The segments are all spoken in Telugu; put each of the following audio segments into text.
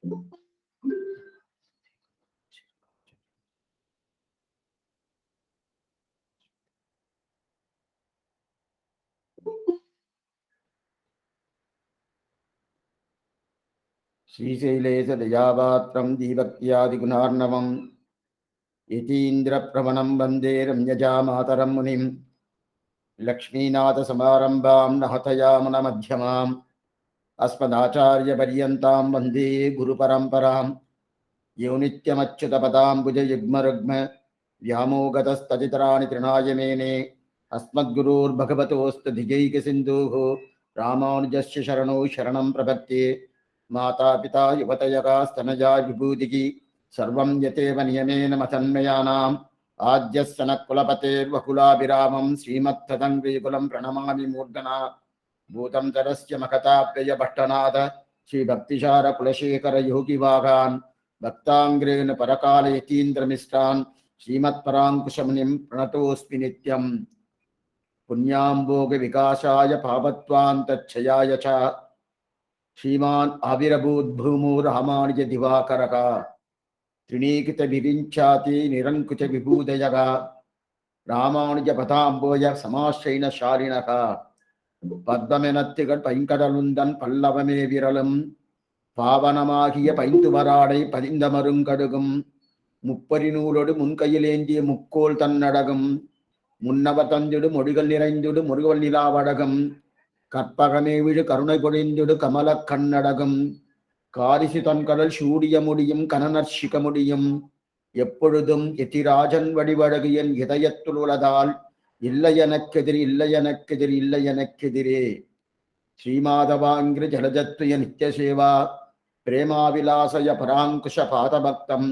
శ్రీశైలేశ దయాపాత్రం దీవక్త్యాదిగుణార్ణవం యతీంద్రప్రవణం వందే రమ్యజామాతరం మునిం లక్ష్మీనాథసమారంభాం నహతయామునమధ్యమాం అస్మదాచార్యపర్యంతాం వందే గురుపరంపరాం యో నిత్యమచ్యుతపదాంబుజయుగ్మరుగ్మ వ్యామోగతస్తదితరాణి తృణాయ మేనే అస్మద్గురోర్భగవతోస్తు దిగైకసింధోః రామానుజస్య శరణో శరణం ప్రపత్తే మాతాపితా యువతయగాస్తనజా విభూతికి సర్వం యతేవ నియమేన మతన్మయానాం ఆద్యస్సన కులపతేర్వకులాభిరామం శ్రీమత్తదంగ్రీకులం ప్రణమామి మూర్ధనా భూతం తరస్య మకతాప్యయ భట్టనాథ శ్రీ భక్తిశార కులశేఖర యోగివాగాన్ భక్తాంగ్రేణ పరకాల యతీంద్రమిష్టాన్ శ్రీమత్పరాంకుశమునిం ప్రణతోస్మి నిత్యం పుణ్యాంబోగ వికాసాయ పాపత్వాంతక్షయాయ చ శ్రీమాన్ ఆవిరభూద్భూమో రామానుజ దివాకరక త్రిణీకిత విరించాతి నిరంకుశ విభూదయగా రామానుజ పదాంబోయ సమాశ్రయిన శాలినక பத்மமெனத்திகட் பைங்கடலுந்தன் பல்லவமே விரலும் பாவனமாகிய பைந்துவராடை பதிந்த மருங்கடுகும் முப்பரிநூலோடு முன்கையிலேந்திய முக்கோல் தன்னடகும் முன்னவ தந்திடு மொழிகள் நிறைந்திடு முருகல் நிலாவடகம் கற்பகமே விழு கருணை பொழிந்திடு கமல கண்ணடகம் காரிசி தன்கடல் சூடிய முடியும் கனநர்ஷிக்க முடியும் எப்பொழுதும் எதிராஜன் வடிவழகு என் இதயத்துள் உளதால் இல்லை எனக்கெதிரி இல்லை எனக்கெதிரி இல்லை எனக்கெதிரே శ్రీమాధవాంగ్ర జలజత్వయ నిత్యసేవా ప్రేమావిలాసయ పరాంకుశ పాదభక్తం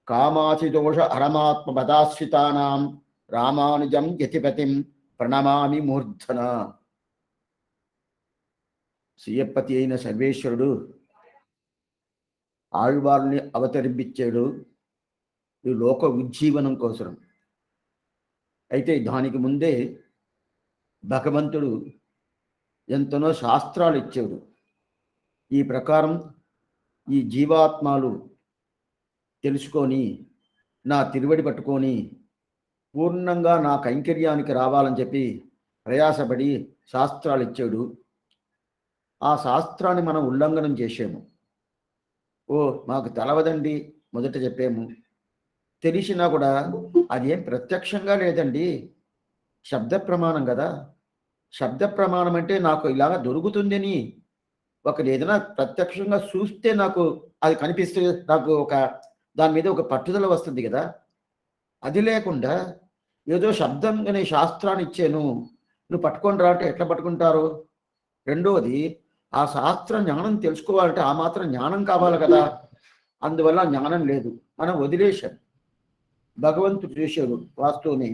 కామాసిదోష అరమాత్మ పదాశ్రితానాం రామానుజం యతిపతిం ప్రణమామి మూర్ధన. శ్రీయపతి అయిన సర్వేశ్వరుడు ఆళ్వార్ని అవతరింపించాడు ఈ లోక ఉజ్జీవనం కోసం. అయితే దానికి ముందే భగవంతుడు ఎంతనో శాస్త్రాలు ఇచ్చాడు. ఈ ప్రకారం ఈ జీవాత్మలు తెలుసుకొని నా తిరువడి పట్టుకొని పూర్ణంగా నా కైంకర్యానికి రావాలని చెప్పి ప్రయాసపడి శాస్త్రాలు ఇచ్చాడు. ఆ శాస్త్రాన్ని మనం ఉల్లంఘనం చేసాము. మాకు తెలవదండి మొదట చెప్పాము. తెలిసినా కూడా అదేం ప్రత్యక్షంగా లేదండి, శబ్ద ప్రమాణం కదా. శబ్ద ప్రమాణం అంటే నాకు ఇలాగా దొరుకుతుందని ఒకరు ఏదైనా ప్రత్యక్షంగా చూస్తే నాకు అది కనిపిస్తే నాకు దాని మీద ఒక పట్టుదల వస్తుంది కదా. అది లేకుండా ఏదో శబ్దం అనే శాస్త్రాన్ని ఇచ్చాను, నువ్వు పట్టుకొని రా అంటే ఎట్లా పట్టుకుంటారు? రెండవది, ఆ శాస్త్ర జ్ఞానం తెలుసుకోవాలంటే ఆ మాత్రం జ్ఞానం కావాలి కదా. అందువల్ల జ్ఞానం లేదు, మనం వదిలేశాం. భగవంతుడు చేశాడు వాస్తువుని,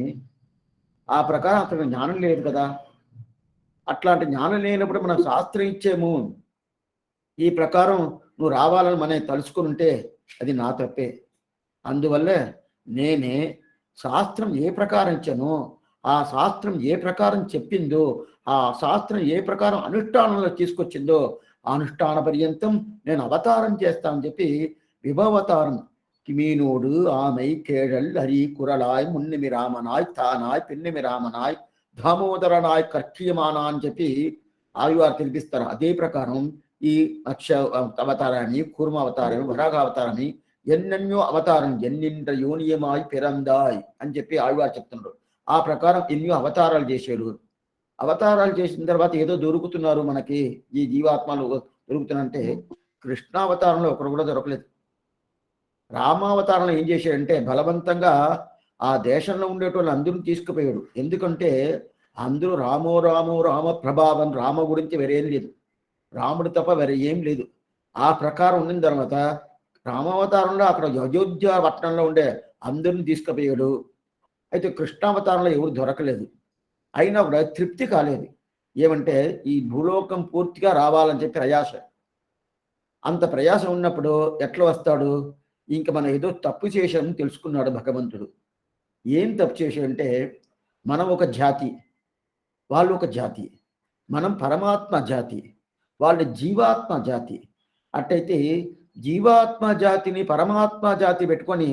ఆ ప్రకారం అతను జ్ఞానం లేదు కదా. అట్లాంటి జ్ఞానం లేనప్పుడు మనం శాస్త్రం ఇచ్చాము, ఈ ప్రకారం నువ్వు రావాలని మనం తలుచుకుని ఉంటే అది నా తప్పే. అందువల్ల నేనే శాస్త్రం ఏ ప్రకారం ఇచ్చానో, ఆ శాస్త్రం ఏ ప్రకారం చెప్పిందో, ఆ శాస్త్రం ఏ ప్రకారం అనుష్ఠానంలో తీసుకొచ్చిందో అనుష్ఠాన పర్యంతం నేను అవతారం చేస్తానని చెప్పి విభవతారం கிமீனோடு ஆமை கேழல் ஹரி குரலாய் முன்னிமி ராமனாய் తానాయ్ పిన్నిమి రామనాయ్ దామోదరనాయ్ కర్కీయమానాన్ని చెప్పి ఆయువారు తెలిపిస్తారు. అదే ప్రకారం ఈ అవతారాన్ని, కూర్మ అవతారం, వరాగ అవతారాన్ని, ఎన్నెన్నో అవతారం ఎన్నింట యోనియమాయ్ పిరందాయ్ అని చెప్పి ఆయువారు చెప్తున్నారు. ఆ ప్రకారం ఎన్నో అవతారాలు చేశాడు. అవతారాలు చేసిన తర్వాత ఏదో దొరుకుతున్నారు మనకి, ఈ జీవాత్మలు దొరుకుతున్నారంటే కృష్ణావతారంలో ఒకరు కూడా దొరకలేదు. రామావతారంలో ఏం చేశాడంటే బలవంతంగా ఆ దేశంలో ఉండేటోళ్ళు అందరూ తీసుకుపోయాడు. ఎందుకంటే అందరూ రామో రామో రామ ప్రభావం, రామ గురించి వేరేం లేదు, రాముడు తప్ప వేరే ఏం లేదు. ఆ ప్రకారం ఉండిన తర్వాత రామావతారంలో అక్కడ అయోధ్య పట్టణంలో ఉండే అందరిని తీసుకుపోయాడు. అయితే కృష్ణావతారంలో ఎవరు దొరకలేదు. అయినా కూడా తృప్తి కాలేదు. ఏమంటే ఈ భూలోకం పూర్తిగా రావాలని చెప్పి ప్రయాస. అంత ప్రయాస ఉన్నప్పుడు ఎట్లా వస్తాడు? ఇంక మనం ఏదో తప్పు చేశామని తెలుసుకున్నాడు భగవంతుడు. ఏం తప్పు చేశాడంటే, మనం ఒక జాతి, వాళ్ళు ఒక జాతి, మనం పరమాత్మ జాతి, వాళ్ళ జీవాత్మ జాతి. అట్టయితే జీవాత్మ జాతిని పరమాత్మ జాతి పెట్టుకొని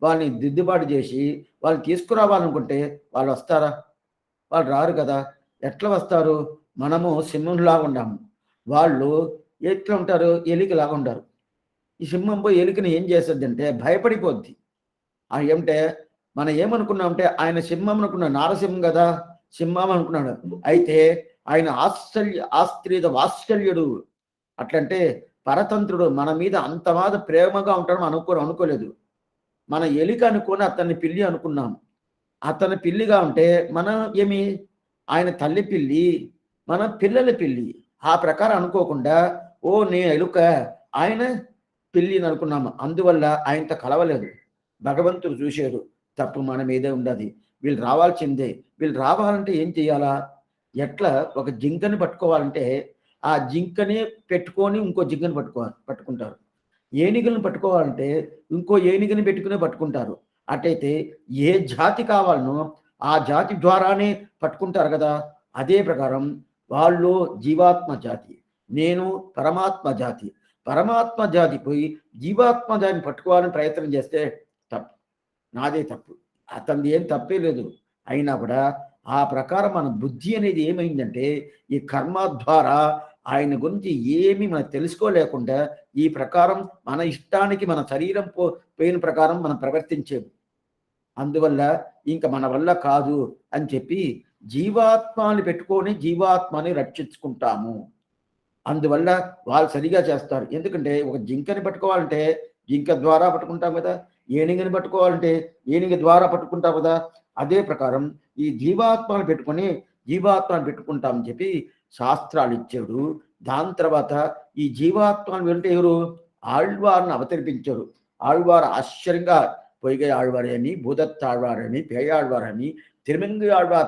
వాళ్ళని దిద్దుబాటు చేసి వాళ్ళు తీసుకురావాలనుకుంటే వాళ్ళు వస్తారా? వాళ్ళు రారు కదా! ఎట్లా వస్తారు? మనము సింహంలాగా ఉండాము. వాళ్ళు ఎట్లా ఉంటారు? ఎలికలాగా ఉంటారు. ఈ సింహం పోయి ఎలుకని ఏం చేస్తదంటే భయపడిపోద్ది. ఏమంటే మనం ఏమనుకున్నామంటే ఆయన సింహం అనుకున్నాం. నారసింహం గదా! సింహం అనుకున్నాడు. అయితే ఆయన ఆస్త్రీద వాత్సల్యుడు. అట్లంటే పరతంత్రుడు. మన మీద అంత ప్రేమగా ఉంటాడని అనుకోలేదు. మన ఎలిక అనుకోని అతన్ని పిల్లి అనుకున్నాం. అతను పిల్లిగా ఉంటే మనం ఏమి ఆయన తల్లి పిల్లి, మన పిల్లల పిల్లి. ఆ ప్రకారం అనుకోకుండా నేను ఎలుక, ఆయన పిల్లిని అనుకున్నాము. అందువల్ల ఆయనతో కలవలేదు. భగవంతుడు చూశాడు. తప్పు మన మీదే ఉండది. వీళ్ళు రావాల్సిందే. వీళ్ళు రావాలంటే ఏం చేయాలా? ఎట్లా ఒక జింకని పట్టుకోవాలంటే, ఆ జింకని పెట్టుకొని ఇంకో జింకని పట్టుకుంటారు. ఏనుగులను పట్టుకోవాలంటే ఇంకో ఏనుగుని పెట్టుకునే పట్టుకుంటారు. అటైతే ఏ జాతి కావాలనో ఆ జాతి ద్వారానే పట్టుకుంటారు కదా! అదే ప్రకారం వాళ్ళు జీవాత్మ జాతి. నేను పరమాత్మ జాతి. పరమాత్మ జాతి పోయి జీవాత్మ జాతిని పట్టుకోవాలని ప్రయత్నం చేస్తే తప్పు. నాదే తప్పు. అతనిది ఏం తప్పే లేదు. అయినా కూడా ఆ ప్రకారం మన బుద్ధి అనేది ఏమైందంటే ఈ కర్మ ద్వారా ఆయన గురించి ఏమి మనం తెలుసుకోలేకుండా ఈ ప్రకారం మన ఇష్టానికి మన శరీరం పోయిన ప్రకారం మనం ప్రవర్తించేము. అందువల్ల ఇంక మన వల్ల కాదు అని చెప్పి జీవాత్మని పెట్టుకొని జీవాత్మని రక్షించుకుంటాము. అందువల్ల వాళ్ళు సరిగా చేస్తారు. ఎందుకంటే ఒక జింకని పట్టుకోవాలంటే జింక ద్వారా పట్టుకుంటాం కదా! ఏనుగుని పట్టుకోవాలంటే ఏనుగు ద్వారా పట్టుకుంటాం కదా! అదే ప్రకారం ఈ జీవాత్మను పెట్టుకొని జీవాత్మను పెట్టుకుంటామని చెప్పి శాస్త్రాలు ఇచ్చాడు. దాని తర్వాత ఈ జీవాత్మను వెంటే ఎవరు? ఆళ్వార్ని అవతరిపించారు. ఆళ్వారు ఆశ్చర్యంగా పొయ్గై ఆళ్వారని, భూదత్తాళ్వారని, పేయాళ్వారని, తిరుమంగి ఆళ్వార్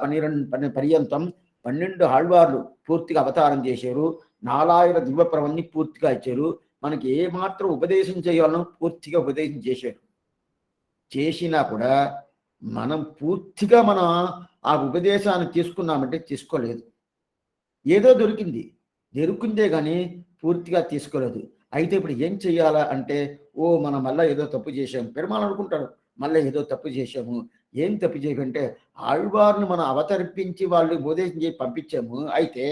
పర్యంతం 12 ఆళ్వార్లు పూర్తిగా అవతారం చేశారు. 4000 దివ్యప్రవన్ని పూర్తిగా ఇచ్చారు. మనకి ఏ మాత్రం ఉపదేశం చేయాలనో పూర్తిగా ఉపదేశం చేశారు. చేసినా కూడా మనం పూర్తిగా ఆ ఉపదేశాన్ని తీసుకున్నామంటే తీసుకోలేదు. ఏదో దొరికిందే కానీ పూర్తిగా తీసుకోలేదు. అయితే ఇప్పుడు ఏం చెయ్యాలా అంటే మనం మళ్ళా ఏదో తప్పు చేశాము. పెరుమాళ్ అనుకుంటాడు మళ్ళీ ఏదో తప్పు చేశాము. ఏం తప్పు చేయకంటే ఆళ్వార్ని మనం అవతరిపించి వాళ్ళు ఉపదేశం చేసి పంపించాము. అయితే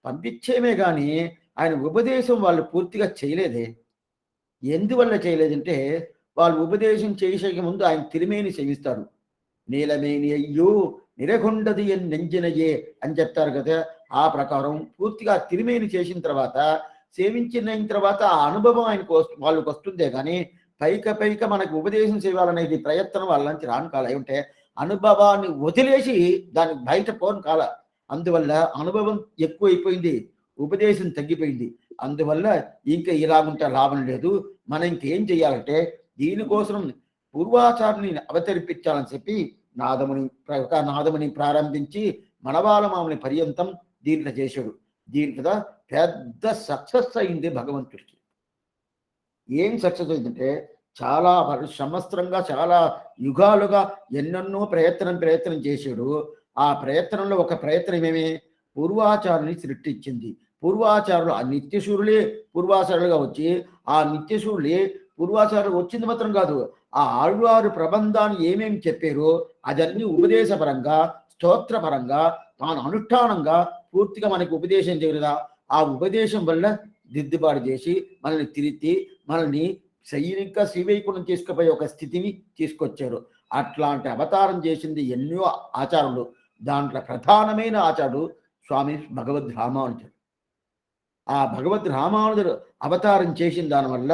పంపించేమే కానీ ఆయన ఉపదేశం వాళ్ళు పూర్తిగా చేయలేదే. ఎందువల్ల చేయలేదంటే వాళ్ళు ఉపదేశం చేసే ముందు ఆయన తిరిమేని సేవిస్తారు. నీలమేని అయ్యో నిరగొండది నెంజినయే అని చెప్తారు కదా! ఆ ప్రకారం పూర్తిగా తిరిమేని చేసిన తర్వాత సేవించిన తర్వాత ఆ అనుభవం వాళ్ళకి వస్తుందే కానీ పైక మనకు ఉపదేశం చేయాలనేది ప్రయత్నం వాళ్ళ నుంచి రాను కాల. ఏమంటే అనుభవాన్ని వదిలేసి దానికి బయట పోను కాల. అందువల్ల అనుభవం ఎక్కువైపోయింది. ఉపదేశం తగ్గిపోయింది. అందువల్ల ఇంకా ఇలాగుంటే లాభం లేదు. మనం ఇంకేం చేయాలంటే దీనికోసం పూర్వాచారుని అవతరిపించాలని చెప్పి నాదముని ప్రారంభించి మనవాళమాముని పర్యంతం దీంట్లో చేశాడు. దీంట్లో పెద్ద సక్సెస్ అయింది భగవంతుడికి. ఏం సక్సెస్ అయిందంటే చాలా సంవత్సరంగా చాలా యుగాలుగా ఎన్నెన్నో ప్రయత్నం చేశాడు. ఆ ప్రయత్నంలో ఒక ప్రయత్నం ఏమి పూర్వాచారుని సృష్టించింది. పూర్వాచారులు ఆ నిత్యశూరులే పూర్వాచారులుగా వచ్చి ఆ నిత్యశూరులే పూర్వాచారులు వచ్చింది మాత్రం కాదు, ఆ ఆళ్వారు ప్రబంధాన్ని ఏమేమి చెప్పారో అదన్నీ ఉపదేశపరంగా స్తోత్రపరంగా తాను అనుష్ఠానంగా పూర్తిగా మనకి ఉపదేశం చేయలేదా. ఆ ఉపదేశం వల్ల దిద్దుబాటు చేసి మనల్ని తిరిగి మనల్ని సైనిక శ్రీవైకుంఠం తీసుకుపోయే ఒక స్థితిని తీసుకొచ్చారు. అట్లాంటి అవతారం చేసింది ఎన్నో ఆచారాలు. దాంట్లో ప్రధానమైన ఆచారుడు స్వామి భగవద్ రామానుజుడు. ఆ భగవద్ రామానుజుడు అవతారం చేసిన దానివల్ల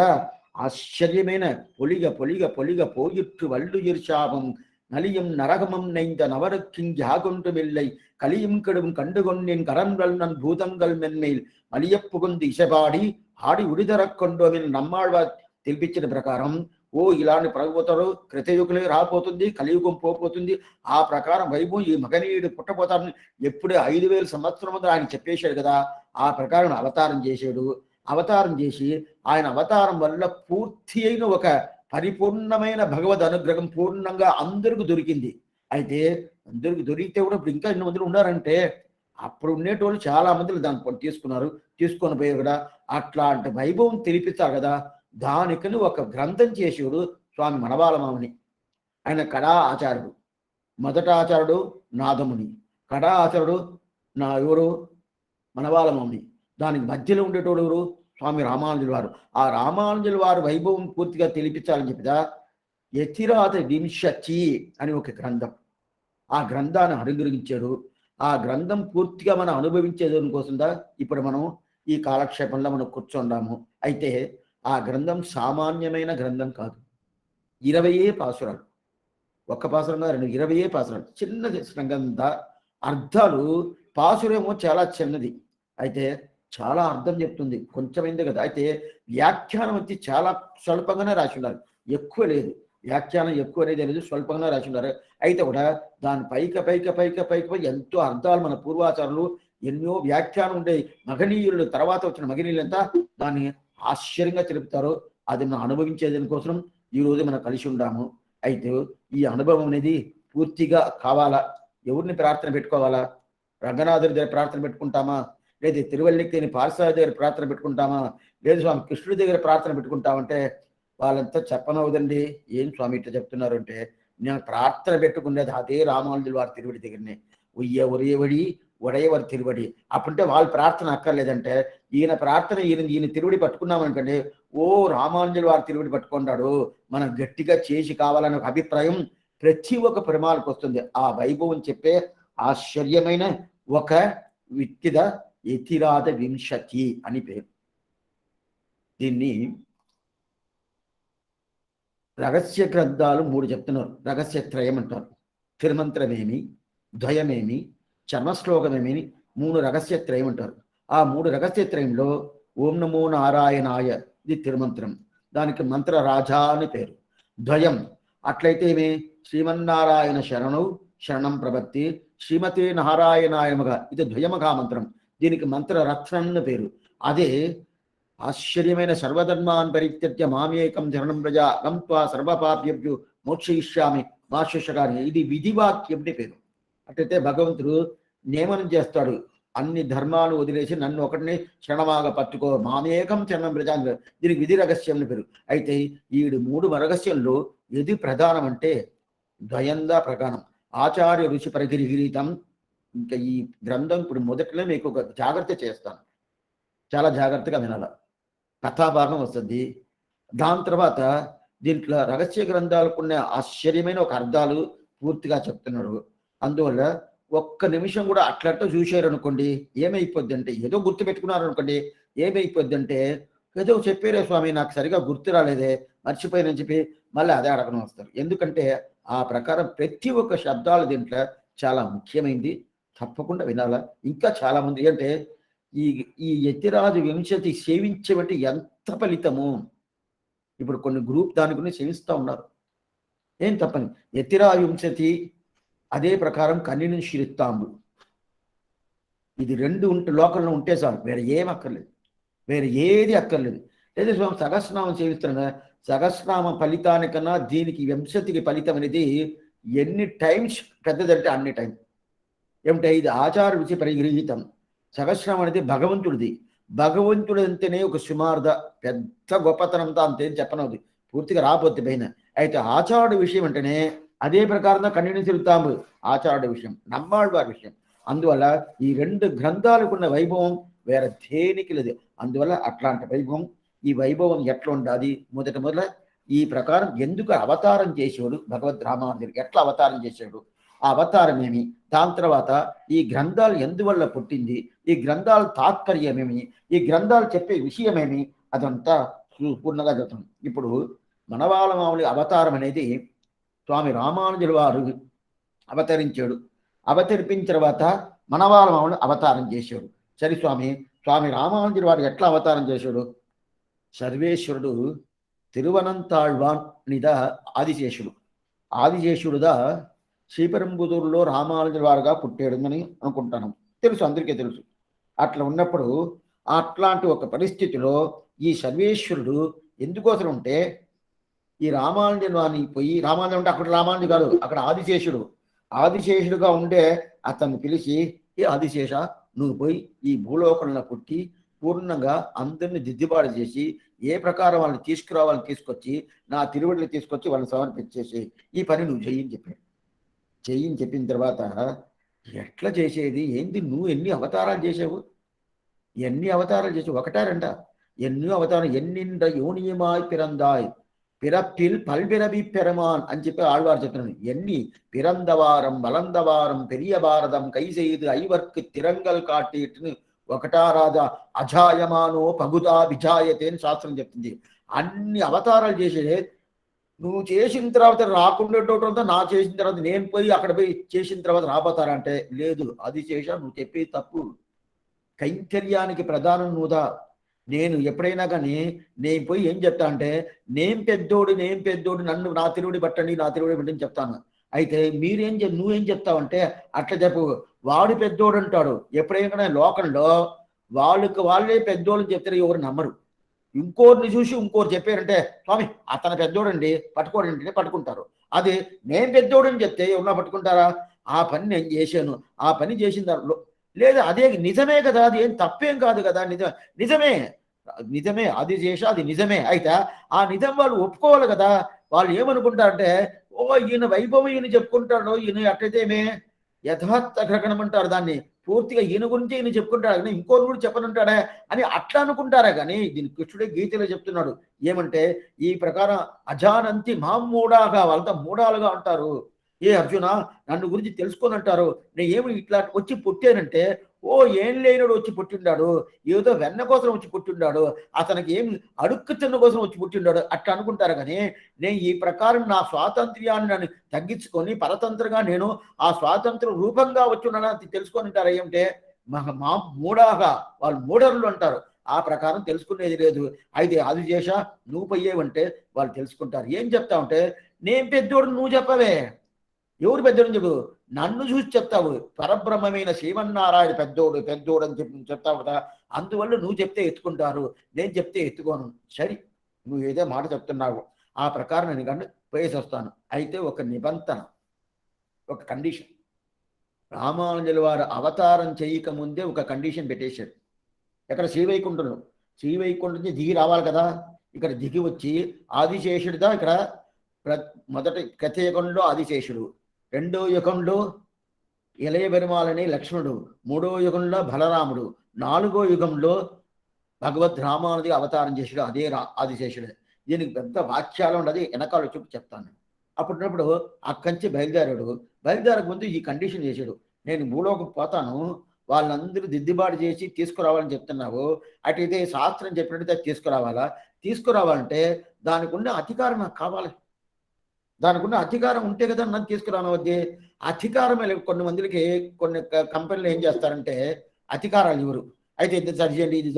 ஆச்சரியமான பொலிக பொலிக பொலிக போயிற்று வள்ளுயிர் சாபம் நலியும் நரகமம் நைந்த நவருக்கிங் யாகொன்றுமில்லை கலியும் கெடும் கண்டுகொண்டேன் கரன்கள் நன் பூதங்கள் மென்மேல் மலிய புகுந்து இசைபாடி ఆడి ఉడిదరక్ కొండోమిని నమ్మాళ్వార్ తెలిపించిన ప్రకారం ఇలాంటి ప్రగపోతారు, కృతయుగులే రాబోతుంది, కలియుగం పోతుంది. ఆ ప్రకారం వైభవం ఈ మగనీయుడు పుట్టబోతారని ఎప్పుడే 5000 సంవత్సరం ముందు ఆయన చెప్పేశాడు కదా. ఆ ప్రకారం అవతారం చేశాడు. అవతారం చేసి ఆయన అవతారం వల్ల పూర్తి అయిన ఒక పరిపూర్ణమైన భగవద్ అనుగ్రహం పూర్ణంగా అందరికీ దొరికింది. అయితే అందరికి దొరికితే కూడా ఇప్పుడు ఇంకా ఎన్ని మందిలు ఉన్నారంటే అప్పుడు ఉండేటోళ్ళు చాలా మందిలు దాన్ని తీసుకొని పోయారు కదా. అట్లాంటి వైభవం తెలిపిస్తారు కదా. దానికని ఒక గ్రంథం చేసేవాడు స్వామి మనవాళమాముని. ఆయన కళా ఆచార్యుడు. మొదట ఆచార్యుడు నాదముని, కళా ఆచార్యుడు ఎవరు మనవాళమాముని. దానికి మధ్యలో ఉండేటోడు ఎవరు స్వామి రామానుజుల వారు. ఆ రామానుజుల వారు వైభవం పూర్తిగా తెలిపించాలని చెప్పిదా యతిరాజ వింశతి అని ఒక గ్రంథం. ఆ గ్రంథాన్ని అనుగ్రహించాడు. ఆ గ్రంథం పూర్తిగా మనం అనుభవించేదాని కోసందా ఇప్పుడు మనం ఈ కాలక్షేపంలో మనం కూర్చుండాము. అయితే ఆ గ్రంథం సామాన్యమైన గ్రంథం కాదు. 20 పాసురాలు, ఒక్క పాసురంగా 20 పాసురాలు, చిన్నది గ్రంథ. అర్థాలు పాసురేమో చాలా చిన్నది, అయితే చాలా అర్థం చెప్తుంది, కొంచెమైంది కదా. అయితే వ్యాఖ్యానం వచ్చి చాలా స్వల్పంగానే రాసి ఉన్నారు, ఎక్కువ లేదు. వ్యాఖ్యానం ఎక్కువ అనేది లేదు, స్వల్పంగా రాసి ఉన్నారు. అయితే కూడా దాని పైకి ఎంతో అర్థాలు మన పూర్వాచారులు ఎన్నో వ్యాఖ్యానం ఉండే మగనీయులు తర్వాత వచ్చిన మగనీయులంతా దాన్ని ఆశ్చర్యంగా తెలుపుతారు. అది మనం అనుభవించేదాని కోసం ఈరోజు మనం కలిసి ఉండాము. అయితే ఈ అనుభవం అనేది పూర్తిగా కావాలా? ఎవరిని ప్రార్థన పెట్టుకోవాలా? రంగనాథుడి దగ్గర ప్రార్థన పెట్టుకుంటామా, లేదా తిరువల్లికేని పార్సాది దగ్గర ప్రార్థన పెట్టుకుంటామా, లేదు స్వామి కృష్ణుడి దగ్గర ప్రార్థన పెట్టుకుంటామంటే వాళ్ళంతా చెప్పనవదండి. ఏం స్వామి ఇట్లా చెప్తున్నారు అంటే, నేను ప్రార్థన పెట్టుకునేది అదే రామానుజుల వారి తిరువడి దగ్గరనే. ఒరియవడి ఒడయవారి తిరువడి. అప్పుడంటే వాళ్ళ ప్రార్థన అక్కర్లేదంటే ఈయన ప్రార్థన ఈయన తిరువడి పట్టుకున్నామనుకోండి, ఓ రామానుజుల వారి తిరువడి పట్టుకున్నాడు, మనం గట్టిగా చేసి కావాలనే ఒక అభిప్రాయం ప్రతి ఒక్క ప్రమాలకు వస్తుంది. ఆ వైభవం చెప్పే ఆశ్చర్యమైన ఒక విత్తిద యతిరాజ వింశతి అని పేరు. దీన్ని రహస్య గ్రంథాలు 3 చెప్తున్నారు. రహస్యత్రయం అంటారు. తిరుమంత్రమేమి, ద్వయమేమి, చర్మశ్లోకమేమి 3 రహస్యత్రయం అంటారు. ఆ 3 రహస్యత్రయంలో ఓం నమో నారాయణాయ ఇది తిరుమంత్రం, దానికి మంత్ర రాజా అని పేరు. ద్వయం అట్లయితే ఏమి శ్రీమన్నారాయణ శరణం ప్రపత్తి, శ్రీమతే నారాయణాయమగా ఇది ద్వయమగా మంత్రం, దీనికి మంత్ర రత్నం అని పేరు. అదే ఆశ్చర్యమైన సర్వధర్మాన్ పరిత్యజ్య మామేకం శరణం ప్రజా నం త్వా సర్వపాప్యభ్యో మోక్షయిష్యామి మా శిష్యకారి, ఇది విధివాక్యం పేరు. అట్లయితే భగవంతుడు నియమనం చేస్తాడు, అన్ని ధర్మాలు వదిలేసి నన్ను ఒకటిని శరణమాగా పట్టుకో, మామేకం శరణం ప్రజా, దీనికి విధి రహస్యం పేరు. అయితే ఈ 3 రహస్యంలో ఎది ప్రధానం అంటే ద్వయంగా ప్రధానం. ఆచార్య ఋషి పరిగిరీతం. ఇంకా ఈ గ్రంథం ఇప్పుడు మొదట్లో మీకు ఒక జాగ్రత్త చేస్తాను, చాలా జాగ్రత్తగా వినాల. కథాభాగం వస్తుంది, దాని తర్వాత దీంట్లో రహస్య గ్రంథాలకున్న ఆశ్చర్యమైన ఒక అర్థాలు పూర్తిగా చెప్తున్నాడు. అందువల్ల ఒక్క నిమిషం కూడా అట్లట్ట చూశారు అనుకోండి, ఏమైపోద్ది అంటే, ఏదో గుర్తు పెట్టుకున్నారు అనుకోండి, ఏమైపోద్ది అంటే ఏదో చెప్పారే స్వామి నాకు సరిగా గుర్తు రాలేదే, మర్చిపోయానని చెప్పి మళ్ళీ అదే అడగడం వస్తారు. ఎందుకంటే ఆ ప్రకారం ప్రతి ఒక్క శబ్దాలు దీంట్లో చాలా ముఖ్యమైనది, తప్పకుండా వినాలా. ఇంకా చాలా మంది అంటే ఈ యతిరాజు వింశతి సేవించబట్టి ఎంత ఫలితము. ఇప్పుడు కొన్ని గ్రూప్ దాని గురించి సేవిస్తూ ఉన్నారు, ఏం తప్పని. యతిరాజు వింశతి అదే ప్రకారం కన్నిని శిరిస్తాంబు, ఇది 2 లోకంలో ఉంటే చాలు, వేరే ఏం అక్కర్లేదు, వేరే ఏది అక్కర్లేదు. లేదా స్వామి సహస్రనామం సేవిస్తున్నాం, సహస్రనామ ఫలితానికన్నా దీనికి వింశతికి ఫలితం అనేది ఎన్ని టైమ్స్ పెద్దదంటే అన్ని టైం. ఏమిటంటే ఇది ఆచార రుచి పరిగృహీతం. సహస్రనామం అనేది భగవంతుడిది. భగవంతుడు అంటేనే ఒక సుమార్ద పెద్ద గొప్పతనంతో అంతేం చెప్పనవుది, పూర్తిగా రాపోతే పైన. అయితే ఆచారుడు విషయం అంటేనే అదే ప్రకారంగా కన్నిని తిరుగుతాము, ఆచారుడు విషయం, నమ్మాడు వారి విషయం. అందువల్ల ఈ 2 గ్రంథాలకున్న వైభవం వేరే దేనికి లేదు. అందువల్ల అట్లాంటి వైభవం, ఈ వైభవం ఎట్లా ఉండాలి, మొదట ఈ ప్రకారం ఎందుకు అవతారం చేసేవాడు భగవద్ రామానుజుడు, ఎట్లా అవతారం చేశాడు, ఆ అవతారం ఏమి, దాని తర్వాత ఈ గ్రంథాలు ఎందువల్ల పుట్టింది, ఈ గ్రంథాల తాత్పర్యమేమి, ఈ గ్రంథాలు చెప్పే విషయమేమి, అదంతా పూర్ణంగా చెప్తాం. ఇప్పుడు మనవాళమాముని అవతారం అనేది స్వామి రామానుజుల వారు అవతరించాడు. అవతరించిన తర్వాత మనవాళమాముని అవతారం చేశాడు. సరే స్వామి రామానుజుల వారు ఎట్లా అవతారం చేశాడు? సర్వేశ్వరుడు తిరువనంతాళ్వాన్ నిదా ఆదిశేషుడు, ఆదిశేషుడుదా శ్రీపెరంబుదూరులో రామానుజుల వారుగా పుట్టాడని అనుకుంటాను, తెలుసు, అందరికీ తెలుసు. అట్లా ఉన్నప్పుడు అట్లాంటి ఒక పరిస్థితిలో ఈ సర్వేశ్వరుడు ఎందుకోసం ఉంటే, ఈ రామానుజుల వారిని పోయి, రామానుజుడు అంటే అక్కడ రామానుజు కాదు, అక్కడ ఆదిశేషుడుగా ఉండే అతన్ని పిలిచి, ఈ ఆదిశేష నువ్వు పోయి ఈ భూలోకంలో పుట్టి పూర్ణంగా అందరిని దిద్దుబాటు చేసి ఏ ప్రకారం వాళ్ళని తీసుకురావాలని తీసుకొచ్చి నా తిరువడిని తీసుకొచ్చి వాళ్ళని సమర్పించేసి ఈ పని నువ్వు చెయ్యని చెప్పాడు. చెయ్యని చెప్పిన తర్వాత ఎట్లా చేసేది ఏంది, నువ్వు ఎన్ని అవతారాలు చేసావు, ఎన్ని అవతారాలు చేసావు, ఒకటా రెండా, ఎన్నో అవతారం, ఎన్నిండ యోనియమాయ్ పిరందాయ్ పిరప్పిల్ పల్బిరవి పెరమాన్ అని చెప్పి ఆళ్వారు చెప్తున్నాను. ఎన్ని పిరందవారం వలందవారం పెరియ భారతం కై செய்து ఐవర్కు తిరంగల్ కాటీట్ను ఒకటా రాజా అజాయమానో పగుతా విజాయతే అని శాస్త్రం చెప్తుంది. అన్ని అవతారాలు చేసేదే నువ్వు చేసిన తర్వాత రాకుండా నా చేసిన తర్వాత నేను పోయి అక్కడ పోయి చేసిన తర్వాత రాబోతారంటే లేదు, అది చేశా, నువ్వు చెప్పేది తప్పు. కైంకర్యానికి ప్రధానం నువ్వుదా. నేను ఎప్పుడైనా కానీ నేను పోయి ఏం చెప్తా అంటే నేను పెద్దోడు నన్ను నా తిరువుడి పట్టండి అని చెప్తాను. అయితే నువ్వేం చెప్తావంటే అట్లా చెప్పు, వాడు పెద్దోడు అంటాడు. ఎప్పుడైనా లోకంలో వాళ్ళే పెద్దోళ్ళు చెప్తారు, ఎవరు నమ్మరు. ఇంకోరిని చూసి ఇంకోరు చెప్పారంటే స్వామి అతను పెద్దోడండి పట్టుకోడండి పట్టుకుంటారు. అది నేను పెద్దోడని చెప్తే ఎవరన్నా పట్టుకుంటారా? ఆ పని నేను చేశాను, ఆ పని చేసిన దాంట్లో లేదా అదే నిజమే కదా, అది ఏం తప్పేం కాదు కదా, నిజమే అది చేసా, అది నిజమే. అయితే ఆ నిజం వాళ్ళు ఒప్పుకోవాలి కదా. వాళ్ళు ఏమనుకుంటారంటే ఓ ఈయన వైభవం ఈయన చెప్పుకుంటాడు, ఈయన అట్లయితేమే యథార్థ గ్రహణం అంటారు దాన్ని, పూర్తిగా ఈయన గురించి ఈయన చెప్పుకుంటాడు కానీ ఇంకోరు కూడా చెప్పనుంటాడే అని అట్లా అనుకుంటారా. కానీ దీని కృష్ణుడే గీతలో చెప్తున్నాడు ఏమంటే ఈ ప్రకారం అజానంతి మామూడాగా వాళ్ళంతా మూడాలుగా ఉంటారు. ఏ అర్జున నన్ను గురించి తెలుసుకొని అంటారు, నేను ఏమి ఇట్లా వచ్చి పుట్టానంటే ఓ ఏం లేనివాడు వచ్చి పుట్టిండాడు, ఏదో వెన్న కోసం వచ్చి పుట్టిండాడు, అతనికి ఏం అడుక్కు తిన్న కోసం వచ్చి పుట్టిండాడు అట్లా అనుకుంటారు. కానీ నేను ఈ ప్రకారం నా స్వాతంత్ర్యాన్ని నన్ను తగ్గించుకొని పరతంత్రంగా నేను ఆ స్వాతంత్ర రూపంగా వచ్చున్నానని తెలుసుకొని అంటారు. ఏమిటే మా మూడాగా వాళ్ళు మూడరులు అంటారు. ఆ ప్రకారం తెలుసుకునేది లేదు. అయితే అది చేసా నువ్వు పోయేవంటే వాళ్ళు తెలుసుకుంటారు. ఏం చెప్తావంటే నేను పెద్దోడు నువ్వు చెప్పవే, ఎవరు పెద్దోడని చెప్పు, నన్ను చూసి చెప్తావు. పరబ్రహ్మమైన శ్రీమన్నారాయణ పెద్దోడు అని చెప్తావు కదా, అందువల్ల నువ్వు చెప్తే ఎత్తుకుంటారు, నేను చెప్తే ఎత్తుకోను. సరే నువ్వు ఏదో మాట చెప్తున్నావు, ఆ ప్రకారం నేను కానీ పోయేసి వస్తాను. అయితే ఒక నిబంధన, ఒక కండిషన్, రామానుజుల వారు అవతారం చేయకముందే ఒక కండిషన్ పెట్టేశాడు. ఎక్కడ శ్రీవైకుంఠం నుంచి దిగి రావాలి కదా, ఇక్కడ దిగి వచ్చి ఆదిశేషుడిదా, ఇక్కడ మొదటి కథయుగంలో ఆదిశేషుడు, రెండో యుగంలో ఇళయ పెరుమాళని లక్ష్మణుడు, మూడో యుగంలో బలరాముడు, నాలుగో యుగంలో భగవద్ రామానుజి అవతారం చేసాడు, అదే ఆదిశేషుడే. దీనికి పెద్ద వాక్యాలు ఉండదు, వెనకాల చూపు చెప్తాను. అప్పుడున్నప్పుడు అక్కడి బయలుదేరక ముందు ఈ కండిషన్ చేశాడు, నేను భూలోకం పోతాను, వాళ్ళందరూ దిద్దుబాటు చేసి తీసుకురావాలని చెప్తున్నావు, అటైతే శాస్త్రం చెప్పినట్టు తీసుకురావాలంటే దానికి ఉన్న అధికారం నాకు కావాలి. దానికి ఉన్న అధికారం ఉంటే కదా నన్ను తీసుకురానవద్ది. అధికారం కొన్ని మందికి కొన్ని కంపెనీలు ఏం చేస్తారంటే అధికారాలు ఇవ్వరు. అయితే ఇది సరిచేయండి, ఇది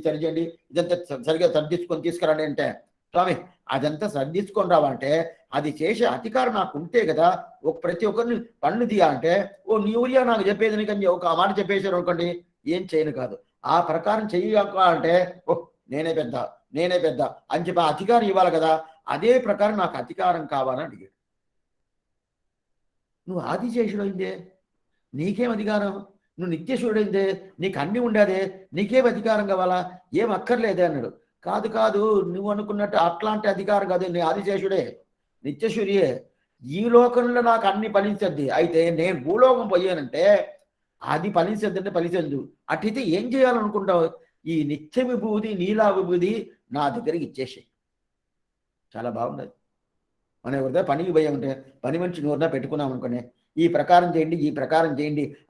సరిచేయండి, ఇదంతా సరిగా సర్దించుకొని తీసుకురండి అంటే స్వామి అదంతా సర్దించుకొని రావాలంటే అది చేసే అధికారం నాకు ఉంటే కదా. ప్రతి ఒక్కరిని పన్ను తీయాలంటే ఓ న్యూరియా నాకు చెప్పేది కానీ ఒక మాట చెప్పేశారు అనుకోండి, ఏం చేయను కాదు. ఆ ప్రకారం చెయ్యాలంటే ఓ నేనే పెద్ద అని చెప్పి అధికారం ఇవ్వాలి కదా. అదే ప్రకారం నాకు అధికారం కావాలని అడిగాడు. నువ్వు ఆదిశేషుడైందే, నీకేం అధికారం? నువ్వు నిత్యశూడైందే, నీకు అన్ని ఉండేదే, నీకేం అధికారం కావాలా? ఏం అక్కర్లేదే అన్నాడు. కాదు నువ్వు అనుకున్నట్టు అట్లాంటి అధికారం కాదు, నీ ఆదిశేషుడే, నిత్యశూరియే. ఈ లోకంలో నాకు అన్ని ఫలించద్ది. అయితే నేను భూలోకం పోయానంటే అది ఫలించద్దంటే ఫలించద్దు. అట్లయితే ఏం చేయాలనుకుంటావు? ఈ నిత్య విభూతి నీలా విభూతి నా దగ్గరికి ఇచ్చేసాయి. చాలా బాగుండదు. మనం ఎవరిదో పనికి పోయామంటే పని మనిషిని ఎవరినా పెట్టుకున్నాం అనుకోండి, ఈ ప్రకారం చేయండి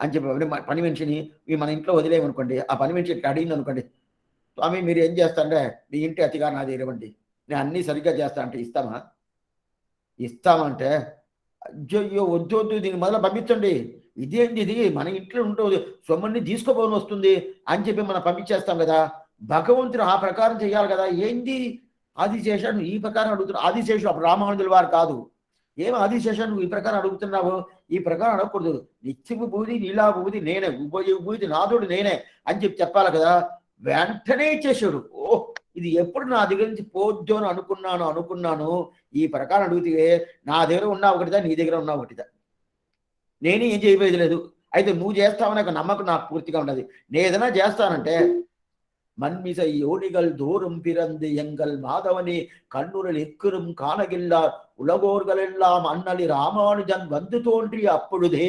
అని చెప్పి పని మనిషిని మన ఇంట్లో వదిలేయమనుకోండి, ఆ పని మనిషి ఇట్లా అడిగింది అనుకోండి, స్వామి మీరు ఏం చేస్తారంటే మీ ఇంటి అతిగా నాది ఇవ్వండి, నేను అన్నీ సరిగ్గా చేస్తా అంటే ఇస్తామంటే అయ్యో వద్దు దీన్ని మొదలు పంపించండి, ఇది మన ఇంట్లో ఉంటుంది, సొమ్మని తీసుకోపోని వస్తుంది అని చెప్పి మనం పంపించేస్తాం కదా. భగవంతుడు ఆ ప్రకారం చేయాలి కదా. ఏంది ఆదిశేషాన్ని ఈ ప్రకారం అడుగుతున్నావు? ఆదిశేషుడు అప్పుడు రామానుజుల వారు కాదు. ఏం ఆదిశేషాన్ని నువ్వు ఈ ప్రకారం అడుగుతున్నావు? ఈ ప్రకారం అడగకూడదు. నిత్య విభూతి నీలా విభూతి నేనే, విభూతి నాదుడు నేనే అని చెప్పాలి కదా. వెంటనే ఇచ్చేసాడు. ఇది ఎప్పుడు నా దగ్గర నుంచి పోద్దు అని అనుకున్నాను. ఈ ప్రకారం అడిగితే నా దగ్గర ఉన్నా ఒకటిదా, నీ దగ్గర ఉన్నా ఒకటిదా, నేనే ఏం చేయలేదు. అయితే నువ్వు చేస్తావని ఒక నమ్మకం నాకు పూర్తిగా ఉండదు. నేను ఏదైనా చేస్తానంటే மண்மிசை யோனிகள் தோறும் பிறந்து எங்கள் மாதவனே கண்ணுரல் எக்குறும் காணகில்லார் உலகோர்கள் எல்லாம் அண்ணலி ராமானுஜன் வந்து தோன்றிய அப்பொழுதே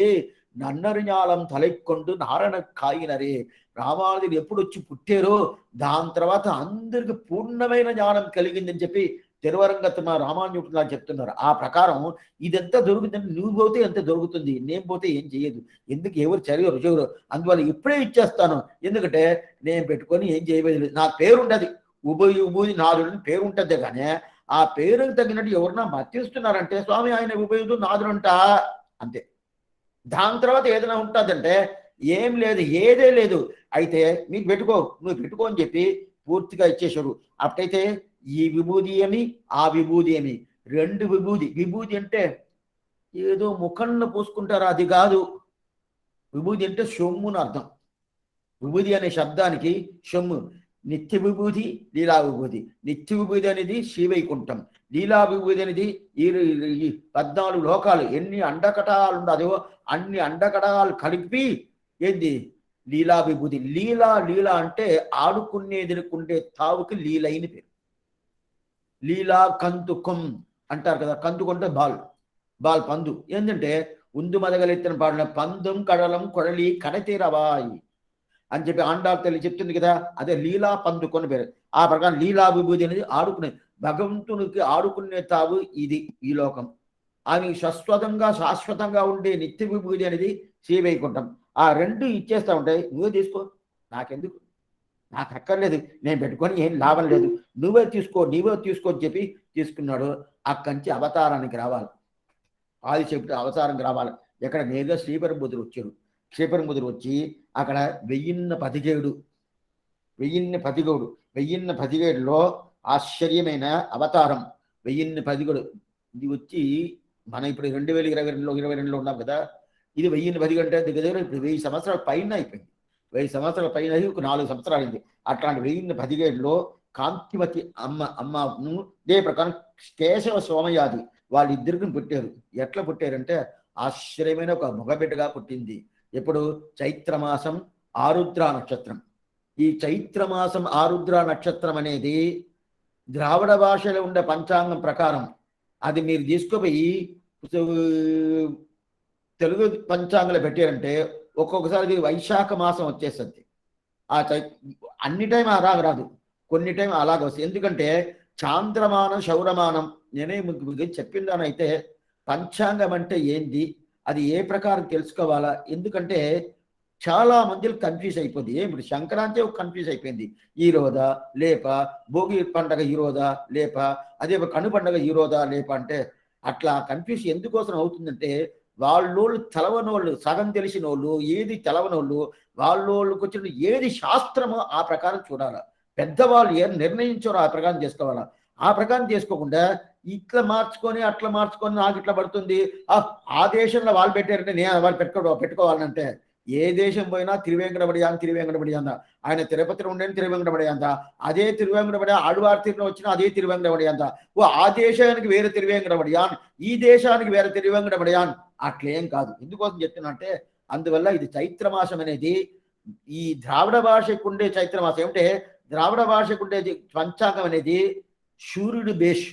నన్నరిஞాలం తలెక్కొండు నారాయణ కాయినరే. రామానుజుడు ఎప్పుడు వచ్చి పుట్టారో దాని తర్వాత అందరికి పూర్ణమైన జ్ఞానం కలిగిందని చెప్పి తిరువరంగతమ రామానుజుడు చెప్తున్నారు. ఆ ప్రకారం ఇదంతా దొరుకుతుంది. నువ్వు పోతే ఎంత దొరుకుతుంది, నేను పోతే ఏం చేయదు. ఎందుకు ఎవరు చదివారు చదువురు, అందువల్ల ఇప్పుడే ఇచ్చేస్తాను. ఎందుకంటే నేను పెట్టుకొని ఏం చేయలేదు. నా పేరు ఉంటుంది, ఉభయ నాదుడు పేరు ఉంటుంది. కానీ ఆ పేరుకు తగినట్టు ఎవరన్నా మర్తిస్తున్నారంటే స్వామి ఆయన ఉభయుడు నాదుడంట అంతే. దాని తర్వాత ఏదైనా ఉంటుందంటే ఏం లేదు, ఏదే లేదు. అయితే మీకు పెట్టుకో, నువ్వు పెట్టుకో అని చెప్పి పూర్తిగా ఇచ్చేశారు. అప్పుడైతే ఈ విభూది ఏమి ఆ విభూది ఏమి రెండు విభూది. విభూది అంటే ఏదో ముఖంలో పూసుకుంటారు, అది కాదు. విభూది అంటే సొమ్మును అర్థం. విభూది అనే శబ్దానికి సొమ్ము. నిత్య విభూతి, లీలా విభూతి. నిత్య విభూతి అనేది శ్రీవైకుంఠం, లీలా విభూతి అనేది ఈ 14 లోకాలు. ఎన్ని అండకటాలు ఉండదో అన్ని అండకటాలు కలిపి ఏంది లీలా విభూతి. లీలా లీలా అంటే ఆడుకునేదిరుకుండే తావుకి లీలైన పేరు. లీలా కంతుకం అంటారు కదా, కంతుకుంటే బాల్ పందు. ఏంటంటే ఉందు మదగలెత్తిన పాడిన పందం కడలం కొడలి కడతీరవాయి అని చెప్పి ఆండాకు తల్లి చెప్తుంది కదా, అదే లీలా పందుకొని పేరు. ఆ ప్రకారం లీలా విభూతి అనేది ఆడుకునే భగవంతునికి ఆడుకునే తావు ఇది ఈ లోకం. ఆమె శాశ్వతంగా ఉండే నిత్య విభూతి అనేది శ్రీవైకుంఠం. ఆ రెండు ఇచ్చేస్తా ఉంటాయి. నువ్వే తీసుకో, నాకెందుకు, నాకు అక్కర్లేదు, నేను పెట్టుకొని ఏం లాభం లేదు, నువ్వే తీసుకో అని చెప్పి తీసుకున్నాడు. అక్కడి నుంచి అవతారానికి రావాలి. ఆది చెప్తే అవతారానికి రావాలి. ఎక్కడ నేరుగా శ్రీపరబుద్ధుడు వచ్చాడు. శ్రీపరబుద్ధుడు వచ్చి అక్కడ 1017లో ఆశ్చర్యమైన అవతారం 1017. ఇది వచ్చి మనం ఇప్పుడు 2022లో ఉన్నాం కదా. ఇది 1017 అంటే దగ్గర ఇప్పుడు 1000 సంవత్సరాల పైన అయిపోయింది. 1000 సంవత్సరాల పైన అయి 4 సంవత్సరాలు అయింది. అట్లాంటి 1017లో కాంతిమతి అమ్మను ఇదే ప్రకారం కేశవ సోమయాది వాళ్ళిద్దరిని పుట్టారు. ఎట్లా పుట్టారంటే ఆశ్చర్యమైన ఒక మగబిడ్డగా పుట్టింది. ఎప్పుడు చైత్రమాసం ఆరుద్ర నక్షత్రం. ఈ చైత్రమాసం ఆరుద్ర నక్షత్రం అనేది ద్రావిడ భాషలో ఉండే పంచాంగం ప్రకారం అది మీరు తీసుకుపోయి తెలుగు పంచాంగంలో పెట్టారంటే ఒక్కొక్కసారి వైశాఖ మాసం వచ్చేస్తుంది. ఆ అన్ని టైం అలాగ రాదు, కొన్ని టైం అలాగ వస్తుంది. ఎందుకంటే చాంద్రమానం శౌరమానం నేనే మీకు చెప్పిందానైతే పంచాంగం అంటే ఏంది, అది ఏ ప్రకారం తెలుసుకోవాలా. ఎందుకంటే చాలా మందికి కన్ఫ్యూజ్ అయిపోయింది. ఇప్పుడు సంక్రాంతి కన్ఫ్యూజ్ అయిపోయింది, ఈ రోజా లేప, భోగి పండగ ఈ రోజా లేప, అదే కను పండగ ఈ రోజా లేప అంటే అట్లా కన్ఫ్యూజ్ ఎందుకోసం అవుతుందంటే వాళ్ళోళ్ళు తెలవనోళ్ళు, సగం తెలిసిన వాళ్ళు, ఏది తెలవనోళ్ళు, వాళ్ళోళ్ళకి వచ్చిన ఏది శాస్త్రమో ఆ ప్రకారం చూడాలా. పెద్దవాళ్ళు ఏం నిర్ణయించారో ఆ ప్రకారం చేసుకోవాలా. ఆ ప్రకారం చేసుకోకుండా ఇట్లా మార్చుకొని అట్లా మార్చుకొని నాకు ఇట్లా పడుతుంది, ఆ దేశంలో వాళ్ళు పెట్టారంటే నేను వాళ్ళు పెట్టుకోవాలంటే ఏ దేశం పోయినా తిరువేంకటపడి అంద. ఆయన తిరుపతిలో ఉండేది తిరువేంకటపడి అంద, అదే తిరువేంకటపడి ఆడువారి తీరులో వచ్చినా అదే తిరువేంకటపడి అంద. ఆ దేశానికి వేరే తిరువేంకటపడియాన్, ఈ దేశానికి వేరే తిరువేంకటపడియాన్ అట్లేం కాదు. ఎందుకోసం చెప్తున్నా అందువల్ల ఇది చైత్రమాసం అనేది ఈ ద్రావిడ భాషకు ఉండే చైత్రమాసం. ఏమిటంటే ద్రావిడ భాషకు ఉండే పంచాంగం అనేది సూర్యుడి బేష్.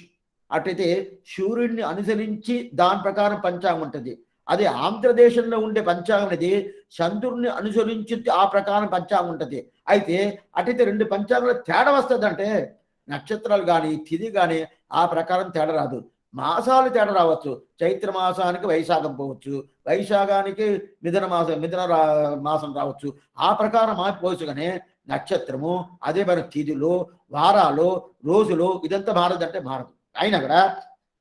అట్లయితే సూర్యుడిని అనుసరించి దాని ప్రకారం పంచాంగం ఉంటుంది. అదే ఆంధ్రదేశంలో ఉండే పంచాంగం అనేది చంద్రుడిని అనుసరించి ఆ ప్రకారం పంచాంగం ఉంటుంది. అయితే అటైతే రెండు పంచాంగంలో తేడా వస్తుందంటే నక్షత్రాలు కానీ తిథి కానీ ఆ ప్రకారం తేడా రాదు. మాసాలు తేడా రావచ్చు. చైత్ర మాసానికి వైశాఖం పోవచ్చు, వైశాఖానికి మిథున మాసం రావచ్చు. ఆ ప్రకారం మారిపోవచ్చు. కానీ నక్షత్రము అదే మరి తిథులు, వారాలు, రోజులు ఇదంతా మారదంటే మారదు. అయినా కూడా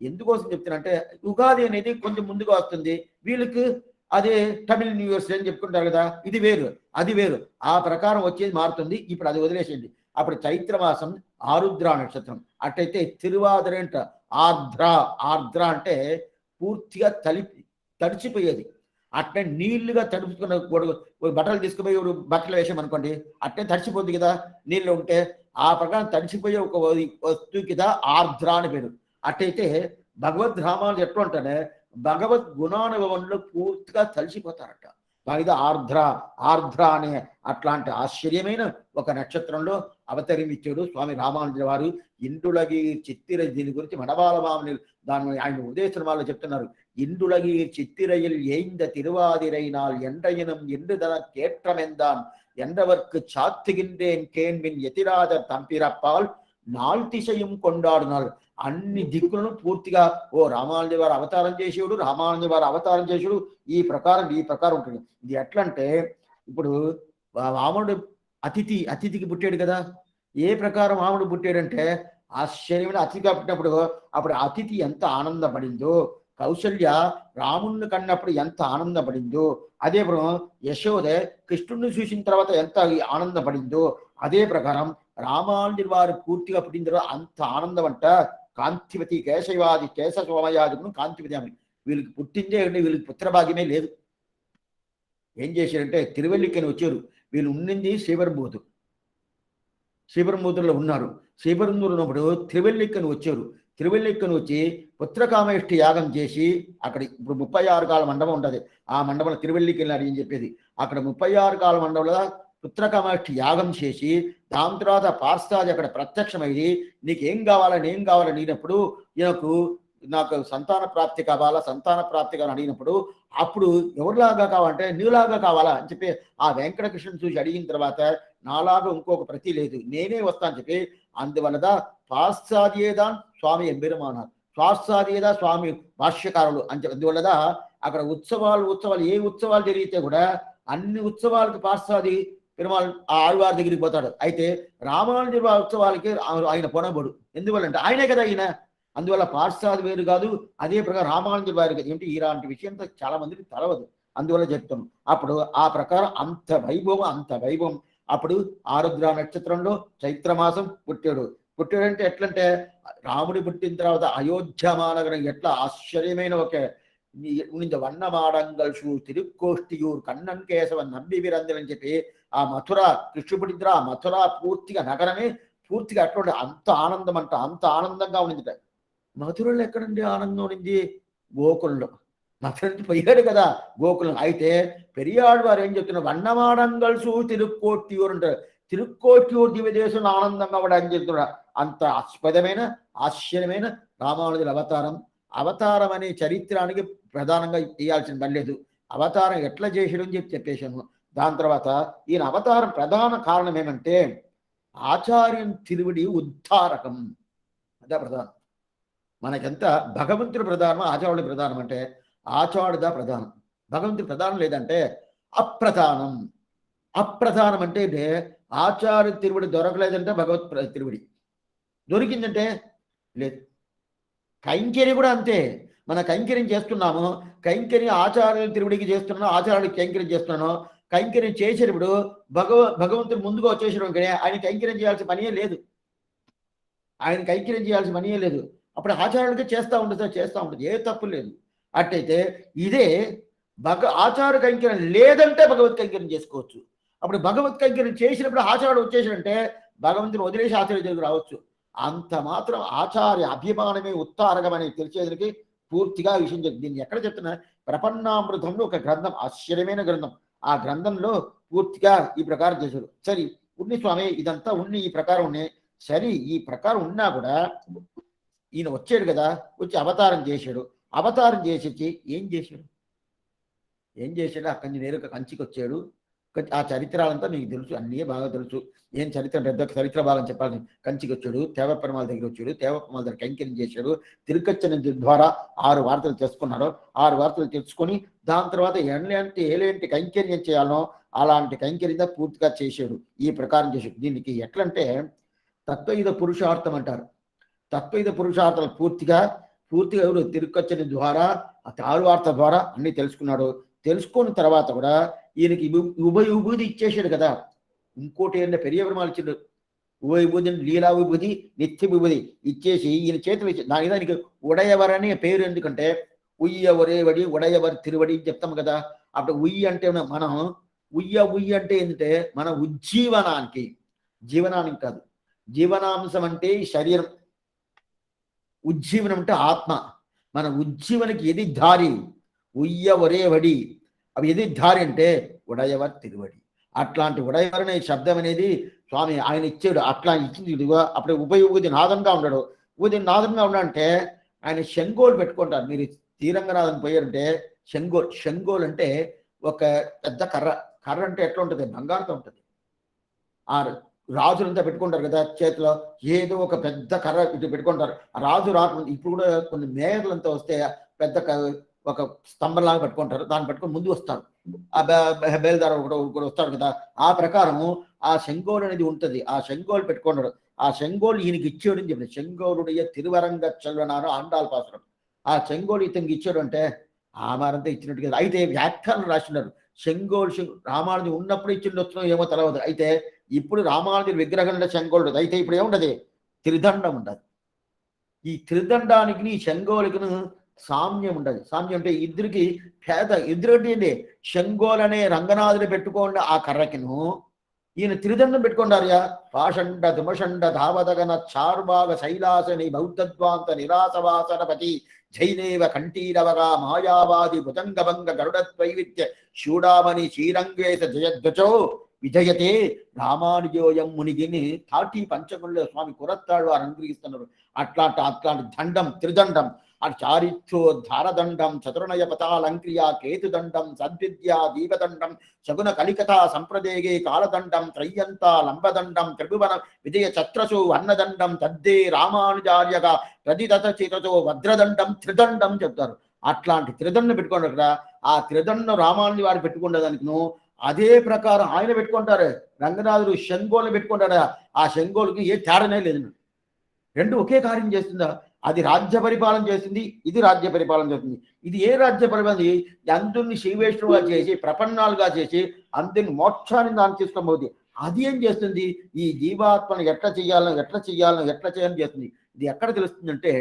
ఎందుకోసం చెప్తానంటే ఉగాది అనేది కొంచెం ముందుగా వస్తుంది. వీళ్ళకి అదే తమిళ న్యూ ఇయర్స్ అని చెప్పుకుంటారు కదా, ఇది వేరు అది వేరు, ఆ ప్రకారం వచ్చేది మారుతుంది. ఇప్పుడు అది వదిలేసేయండి. అప్పుడు చైత్రమాసం ఆరుద్ర నక్షత్రం. అట్టయితే తిరువాదిర అంట ఆర్ద్ర అంటే పూర్తిగా తడిచిపోయేది. అట్నే నీళ్లుగా తడుపుకున్న బట్టలు తీసుకుపోయి బట్టలు వేసామనుకోండి, అట్నే తడిచిపోతుంది కదా నీళ్ళు ఉంటే. ఆ ప్రకారం తడిచిపోయే ఒక వస్తువు కదా ఆర్ద్ర అని పేరు. అట్టయితే భగవద్ రామాలు ఎట్లా ఉంటానే భగవద్ గుణానుభవంలో పూర్తిగా తలిసిపోతారట. ఇది ఆర్ద్ర అనే అట్లాంటి ఆశ్చర్యమైన ఒక నక్షత్రంలో అవతరించాడు స్వామి రామానుజుల వారు. ఇండులగి చిత్తిర, దీని గురించి మడవాల మామని దాని ఆయన ఉదయశ్రమాల్లో చెప్తున్నారు. ఇండులగి చిత్తిరயில் ஏய்ந்த திருவாதிரைனால் ఎండయినం ఎండుదన கேற்றமெந்தான் என்றவர்க்கு சாத்துகின்றேன் கேண்மின் எதிராஜர் தம்பிரப்பால் నాల్తిశయం కొండాడున్నారు. అన్ని దిక్కులను పూర్తిగా రామానుజ వారు అవతారం చేసేవాడు, రామానుజ వారు అవతారం చేసేవాడు, ఈ ప్రకారం ఉంటుంది. ఇది ఎట్లంటే ఇప్పుడు వామనుడు అతిథికి పుట్టాడు కదా. ఏ ప్రకారం వామనుడు పుట్టాడంటే ఆశ్చర్యమైన అతిథిగా పుట్టినప్పుడు అప్పుడు అతిథి ఎంత ఆనందపడిందో, కౌశల్య రాముణ్ణి కన్నప్పుడు ఎంత ఆనందపడిందో, అదే యశోద కృష్ణుడిని చూసిన తర్వాత ఎంత ఆనందపడిందో, అదే ప్రకారం రామానుజుల వారు పూర్తిగా పుట్టిన తర్వాత అంత ఆనందం అంట. కాంతివతి కేశవాది కేశవమయాదును కాంతివతి అని వీళ్ళకి పుట్టిందే, వీళ్ళకి పుత్రభాగ్యమే లేదు. ఏం చేశారంటే తిరువెల్లికని వచ్చారు. వీళ్ళు ఉండింది శ్రీపరంబూతుల్లో ఉన్నారు. శ్రీపరంబూరు ఉన్నప్పుడు తిరువెల్లికని వచ్చారు. తిరువెల్లికని వచ్చి పుత్రకామేష్టి యాగం చేసి అక్కడ ఇప్పుడు 36 కాల మండపం ఉంటుంది. ఆ మండపంలో తిరువెల్లికని అని చెప్పేది. అక్కడ 36 కాల మండపంలో పుత్రకామాష్టి యాగం చేసి దాని తర్వాత పార్స్తాది అక్కడ ప్రత్యక్షమైంది. నీకేం కావాలని అడిగినప్పుడు నాకు సంతాన ప్రాప్తి కావాలా అడిగినప్పుడు అప్పుడు ఎవరిలాగా కావాలంటే నీలాగా కావాలా అని చెప్పి ఆ వెంకటకృష్ణుని చూసి అడిగిన తర్వాత నాలాగా ఇంకొక ప్రతి లేదు, నేనే వస్తాను చెప్పి అందువల్ల పాశ్చాత్యేదా స్వామి ఎంబెరుమానారు, పాశ్చాత్యేదా స్వామి భాష్యకారులు అని చెప్పి అందువల్ల అక్కడ ఉత్సవాలు ఏ ఉత్సవాలు జరిగితే కూడా అన్ని ఉత్సవాలకు పాశ్చాది పెరుమాళ్ ఆ ఆళ్వారి దగ్గరికి పోతాడు. అయితే రామానుజ ఉత్సవాలకి ఆయన పొనబడు. ఎందువల్లంటే ఆయనే కదా ఆయన. అందువల్ల పార్శ్వాది వేరు కాదు, అదే ప్రకారం రామానుజ వారి ఏంటి ఇలాంటి విషయంతో చాలా మందికి తెలవదు. అందువల్ల చెప్తాను. అప్పుడు ఆ ప్రకారం అంత వైభవం. అప్పుడు ఆరుద్ర నక్షత్రంలో చైత్రమాసం పుట్టాడంటే ఎట్లంటే రాముడి పుట్టిన తర్వాత అయోధ్య మహానగరం ఎట్లా ఆశ్చర్యమైన ఒక వన్నమాడంగల్ షూ తిరుక్కోష్టియూర్ కన్నన్ కేశవన్ నంబి విరందని చెప్పి ఆ మథుర కృష్ణుడిద్ర ఆ మథుర పూర్తిగా నగరమే పూర్తిగా అట్లా అంత ఆనందం అంత ఆనందంగా ఉండింది. మథురలో ఎక్కడండి ఆనందం ఉండింది? గోకులంలో. మథుర నుంచి పోయాడు కదా గోకులం. అయితే పెరియాడు వారు ఏం చెప్తున్నారు, వన్నమాడంగల్సు తిరుక్కోట్టియూర్ అంటారు. తిరుక్కోట్టియూర్ దివ్యదేశంలో ఆనందంగా కూడా అని చెప్తున్నారు. అంత ఆస్పదమైన ఆశ్చర్యమైన రామానుజుల అవతారం అనే చరిత్రానికి ప్రధానంగా ఇవ్వాల్సిన పని లేదు. అవతారం ఎట్లా చేసాడు అని చెప్పేశాను. దాని తర్వాత ఈయన అవతారం ప్రధాన కారణం ఏమంటే ఆచార్యం తిరువడి ఉద్ధారకం. అదే ప్రధానం. మనకెంత భగవంతుడు ప్రధానం ఆచార్యుడు ప్రధానం అంటే ఆచార్యుడా ప్రధానం, భగవంతుడు ప్రధానం లేదంటే అప్రధానం అంటే ఆచార్య తిరువడి దొరకలేదంటే భగవత్ తిరువడి దొరికిందంటే లేదు. కైంకర్యం కూడా అంతే. మన కైంకర్యం చేస్తున్నాము, కైంకర్యం ఆచార్యుల తిరువడికి చేస్తున్నాను, ఆచార్యుడికి కైంకర్యం చేస్తున్నాను. కైంకర్యం చేసేటప్పుడు భగవంతుడు ముందుగా వచ్చేసడం కానీ ఆయన కైంకర్యం చేయాల్సిన పనియే లేదు. అప్పుడు ఆచార్యుడికి చేస్తూ ఉంటుంది, ఏ తప్పు లేదు. అట్టయితే ఇదే ఆచార కైంకర్యం లేదంటే భగవత్ కైంకర్యం చేసుకోవచ్చు. అప్పుడు భగవత్ కైంకర్యం చేసినప్పుడు ఆచార్యుడు వచ్చేసాడంటే భగవంతుని వదిలేసి ఆచార్య దగ్గర రావచ్చు. అంత మాత్రం ఆచార్య అభిమానమే ఉత్తారకం అని తెలిసేదానికి పూర్తిగా విషయం చెప్తుంది. దీన్ని ఎక్కడ చెప్తున్నా, ప్రపన్నామృతంలో ఒక గ్రంథం, ఆశ్చర్యమైన గ్రంథం. ఆ గ్రంథంలో పూర్తిగా ఈ ప్రకారం చేశాడు. సరే ఉన్ని స్వామి ఇదంతా ఈ ప్రకారం ఉన్నాయి. సరే ఈ ప్రకారం ఉన్నా కూడా ఈయన వచ్చాడు కదా, వచ్చి అవతారం చేశాడు. అవతారం చేసి ఏం చేశాడు అక్కడి నేరుగా కంచికి వచ్చాడు. ఆ చరిత్రాలంతా మీకు తెలుసు, అన్నీ బాగా తెలుసు. ఏం చరిత్ర పెద్ద చరిత్ర భాగం చెప్పాలని కంచికి వచ్చాడు, తేవపెరుమాళ దగ్గర వచ్చాడు, తేవపెరుమాళ దగ్గర కైంకర్యం చేశాడు. తిరుక్కచ్చని ద్వారా 6 వార్తలు తెలుసుకున్నారు. 6 వార్తలు తెలుసుకొని దాని తర్వాత ఏలేంటి కైంకర్యం చేయాలనో అలాంటి కైంకర్యం పూర్తిగా చేశాడు. ఈ ప్రకారం చేశాడు. దీనికి ఎట్లంటే తత్వయుధ పురుషార్థం అంటారు. తత్వయుధ పురుషార్థాలు పూర్తిగా ఎవరు తిరుక్కచ్చని ద్వారా 6 వార్తల ద్వారా అన్ని తెలుసుకున్నాడు. తెలుసుకున్న తర్వాత కూడా ఈయనకి విభూతి ఇచ్చేసాడు కదా. ఇంకోటి ఏంటంటే పెరియ పెరుమాళ్ ఇచ్చాడు విభూతి, లీలా విభూతి, నిత్య విభూతి ఇచ్చేసి ఈయన చేతులు ఇచ్చి దానికి ఉడయవర్ అనే పేరు. ఎందుకంటే ఉయ్య ఒరేవడి ఉడయవర్ తిరువడి చెప్తాం కదా. అప్పుడు ఉయ్యి అంటే మనం ఉయ్య అంటే ఏంటంటే మన జీవనానికి కాదు, జీవనాంశం అంటే శరీరం, ఉజ్జీవనం అంటే ఆత్మ. మన ఉజ్జీవనకి ఎది దారి ఉయ్య ఒరేవడి, అవి ఎది దారి అంటే ఉడయవర్ తిరువడి. అట్లాంటి ఉడయవర్ అనే శబ్దం అనేది స్వామి ఆయన ఇచ్చాడు, అట్లా ఇచ్చింది ఇదిగో. అప్పుడు ఉపయోగది నాదంగా ఉన్నాడు. ఊది నాదంగా ఉన్నాడంటే ఆయన శంగోలు పెట్టుకుంటారు. మీరు శ్రీరంగనాథం పోయారంటే శంగోలు అంటే ఒక పెద్ద కర్ర. కర్ర అంటే ఎట్లా ఉంటుంది, బంగారుతో ఉంటుంది. ఆ రాజులంతా పెట్టుకుంటారు కదా చేతిలో, ఏదో ఒక పెద్ద కర్ర ఇటు పెట్టుకుంటారు. ఆ రాజు రాకుండా ఇప్పుడు కూడా కొన్ని మేయర్లంతా వస్తే పెద్ద ఒక స్తంభంలాగా పెట్టుకుంటారు, దాన్ని పట్టుకొని ముందు వస్తారు. ఆ బేల్దార ఒకటి వస్తాడు కదా, ఆ ప్రకారము ఆ శంగోలు అనేది ఉంటుంది. ఆ శంగోలు పెట్టుకున్నాడు. ఆ శంగోలు ఈయనకి ఇచ్చాడు అని చెప్పి, శంగోలుடைய తిరువరంగ చెల్వనారు ఆండాల్ పాసరం. ఆ శంగోలు ఇతనికి ఇచ్చాడు అంటే ఆ మారంతా ఇచ్చినట్టు కదా. అయితే వ్యాఖ్యానం రాసినారు, శంగోలు రామానుజు ఉన్నప్పుడు ఇచ్చిండొచ్చునో ఏమో తెలవదు. అయితే ఇప్పుడు రామానుజు విగ్రహం శంగోలు. అయితే ఇప్పుడు ఏముండదు, త్రిదండం ఉండదు. ఈ త్రిదండానికి ఈ శంగోలికి సామ్యం ఉండదు. సామ్యం అంటే ఇద్దరికి భేద. ఇద్దరు ఏంటి, శంగోల్ అనే రంగనాథుడు పెట్టుకోండి ఆ కర్రకిను, ఈయన త్రిదండం పెట్టుకున్నారుయా. పాషండ దుమషండ ధావదగన చార్భాగ శైలాసని బౌద్ధద్వాంత నిరాసవాసనపతి జైనేవ కంఠీరవగా మాయావాది భుజంగభంగ గరుడత్వైవిత్య శూడామణి శ్రీరంగేశ జయధ్వజో విజయతే రామానుజోయం మునిగిని తాటి పంచముల్లో స్వామి కురత్తాడు అనుగ్రహిస్తున్నారు. అట్లాంటి దండం త్రిదండం, అది చారిత్రోద్ధారదండం చతుర్నయ పతాలంక్రియా కేతుదండం సద్విద్యా దీపదండం శగున కలికథా సంప్రదేగే కాలదండం త్రయ్యంత లంబదండం త్రిభువన విజయ చత్రసు అన్నదండం తద్దే రామానుజార్యగా ప్రతిదత చితతో వజ్రదండం త్రిదండం చెప్తారు. అట్లాంటి త్రిదండం పెట్టుకున్నారు కదా. ఆ త్రిదండం రామానుజు వారు పెట్టుకునేదానికిను అదే ప్రకారం ఆయన పెట్టుకుంటారు. రంగనాథుడు శంగోలు పెట్టుకుంటారా, ఆ శంగోలుకి ఏ తేడానే లేదు. రెండు ఒకే కార్యం చేస్తుందా. అది రాజ్య పరిపాలన చేస్తుంది, ఇది రాజ్య పరిపాలన చేస్తుంది. ఇది ఏ రాజ్య పరిపాలన, అందరిని శ్రీవేష్ణువుగా చేసి ప్రపన్నాలుగా చేసి అందరిని మోక్షాన్ని దాన్ని తీసుకోబోతుంది. అది ఏం చేస్తుంది, ఈ జీవాత్మను ఎట్లా చేయాలని చేస్తుంది. ఇది ఎక్కడ తెలుస్తుందంటే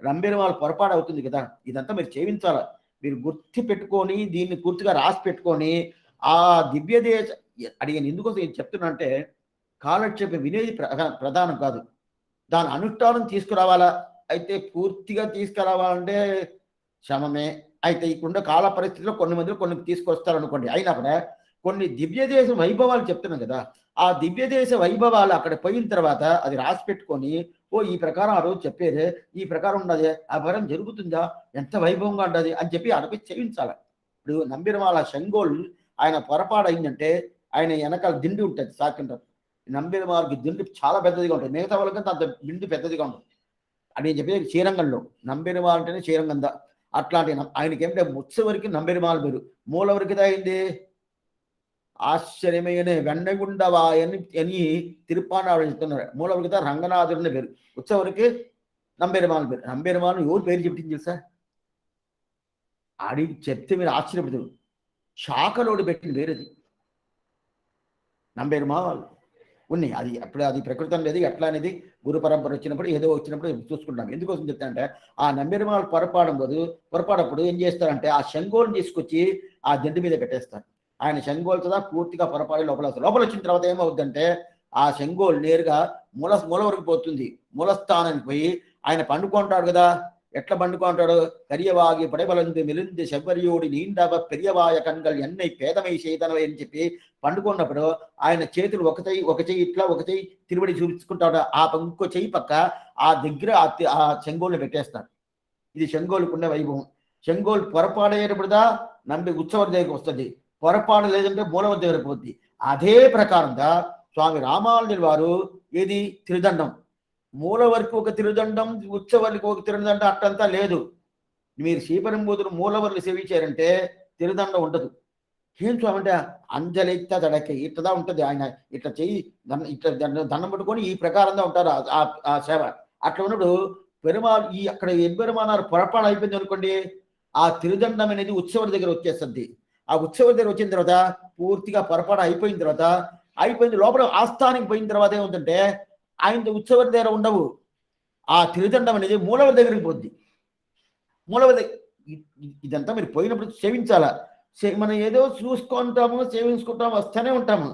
రంబెరుమాల పొరపాటు అవుతుంది కదా. ఇదంతా మీరు చేయించాలా, మీరు గుర్తు పెట్టుకొని దీన్ని పూర్తిగా రాసి పెట్టుకొని ఆ దివ్య దేశ అడిగాను. ఎందుకోసం చెప్తున్నా అంటే కాలక్షేపం వినేది ప్రధానం కాదు, దాని అనుష్ఠానం తీసుకురావాలా. అయితే పూర్తిగా తీసుకురావాలంటే శ్రమమే. అయితే ఇప్పుడున్న కాల పరిస్థితిలో కొన్ని మంది కొన్ని తీసుకొస్తారనుకోండి. అయినా కూడా కొన్ని దివ్య దేశ వైభవాలు చెప్తున్నాం కదా, ఆ దివ్య దేశ వైభవాలు అక్కడ పోయిన తర్వాత అది రాసి పెట్టుకొని, ఓ ఈ ప్రకారం ఆ రోజు చెప్పేదే, ఈ ప్రకారం ఉన్నది, ఆ ప్రకారం జరుగుతుందా, ఎంత వైభవంగా ఉండదు అని చెప్పి అడపి చేయించాలి. ఇప్పుడు నంబిరమాల శంగోల్ ఆయన పొరపాటు అయిందంటే ఆయన వెనకాల దిండి ఉంటుంది సాకింటారు. నంబిరమాలకి దిండి చాలా పెద్దదిగా ఉంటుంది, మిగతా వాళ్ళకంటే అంత దిండి పెద్దదిగా ఉంటుంది అని చెప్పి శ్రీరంగంలో నంబెరుమాల అంటేనే శ్రీరంగంద. అట్లాంటి ఆయనకి ఏమిటంటే ముత్సవరికి నంబెరుమాల పేరు. మూలవరికి అయింది ఆశ్చర్యమైన వెన్నగుండవా అని తిరుప్పానాడు చెప్తున్నారు. మూలవరికి రంగనాథుడిని పేరు, ఉత్సవరికి నంబెరుమాల పేరు. నంబెరుమాల ఎవరు పేరు చెప్పింది తెలుసా, ఆడి చెప్తే మీరు ఆశ్చర్యపడతారు. శాఖలోడు పెట్టిన పేరుది నంబెరుమాల్ ఉన్నాయి. అది అప్పుడు అది ప్రకృతి అనేది ఎట్లా అనేది గురు పరంపర వచ్చినప్పుడు ఏదో వచ్చినప్పుడు చూసుకుంటాం. ఎందుకోసం చెప్తానంటే ఆ నంబెరుమాల పొరపాటప్పుడు ఏం చేస్తారంటే ఆ శంగోల్ని తీసుకొచ్చి ఆ దిండు మీద పెట్టేస్తారు. ఆయన శంగోల్తో పూర్తిగా పొరపాటు లోపల వచ్చిన తర్వాత ఏమవుతుందంటే ఆ శంగోల్ నేరుగా మూల వరకు పోతుంది. మూలస్థానానికి పోయి ఆయన పండుకుంటాడు కదా. ఎట్లా పండుకుంటాడు, కరియవాగి పడబలందు మిలింది శబరియోడి నీండవ పెరియవాయ కన్గల్ ఎన్నై పేదమై చేతనవై అని చెప్పి పండుకున్నప్పుడు ఆయన చేతులు ఒక చెయ్యి ఇట్లా ఒక చెయ్యి తిరుబడి చూపించుకుంటాడు. ఆ ఇంకో చెయ్యి పక్క ఆ దగ్గర ఆ శంగోల్ని పెట్టేస్తాడు. ఇది శంగోలుకు ఉండే వైభవం. శంగోలు పొరపాడయ్యేటప్పుడుదా నంబి ఉత్సవం దగ్గరికి వస్తుంది, పొరపాటు లేదంటే మూలవ దగ్గర పోద్ది. అదే ప్రకారంగా స్వామి రామానుజుల వారు ఏది త్రిదండం, మూలవరకు ఒక తిరుదండం, ఉత్సవానికి ఒక తిరుదండం అట్టంతా లేదు. మీరు శ్రీపరంబోధుడు మూలవర్లు సేవించారంటే తిరుదండం ఉండదు. ఏం స్వామి అంటే అంజలి తడకే ఇట్లా ఉంటుంది. ఆయన ఇట్లా చెయ్యి ఇట్లా దండం పట్టుకొని ఈ ప్రకారంగా ఉంటారు ఆ సేవ. అట్లా ఉన్నప్పుడు పెరుమాళ్ ఈ అక్కడ ఎబ్బెరుమానారు పొరపాటు అయిపోయింది అనుకోండి, ఆ తిరుదండం అనేది ఉత్సవం దగ్గర వచ్చేస్తుంది. ఆ ఉత్సవం దగ్గర వచ్చిన తర్వాత పూర్తిగా పొరపాటు అయిపోయిన తర్వాత అయిపోయింది. లోపల ఆస్థానికి పోయిన తర్వాత ఏముందంటే ఆయన ఉత్సవం దగ్గర ఉండవు. ఆ తిరుదండం అనేది మూలవ దగ్గరికి పోద్ది. మూలవ ఇదంతా మీరు పోయినప్పుడు సేవించాలా. మనం ఏదో చూసుకుంటాము, సేవించుకుంటాము, వస్తూనే ఉంటాము.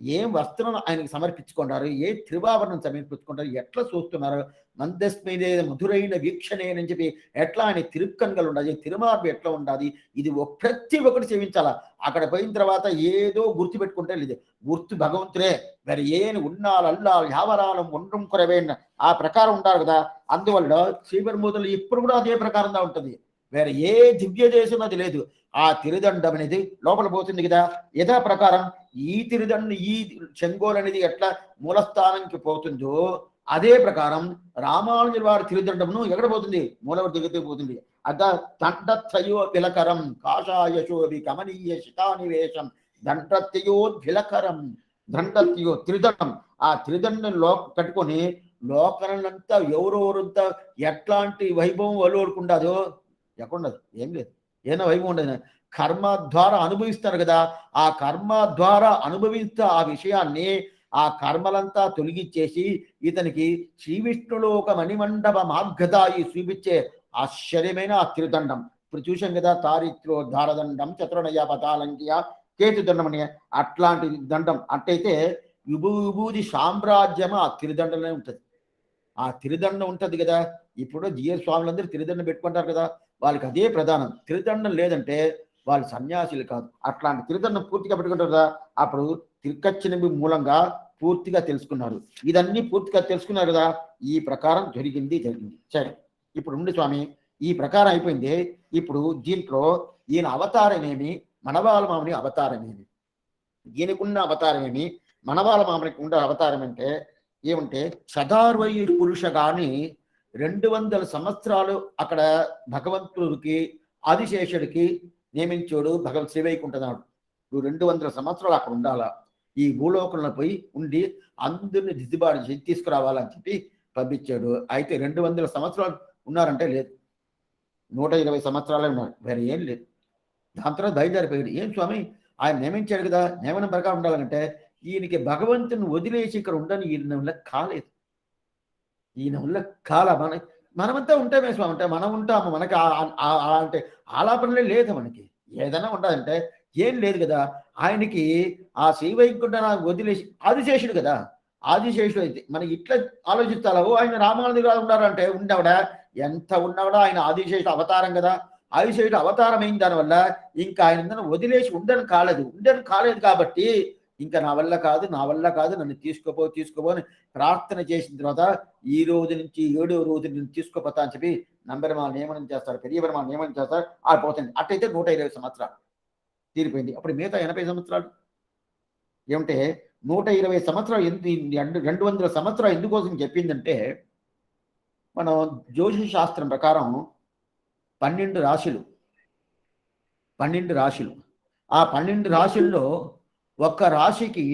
ఏం వస్త్రం ఆయనకు సమర్పించుకున్నారు, ఏ తిరువాభరణం సమర్పించుకుంటారు, ఎట్లా చూస్తున్నారు, మందస్మైదే మధురైన వీక్షణేనని చెప్పి ఎట్లా ఆయన తిరుక్కన్గలు ఉండాలి, తిరుమార్పు ఎట్లా ఉండాలి, ఇది ప్రతి ఒక్కటి సేవించాలా. అక్కడ పోయిన తర్వాత ఏదో గుర్తు పెట్టుకుంటే లేదు, గుర్తు భగవంతుడే, మరి ఏని ఉన్నాళ్ళల్లా యావరాలం ఒండ్రం కొరవేన ఆ ప్రకారం ఉండాలి కదా. అందువల్ల శ్రీపరమూర్తులు ఇప్పుడు కూడా అదే ప్రకారంగా ఉంటుంది, వేరే ఏ దివ్య దేశం అది లేదు. ఆ తిరుదండం అనేది లోపల పోతుంది కదా. యథా ప్రకారం ఈ తిరుదండ ఈ చెంగోలు అనేది ఎట్లా మూలస్థానంకి పోతుందో అదే ప్రకారం రామానుజుల వారి తిరుదండమును ఎక్కడ పోతుంది, మూలవరి దిగుతూ పోతుంది. అద దండత్రయో విలకరం కాషాయశోభి కమనీయ శిఖానివేశం దండత్రయోద్విలకరం. దండత్రయో తిరుదండం, ఆ తిరుదండం కట్టుకొని లోకనంతా ఎవరెవరంతా ఎట్లాంటి వైభవం వలువడుకుండాదో ఎక్కడుండదు, ఏం లేదు, ఏదో వైభవం ఉండదు. కర్మ ద్వారా అనుభవిస్తారు కదా, ఆ కర్మ ద్వారా అనుభవిస్తే ఆ విషయాన్ని ఆ కర్మలంతా తొలగించేసి ఇతనికి శ్రీ విష్ణులోక మణిమండప మార్గదాయి చూపించే ఆశ్చర్యమైన ఆ తిరుదండం. ఇప్పుడు చూసాం కదా, తారిత్రో ధారదండం చతుర్ణయ పతాలంకియ కేతుదండం అని, అట్లాంటి దండం. అట్టయితే విభూది సామ్రాజ్యం ఆ తిరుదండనే ఉంటుంది. ఆ తిరుదండం ఉంటుంది కదా. ఇప్పుడు జిఎస్ స్వాములందరూ తిరుదండం పెట్టుకుంటారు కదా, వాళ్ళకి అదే ప్రధానం. తిరుదండం లేదంటే వాళ్ళు సన్యాసులు కాదు. అట్లాంటి తిరుదండం పూర్తిగా పెట్టుకుంటారు కదా, అప్పుడు తిరుక్కచ్చినవి మూలంగా పూర్తిగా తెలుసుకున్నారు. ఇదన్నీ పూర్తిగా తెలుసుకున్నారు కదా, ఈ ప్రకారం జరిగింది. సరే, ఇప్పుడు ఉండి స్వామి ఈ ప్రకారం అయిపోయింది. ఇప్పుడు దీంట్లో ఈయన అవతారం ఏమి, మనవాళ్ళ మామని అవతారం ఏమి, ఈయనకున్న అవతారం ఏమి, మనవాళ్ళ మామనికి ఉన్న అవతారం అంటే ఏమంటే సదార్వయ పురుష గాని 200 సంవత్సరాలు అక్కడ భగవంతుడికి ఆదిశేషుడికి నియమించాడు శ్రీవైకుంఠనాడు. నువ్వు 200 సంవత్సరాలు అక్కడ ఉండాలా, ఈ భూలోకంలో పోయి ఉండి అందరిని దిద్దుబాటు చేసి తీసుకురావాలని చెప్పి పంపించాడు. అయితే 200 సంవత్సరాలు ఉన్నారంటే లేదు, 120 సంవత్సరాలే ఉన్నారు, వేరే ఏం లేదు. దాని తర్వాత బయలుదేరిపోయాడు. ఏం స్వామి ఆయన నియమించాడు కదా, నియమనం ప్రకారం ఉండాలంటే ఈయనకి భగవంతుని వదిలేసి ఇక్కడ ఉండని ఈయన వల్ల కాలేదు. ఈయన వల్ల మనమంతా ఉంటామే స్వామి, అంటే మనం ఉంటాము, మనకి అంటే ఆలాపనలే లేదు మనకి. ఏదైనా ఉండాలంటే ఏం లేదు కదా. ఆయనకి ఆ శ్రీవైకుంఠనాథ్ వదిలేసి ఆదిశేషుడు కదా, ఆదిశేషుడు అయితే మనకి ఇట్లా ఆలోచిస్తాలో ఆయన రామానుజుడు గారు ఉన్నారంటే ఉండవడా, ఎంత ఉన్నవాడా ఆయన ఆదిశేషుడు అవతారం కదా. ఆదిశేషుడు అవతారం అయిన దానివల్ల ఇంకా ఆయన వదిలేసి ఉండని కాలేదు కాబట్టి ఇంకా నా వల్ల కాదు నన్ను తీసుకోపో అని ప్రార్థన చేసిన తర్వాత ఈ రోజు నుంచి 7వ రోజు నుంచి తీసుకోపోతా అని చెప్పి నంబెరమాల నియమనం చేస్తారు, పెరియ పెరుమాళ నియమనం చేస్తారు, ఆడిపోతుంది. అట్టయితే 120 సంవత్సరాలు తీరిపోయింది. అప్పుడు మిగతా 80 సంవత్సరాలు ఏమంటే 120 సంవత్సరాలు 200 సంవత్సరాలు ఎందుకోసం చెప్పిందంటే, మనం జ్యోతిష శాస్త్రం ప్రకారం 12 రాశులు ఆ 12 రాశుల్లో ఒక్క రాశికి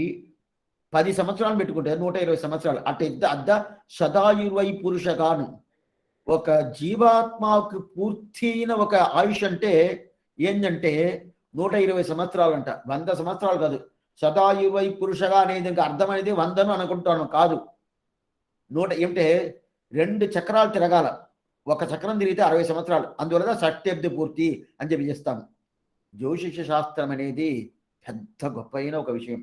10 సంవత్సరాలు పెట్టుకుంటే 120 సంవత్సరాలు. అద్ద సదాయుర్వై పురుషగాను ఒక జీవాత్మకు పూర్తయిన ఒక ఆయుష్ అంటే ఏంటంటే 120 సంవత్సరాలు అంట, 100 సంవత్సరాలు కాదు. సదాయుర్వై పురుషగా అనేది ఇంకా అర్థం అనేది 100 అనుకుంటాను కాదు. ఏమిటే 2 చక్రాలు తిరగాల, ఒక చక్రం తిరిగితే 60 సంవత్సరాలు, అందువల్ల షష్ఠబ్ది పూర్తి అని చెప్పి చేస్తాము. జ్యోతిష శాస్త్రం అనేది పెద్ద గొప్పైన ఒక విషయం.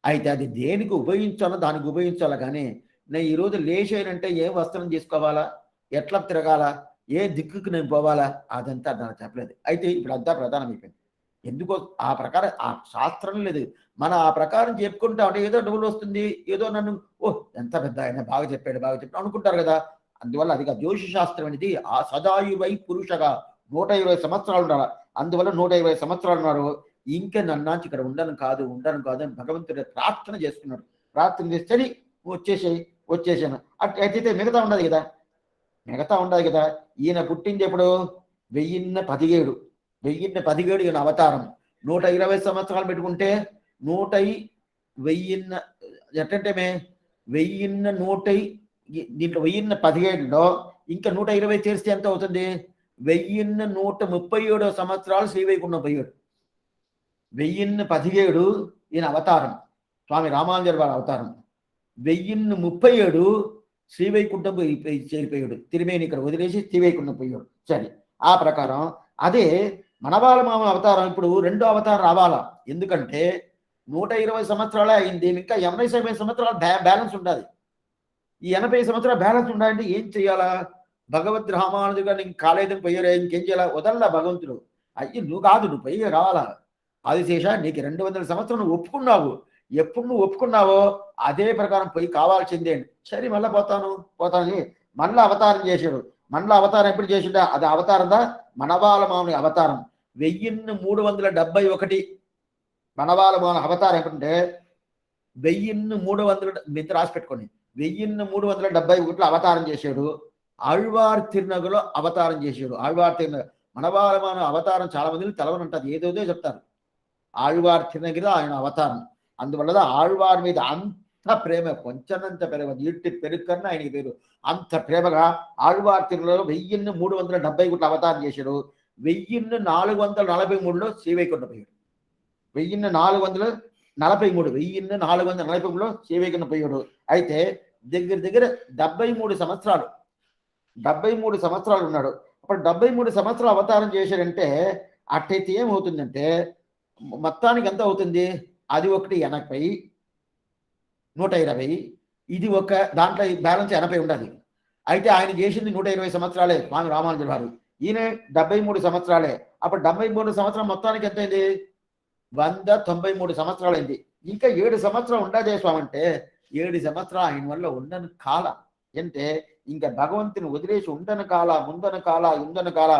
అయితే అది దేనికి ఉపయోగించాలో దానికి ఉపయోగించాలా. కానీ నేను ఈరోజు లేచేనంటే ఏ వస్త్రం తీసుకోవాలా, ఎట్లా తిరగాల, ఏ దిక్కుకు నేను పోవాలా, అదంతా నాకు చెప్పలేదు. అయితే ఇప్పుడు అంతా ప్రధానం అయిపోయింది. ఎందుకో ఆ ప్రకారం ఆ శాస్త్రం లేదు. మనం ఆ ప్రకారం చెప్పుకుంటా ఉంటే ఏదో డబ్బులు వస్తుంది, ఏదో నన్ను ఎంత పెద్ద ఆయన బాగా చెప్పాడు అనుకుంటారు కదా. అందువల్ల అది జ్యోతిష శాస్త్రం అనేది ఆ సదాయువై పురుషగా 120 సంవత్సరాలు ఉండాలి. అందువల్ల 120 సంవత్సరాలు ఉన్నారు. ఇంకా నన్నాచి ఇక్కడ ఉండను కాదు అని భగవంతుడు ప్రార్థన చేసుకున్నాడు. ప్రార్థన చేస్తే వచ్చేసాను. అట్లయితే మిగతా ఉండదు కదా. ఈయన పుట్టింది ఎప్పుడు 1017 ఈయన అవతారం. 120 సంవత్సరాలు పెట్టుకుంటే 1000 ఎట్టంటే 1100 దీంట్లో 1017లో ఇంకా 120 చేస్తే ఎంత అవుతుంది, 1137 సంవత్సరాలు శ్రీవైకుంఠం పోయాడు. 1017 ఈయన అవతారం, స్వామి రామానుజుల వారి అవతారం. 1037 శ్రీవైకుంఠం చేరిపోయాడు. తిరుమేని ఇక్కడ వదిలేసి శ్రీవైకుంఠం పోయాడు. సరే, ఆ ప్రకారం అదే మనవాళ్ళ మామ అవతారం ఇప్పుడు 2వ అవతారం రావాలా. ఎందుకంటే 120 సంవత్సరాలే అయింది, ఇంకా 80 సంవత్సరాలు బ్యాలెన్స్ ఉండాలి. ఈ 80 సంవత్సరాలు బ్యాలెన్స్ ఉండాలంటే ఏం చేయాలా? భగవద్ రామానుజు గారు ఇంక కాలేదని పోయారు, ఇంకేం చేయాలా? వదల్లా భగవంతుడు. అయ్యి నువ్వు కాదు, నువ్వు పోయి రావాలా. ఆదిశేష నీకు 200 సంవత్సరం నువ్వు ఒప్పుకున్నావు, ఎప్పుడు నువ్వు ఒప్పుకున్నావో అదే ప్రకారం పోయి కావాల్సిందే. సరే మళ్ళీ పోతాను మళ్ళీ అవతారం చేశాడు. మళ్ళీ అవతారం ఎప్పుడు చేసిండా? అది అవతారందా మనవాల మాముని అవతారం 1371. మనవాల మాముని అవతారం ఎప్పుడంటే 1300 మిత్ర రాసి పెట్టుకోండి. 1371 అవతారం చేశాడు. ఆళ్వార్ తిరునగలో అవతారం చేశాడు. ఆళ్వార్ తిరునగ మనవాల మాముని అవతారం చాలా మందికి తెలవనుంటది, ఏదోదో చెప్తారు. ఆళ్వార్ తిరునగిలో ఆయన అవతారం. అందువల్ల ఆళ్వార్ మీద అంత ప్రేమ, కొంచెంత ప్రేమ, ఈటి పెరుక్కన్న ఆయనకి పేరు. అంత ప్రేమగా ఆళ్వార్ తిరునగలో 1371 అవతారం చేశాడు. 1443లో శ్రీవైకుంఠం పోయాడు. 1443లో శ్రీవైకుంఠం పోయాడు. అయితే దగ్గర 73 సంవత్సరాలు 73 సంవత్సరాలు ఉన్నాడు. అప్పుడు 73 సంవత్సరాలు అవతారం చేశాడంటే అట్టయితే ఏమవుతుందంటే మొత్తానికి ఎంత అవుతుంది? అది ఒకటి 80, 120, ఇది ఒక దాంట్లో బ్యాలెన్స్ 80 ఉండాలి. అయితే ఆయన చేసింది 120 సంవత్సరాలే స్వామి రామానుజుల వారు. ఈయన 73 సంవత్సరాలే. అప్పుడు 73 సంవత్సరం మొత్తానికి ఎంత అయింది? 193 సంవత్సరాలు అయింది. ఇంకా 7 సంవత్సరాలు ఉండదే స్వామి అంటే 7 సంవత్సరాలు ఆయన వల్ల ఉండని కాల. అంటే ఇంకా భగవంతుని వదిలేసి ఉండని కాల, ముందన కాల, ఇందన కాల.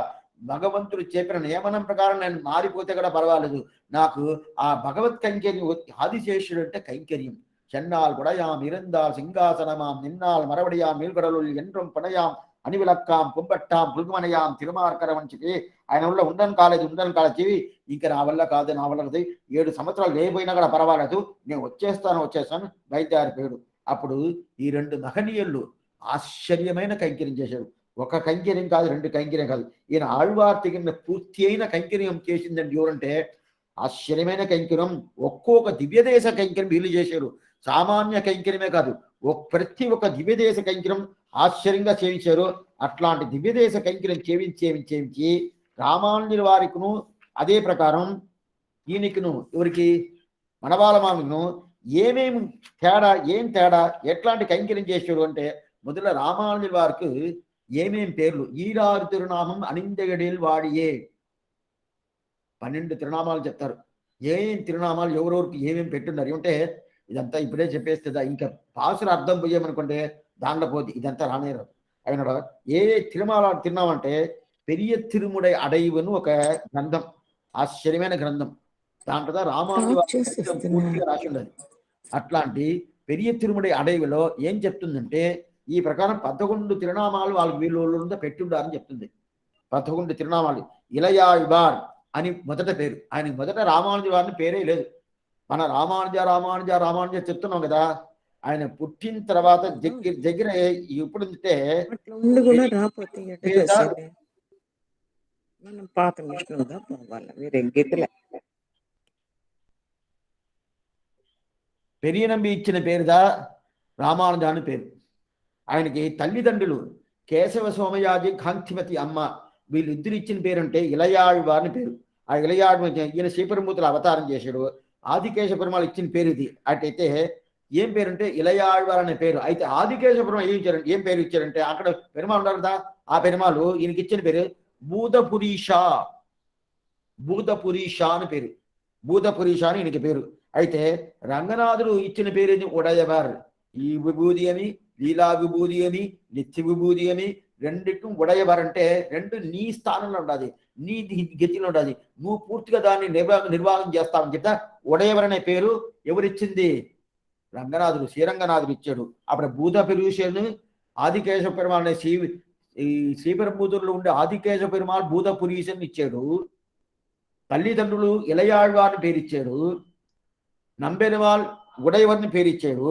భగవంతుడు చెప్పిన నియమనం ప్రకారం నేను మారిపోతే కూడా పర్వాలేదు, నాకు ఆ భగవత్ కైంకర్యం. ఆదిశేషుడు అంటే కైంకర్యం. చెన్నాల్ కుడయాం ఇరందాల్ సింహాసనమాం నిన్నాల్ మరవడియాం మీల్గడలు ఎంట్రం పడయాం అనివిలక్కాం కుంబట్టాం పుల్గమనయాం తిరుమార్కరం అని చెప్పి ఆయన వల్ల ఉండని కాలేదు చెవి ఇంకా నా వల్ల కాదు, నా వల్ల కాదు, 7 సంవత్సరాలు లేకపోయినా కూడా పర్వాలేదు, నేను వచ్చేస్తాను బయలుదేరిపోయాడు. అప్పుడు ఈ 2 మహనీయులు ఆశ్చర్యమైన కైంకర్యం చేశారు. ఒక కైంకర్యం కాదు, 2 కైంకర్యం కాదు. ఈయన ఆళ్వార్ తిగిన పూర్తి అయిన కైంకర్యం చేసిందండి ఎవరంటే ఆశ్చర్యమైన కైంకర్యం. ఒక్కొక్క దివ్యదేశ కైంకర్యం వీళ్ళు చేశారు. సామాన్య కైంకర్యమే కాదు, ప్రతి ఒక్క దివ్యదేశ కైంకర్యం ఆశ్చర్యంగా చేయించారు. అట్లాంటి దివ్యదేశ కైంకర్యం చేయించి రామానుజుల వారికిను అదే ప్రకారం ఈయనకిను ఎవరికి మనవాల మామిను ఏం తేడా ఎట్లాంటి కైంకర్యం చేశారు అంటే మొదల రామానుజుల వారికి ఏమేం పేర్లు? ఈరారు తిరునామం అనిందగడిల్ వాడియే 12 తిరునామాలు చెప్తారు. ఏం తిరునామాలు ఎవరెవరికి ఏమేమి పెట్టున్నారు అంటే ఇదంతా ఇప్పుడే చెప్పేస్తుందా, ఇంకా పాసులు అర్థం పోయేమనుకుంటే దాంట్లో పోతే ఇదంతా రానేరాదు. ఆయన ఏ తిరునామంటే పెరియ తిరుముడై అడైవను ఒక గ్రంథం, ఆశ్చర్యమైన గ్రంథం. దాంట్లో రామానుజు పూర్తిగా రాసి ఉండదు. అట్లాంటి పెరియ తిరుముడై అడైవలో ఏం చెప్తుందంటే ఈ ప్రకారం 11 తిరునామాలు వాళ్ళకి వీళ్ళు పెట్టుండారని చెప్తుంది. 11 తిరునామాలు. ఇలయాళ్వార్ అని మొదట పేరు. ఆయన మొదట రామానుజు వారిని పేరే లేదు. మన రామానుజ చెప్తున్నాం కదా. ఆయన పుట్టిన తర్వాత దగ్గర ఇప్పుడు పెరియనంబి ఇచ్చిన పేరుదా రామానుజ అని పేరు. ఆయనకి తల్లిదండ్రులు కేశవ సోమయాజి కాంతిమతి అమ్మ, వీళ్ళిద్దరు ఇచ్చిన పేరుంటే ఇలయాళ్వారిని పేరు. ఆ ఇలయాళ్వ ఈయన శ్రీపరమూర్తులు అవతారం చేశాడు. ఆదికేశ పెరుమాళ్ ఇచ్చిన పేరు ఇది. అటైతే ఏం పేరుంటే ఇలయాళ్వార్ అనే పేరు. అయితే ఆదికేశ పెరుమాళ్ ఏం పేరు ఇచ్చారంటే అక్కడ పెరుమాళ్ ఉన్నారు కదా, ఆ పెరుమాళు ఈయనకి ఇచ్చిన పేరు భూతపురీష అని పేరు. భూతపురీష అని ఈయనకి పేరు. అయితే రంగనాథుడు ఇచ్చిన పేరు ఉడయవర్. ఈ విభూది అని, లీలా విభూది అని, నిత్య విభూది అని రెండిటి ఉడయవర్ అంటే రెండు నీ స్థానంలో ఉండాలి, నీ గతిలో ఉండాలి, నువ్వు పూర్తిగా దాన్ని నిర్వాహం చేస్తావని చెప్తా ఉడయవర్ అనే పేరు ఎవరిచ్చింది? రంగనాథుడు, శ్రీరంగనాథుడు ఇచ్చాడు. అప్పుడు భూత పెరుషను ఆదికేశవ పెరుమాళ్ అనే ఈ శ్రీపెరుంబూతుల్లో ఉండే ఆదికేశవ పెరుమాళ్ భూత పురీషని ఇచ్చాడు. తల్లిదండ్రులు ఇలయాళ్వార్ని పేరిచ్చాడు. నంబెరుమాళ్ ఉడయవర్ని పేరిచ్చాడు.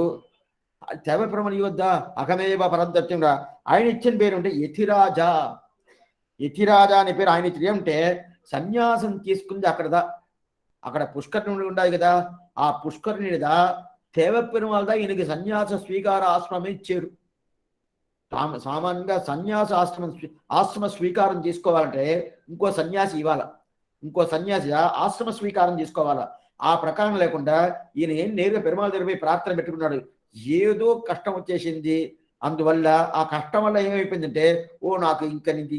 దేవప్రమణ వద్ద అహమేవ పరంతత్యంగా ఆయన ఇచ్చిన పేరు అంటే యతిరాజా అనే పేరు ఆయన ఇచ్చిన. ఏమంటే సన్యాసం తీసుకుంది అక్కడ పుష్కరిణి ఉండాలి కదా, ఆ పుష్కరిణిదా దేవపెరుమాళదా ఈయనకి సన్యాస స్వీకార ఆశ్రమం ఇచ్చారు. సామాన్యంగా సన్యాస ఆశ్రమ స్వీకారం చేసుకోవాలంటే ఇంకో సన్యాసి ఇవ్వాల, ఇంకో సన్యాసి ఆశ్రమ స్వీకారం చేసుకోవాలా. ఆ ప్రకారం లేకుండా ఈయన ఏం నేరుగా పెరుమాళ దగ్గర ప్రార్థన పెట్టుకున్నాడు. ఏదో కష్టం వచ్చేసింది, అందువల్ల ఆ కష్టం వల్ల ఏమైపోయిందంటే, నాకు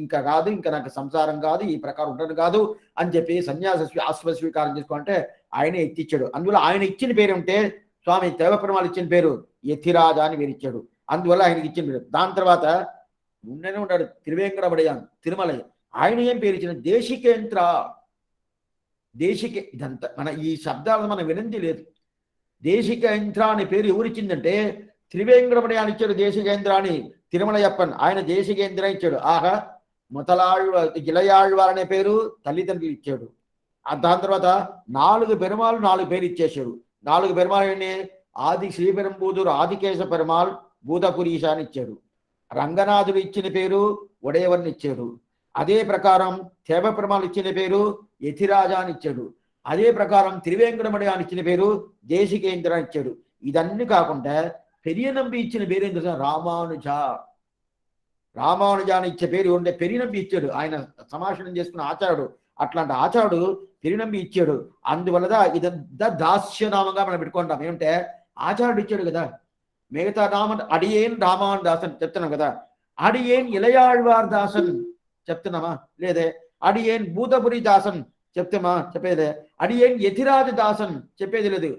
ఇంకా కాదు, ఇంకా నాకు సంసారం కాదు, ఈ ప్రకారం ఉండదు కాదు అని చెప్పి ఆశ్రమ స్వీకారం చేసుకోవాలంటే ఆయనే ఎత్తిచ్చాడు. అందువల్ల ఆయన ఇచ్చిన పేరు ఉంటే స్వామి దేవపెరుమాళ్ ఇచ్చిన పేరు యతిరాజ అని పేరు ఇచ్చాడు. అందువల్ల ఆయనకి ఇచ్చిన పేరు. దాని తర్వాత ఉండనే ఉన్నాడు తిరువేంకటపడయాన్ తిరుమల. ఆయన ఏం పేరు ఇచ్చిన దేశికేంద్ర. ఇదంతా మన ఈ శబ్దాలను మనం వినంది లేదు. దేశికేంద్ర అనే పేరు ఎవరిచ్చిందంటే తిరువేంకటపడయాన్ ఇచ్చాడు దేశికేంద్ర అని. తిరుమలయప్పన్ ఆయన దేశికేంద్ర ఇచ్చాడు. ఆహా ఇళయాళ్వార్ అనే పేరు తల్లిదండ్రులు ఇచ్చాడు. దాని తర్వాత 4 పెరుమాళ్ళు 4 పేరు ఇచ్చేసాడు. 4 పెరుమాళ్ళని ఆది శ్రీపెరంబూదూరు ఆదికేశ పెరుమాళ్ భూతపురీష అని ఇచ్చాడు. రంగనాథుడు ఇచ్చిన పేరు ఒడేవన్ ఇచ్చాడు. అదే ప్రకారం దేవ పెరుమాళ్ ఇచ్చిన పేరు యతిరాజా అని ఇచ్చాడు. అదే ప్రకారం తిరువేంకటమడయాన్ ఇచ్చిన పేరు దేశికేంద్ర అని ఇచ్చాడు. ఇదన్నీ కాకుండా పెరియనంబి ఇచ్చిన పేరు ఏంటంటే రామానుజాని ఇచ్చే పేరు ఉండే పెరియనంబి ఇచ్చాడు. ఆయన సమాషణం చేసుకున్న ఆచారుడు. అట్లాంటి ఆచారుడు పెరియనంబి ఇచ్చాడు. అందువల్ల ఇదంతా దాస్యనామంగా మనం పెట్టుకుంటాం. ఏమంటే ఆచారుడు ఇచ్చాడు కదా. మిగతా నామం అడియేన్ రామాన్ దాసన్ చెప్తున్నాం కదా. అడియేన్ ఇళయాళ్వార్ దాసన్ చెప్తున్నామా? లేదే. అడియేన్ భూతపురి దాసన్ చెప్తామా? చెప్పేదే. అడియేన్ యతిరాజ దాసన్ చెప్పేది లేదు.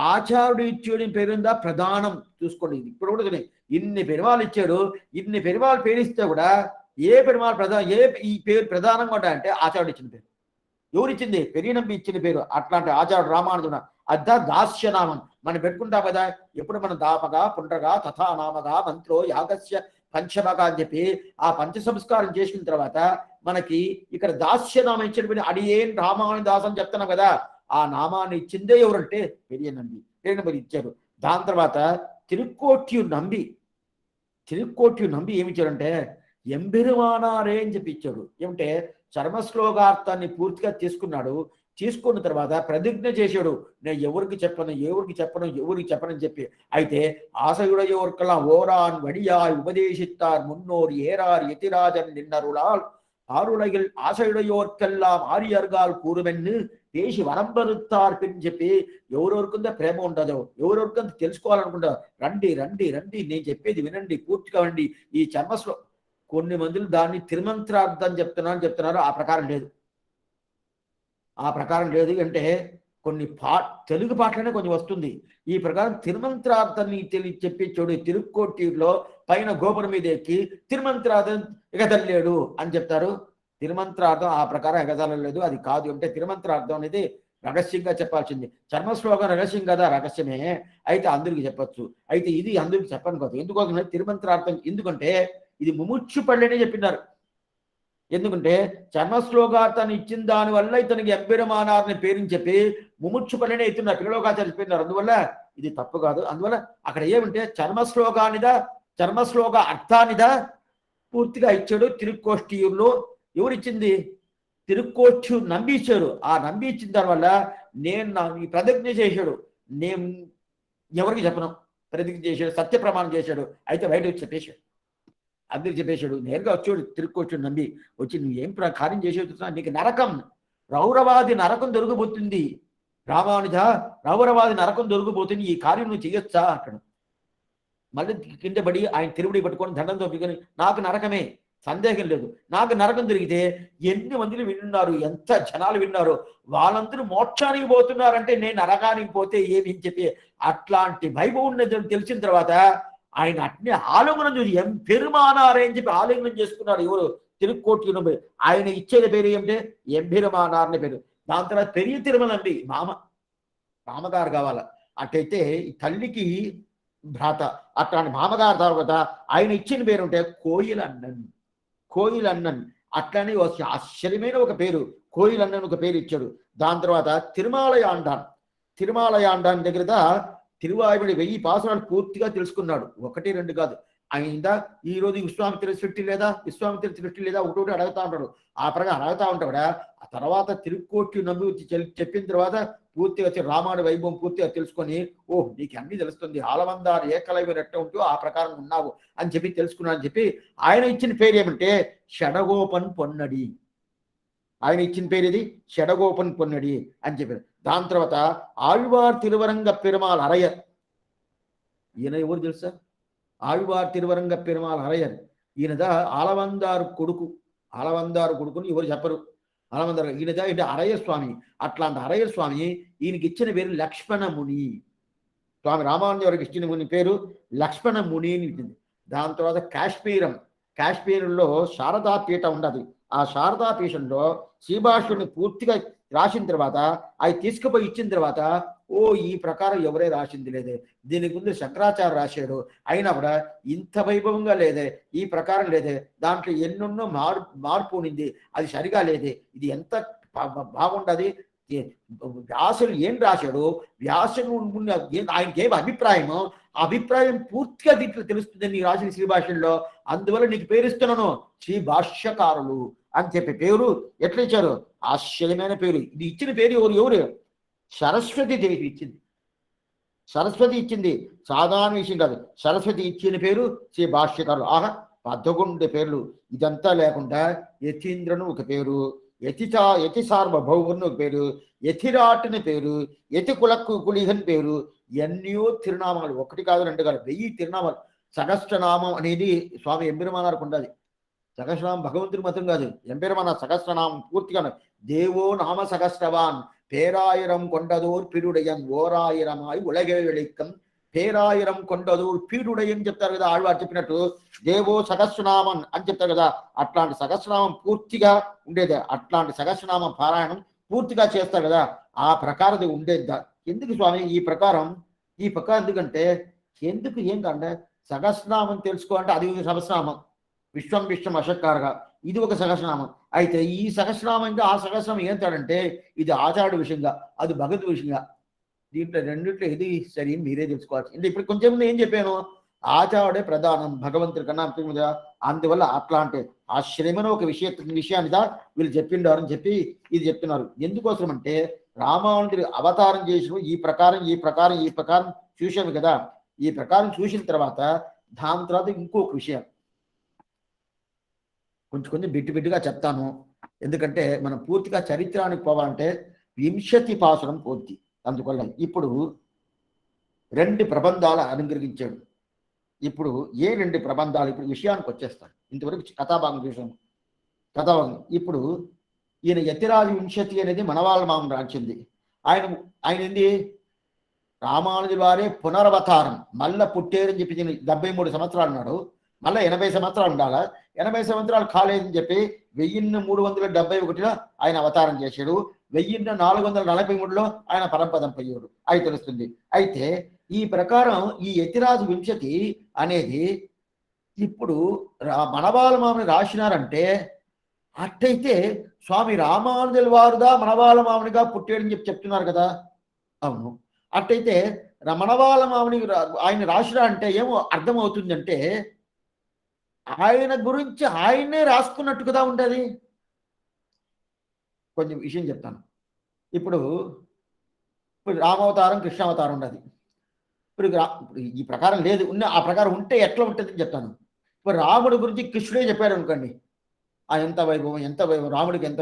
ఆచారుడు ఇచ్చేది పేరుందా ప్రధానం చూసుకోండి. ఇప్పుడు కూడా ఇన్ని పెరుమాలు ఇచ్చాడు. ఇన్ని పెరుమాలు పేరిస్తే కూడా ఏ పెరుమాలు ఈ పేరు ప్రధానంగా ఉంటాయంటే ఆచారుడు ఇచ్చిన పేరు. ఎవరిచ్చింది? పెరియనంబి ఇచ్చిన పేరు. అట్లాంటి ఆచారుడు రామానుజుడు. అద్దా దాస్యనామం మనం పెట్టుకుంటాం కదా. ఎప్పుడు మనం దాపగా పుండ్రగా తథానామగా మంత్రో యాగస్య పంచమగా అని చెప్పి ఆ పంచ సంస్కారం చేసిన తర్వాత మనకి ఇక్కడ దాస్యనామం ఇచ్చిన అడియేన్ రామానుదాస్ అని చెప్తున్నాం కదా. ఆ నామాన్ని ఇచ్చిందే ఎవరంటే పెరియనంబి ఇచ్చారు. దాని తర్వాత తిరుక్కోట్యు నంబి ఏమి ఇచ్చారంటే ఎంబెరుమానారే అని చెప్పి ఇచ్చాడు. ఏమంటే చర్మశ్లోకార్థాన్ని పూర్తిగా తీసుకున్న తర్వాత ప్రతిజ్ఞ చేశాడు. నేను ఎవరికి చెప్పనని చెప్పి. అయితే ஆசையுடையோர்க்கெல்லாம் ஓரான் வழியாய் உபதேசித்தார் முன்னோர் ஏறார் எதிராஜன் நின்னருளால் ఆరులగిల్ ఆశయుడయోర్కెల్లాం ఆర్యర్గాల్ కూరుమెన్ను దేశి వరంబరుతారు అని చెప్పి ఎవరెవరికిందో ప్రేమ ఉండదో, ఎవరెవరికంత తెలుసుకోవాలనుకుంటారు. రండి రండి రండి, నేను చెప్పేది వినండి, పూర్తిగా వినండి. ఈ చర్మశ్లో కొన్ని మందులు దాన్ని తిరుమంత్రార్థం చెప్తున్నారు. ఆ ప్రకారం లేదు అంటే కొన్ని తెలుగు పాటలనే కొంచెం వస్తుంది. ఈ ప్రకారం తిరుమంత్రార్థాన్ని చెప్పి చూడు. తిరుక్కోటిలో పైన గోపురం మీద ఎక్కి తిరుమంత్రార్థం ఎగదల్లేడు అని చెప్తారు. తిరుమంత్రార్థం ఆ ప్రకారం ఎగదలలేదు, అది కాదు. అంటే తిరుమంత్రార్థం అనేది రహస్యంగా చెప్పాల్సింది. చర్మశ్లోకం రహస్యం కదా, రహస్యమే. అయితే అందరికి చెప్పచ్చు. అయితే ఇది అందరికి చెప్పను కాదు. ఎందుకోసం తిరుమంత్రార్థం? ఎందుకంటే ఇది ముముక్షు పళ్ళనే చెప్పినారు. ఎందుకంటే చర్మశ్లోకార్థాన్ని ఇచ్చిన దానివల్ల ఇతనికి ఎంబెరుమానార్ని పేరుని చెప్పి ముముక్షు పళ్ళనే ఇస్తున్నారు. పిల్లలోకాచార్య చెప్పినారు. అందువల్ల ఇది తప్పు కాదు. అందువల్ల అక్కడ ఏమంటే చర్మశ్లోక అర్థానిదా పూర్తిగా ఇచ్చాడు. తిరుక్కోష్ఠీయుల్లో ఎవరిచ్చింది? తిరుక్కోష్ఠ్యు నంబి ఇచ్చారు. ఆ నంబి ఇచ్చిన దానివల్ల నేను ప్రతిజ్ఞ చేశాడు. నేను ఎవరికి చెప్పను ప్రతిజ్ఞ చేశాడు, సత్య ప్రమాణం చేశాడు. అయితే బయట వచ్చి చెప్పేశాడు, అందరికి చెప్పేశాడు. నేరుగా వచ్చాడు తిరుక్కోష్ఠ్యుడు నంబి. వచ్చి నువ్వు ఏం కార్యం చేసేస్తున్నా, నీకు నరకం, రౌరవాది నరకం దొరికిపోతుంది. రామానుజ, రౌరవాది నరకం దొరికిపోతుంది, ఈ కార్యం నువ్వు చేయొచ్చా అంటాడు. మళ్ళీ కింద పడి ఆయన తిరుముడి పట్టుకొని దండంతో పిలుకొని, నాకు నరకమే, సందేహం లేదు, నాకు నరకం దొరికితే ఎన్ని మందిని విన్నారు, ఎంత జనాలు విన్నారు, వాళ్ళందరూ మోక్షానికి పోతున్నారంటే నేను నరకానికి పోతే ఏమి అని చెప్పి అట్లాంటి వైభవం ఉన్నది తెలిసిన తర్వాత ఆయన అట్నే ఆలింగనం చూసి ఎంపెరుమానారే అని చెప్పి ఆలింగనం చేసుకున్నారు. ఎవరు? తిరుక్కోటి. ఆయన ఇచ్చేది పేరు ఏమిటంటే ఎంపెరుమానార్ని పేరు. దాని తర్వాత పెరియ తిరుమలండి మామగారు కావాల. అట్టయితే ఈ తల్లికి భ్రాత, అట్లాంటి మామగారు తర్వాత ఆయన ఇచ్చిన పేరు ఉంటే కోయిల్ అన్నన్. అట్లానే ఆశ్చర్యమైన ఒక పేరు కోయిల్ అన్నన్ ఒక పేరు ఇచ్చాడు. దాని తర్వాత తిరుమాలయాండాన్ దగ్గర తిరువాయుడి 1000 పాసురాలు పూర్తిగా తెలుసుకున్నాడు. 1, 2 కాదు. ఆయన ఈ రోజు విశ్వామిత్ర సృష్టి లేదా ఒకటి అడుగుతా ఉంటాడు. ఆ ప్రకారం అడుగుతా ఉంటాడా. ఆ తర్వాత తిరుక్కోటి నమ్మి వచ్చి చెప్పిన తర్వాత పూర్తిగా రామాయణ వైభవం పూర్తిగా తెలుసుకొని, నీకు అన్ని తెలుస్తుంది, ఆలవందారు ఏకలైవ రెట్ట ఉంటూ ఆ ప్రకారం ఉన్నావు అని చెప్పి తెలుసుకున్నాను అని చెప్పి ఆయన ఇచ్చిన పేరు ఏమంటే షడగోపన్ పొన్నడి. ఆయన ఇచ్చిన పేరు ఇది షడగోపన్ పొన్నడి అని చెప్పారు. దాని తర్వాత ఆళ్వార్ తిరువరంగ పెరుమాళ్ అరయ్యర్. ఈయన ఎవరు తెలుసా? ఆళ్వార్ తిరువరంగ పెరుమాళ్ అరయ్యర్. ఈయనదా ఆలవందారు కొడుకు. ఆలవందారు కొడుకుని ఎవరు చెప్పరు. ఆలవందారు ఈయనదా ఏంటి అరయ్య స్వామి. అట్లాంటి అరయ్య స్వామి ఈయనకి ఇచ్చిన పేరు లక్ష్మణముని. స్వామి రామానుజ వారికి ఇచ్చిన ముని పేరు లక్ష్మణముని అని ఇచ్చింది. దాని తర్వాత కాశ్మీరంలో శారదాపీఠం ఉండదు. ఆ శారదాపీఠంలో శ్రీభాష్యుడిని పూర్తిగా రాసిన తర్వాత అవి తీసుకుపోయి ఇచ్చిన తర్వాత ఈ ప్రకారం ఎవరే రాసింది లేదే, దీనికి ముందు శంకరాచార్య రాశాడు, అయినా కూడా ఇంత వైభవంగా లేదే, ఈ ప్రకారం లేదే, దాంట్లో ఎన్నెన్నో మార్పు ఉంది, అది సరిగా లేదే, ఇది ఎంత బాగుండదు, వ్యాసుడు ఏం రాశాడు, వ్యాసుడు ఆయనకి ఏం అభిప్రాయమో అభిప్రాయం పూర్తిగా దీంట్లో తెలుస్తుంది నీ రాసిన శ్రీ భాష్యంలో. అందువల్ల నీకు పేరుస్తున్నాను శ్రీ భాష్యకారులు అని చెప్పి పేరు ఎట్లా ఇచ్చారు? ఆశ్చర్యమైన పేరు. ఇది ఇచ్చిన పేరు ఎవరు? సరస్వతి దేవి ఇచ్చింది. సరస్వతి ఇచ్చింది, సాధారణ విషయం కాదు. సరస్వతి ఇచ్చిన పేరు శ్రీ భాష్యకారులు. 11 పేర్లు. ఇదంతా లేకుండా యతీంద్రను ఒక పేరు, యతి సార్వభౌముని ఒక పేరు, యతిరాటుని పేరు, యతి కులిహన్ పేరు, ఎన్నో తిరునామాలు. 1 కాదు 2 కాదు, 1000 తిరునామాలు. సహస్రనామం అనేది స్వామి ఎంబెరుమానార్కు ఉండాలి. సహస్రనామం భగవంతుడి మాత్రం కాదు, ఎంబెరుమానార్ సహస్రనామం పూర్తిగా దేవో నామ సహస్రవాన్ పేరాయిరం కొండదోర్ పిరుడయన్ ఓరాయిరమాయి ఉలగే వెళిక్కం పేరాయిరం కొండదోర్ పీడుడయని చెప్తారు కదా ఆళ్వారు చెప్పినట్టు. దేవో సహస్రనామం అని చెప్తారు కదా, అట్లాంటి సహస్రనామం పూర్తిగా ఉండేదే. అట్లాంటి సహస్రనామం పారాయణం పూర్తిగా చేస్తారు కదా, ఆ ప్రకారం ఉండేద్దా. ఎందుకు స్వామి ఈ ప్రకారం ఎందుకంటే ఎందుకు ఏం కంటే సహస్రనామం తెలుసుకోవాలంటే అది ఒక సహస్రనామం, విశ్వం అషక్కారగా ఇది ఒక సహస్రనామం. అయితే ఈ సహస్రనామం ఇంకా ఆ సహస్రనామం ఏంటాడంటే ఇది ఆచార్యుడి విషయంగా, అది భగవద్ విషయంగా. దీంట్లో రెండిట్లో ఇది సరి మీరే తెలుసుకోవాలి. అంటే ఇప్పుడు కొంచెం ఏం చెప్పాను, ఆచార్యుడే ప్రధానం భగవంతుడి కన్నా. అందువల్ల అట్లాంటి ఆశ్చర్యమైన ఒక విషయాన్ని వీళ్ళు చెప్పిండారని చెప్పి ఇది చెప్తున్నారు. ఎందుకోసం అంటే రామానుజుడు అవతారం చేసిన ఈ ప్రకారం చూశాను కదా. ఈ ప్రకారం చూసిన తర్వాత దాని తర్వాత ఇంకొక విషయం కొంచెం బిట్టుగా చెప్తాను. ఎందుకంటే మనం పూర్తిగా చరిత్రానికి పోవాలంటే 20 పాసురం పూర్తి. అందువల్ల ఇప్పుడు 2 ప్రబంధాలు అనుగ్రహించాడు. ఇప్పుడు ఏ 2 ప్రబంధాలు, ఇప్పుడు విషయానికి వచ్చేస్తాను. ఇంతవరకు కథాభాగం చూసాము. కథాభాగం ఇప్పుడు ఈయన యతిరాజు వింశతి అనేది మనవాళ్ళ మామను రాసింది. ఆయన ఏంది రామానుజుల వారే పునరవతారం, మళ్ళా పుట్టేరని చెప్పి 73 సంవత్సరాలు ఉన్నాడు, మళ్ళీ 80 సంవత్సరాలు ఉండాలా, 80 సంవత్సరాలు కాలేదని చెప్పి 1371లో ఆయన అవతారం చేశాడు. 1443లో ఆయన పరంపదం పోయాడు అది తెలుస్తుంది. అయితే ఈ ప్రకారం ఈ యతిరాజు వింశతి అనేది ఇప్పుడు మనవాళ్ళ మామని రాసినారంటే అట్టయితే స్వామి రామానుజుల వారుదా మనవాళ్ళ మామనిగా పుట్టాడని చెప్పి చెప్తున్నారు కదా. అవును, అట్టయితే మనవాళ్ళ మామని ఆయన రాసినా అంటే ఏమో అర్థమవుతుందంటే ఆయన గురించి ఆయనే రాసుకున్నట్టు కదా ఉంటుంది. కొంచెం విషయం చెప్తాను. ఇప్పుడు రామావతారం కృష్ణావతారం ఉండదు. ఇప్పుడు ఈ ప్రకారం లేదు, ఆ ప్రకారం ఉంటే ఎట్లా ఉంటుందని చెప్తాను. ఇప్పుడు రాముడి గురించి కృష్ణుడే చెప్పాడు అనుకోండి, ఎంత వైభవం రాముడికి ఎంత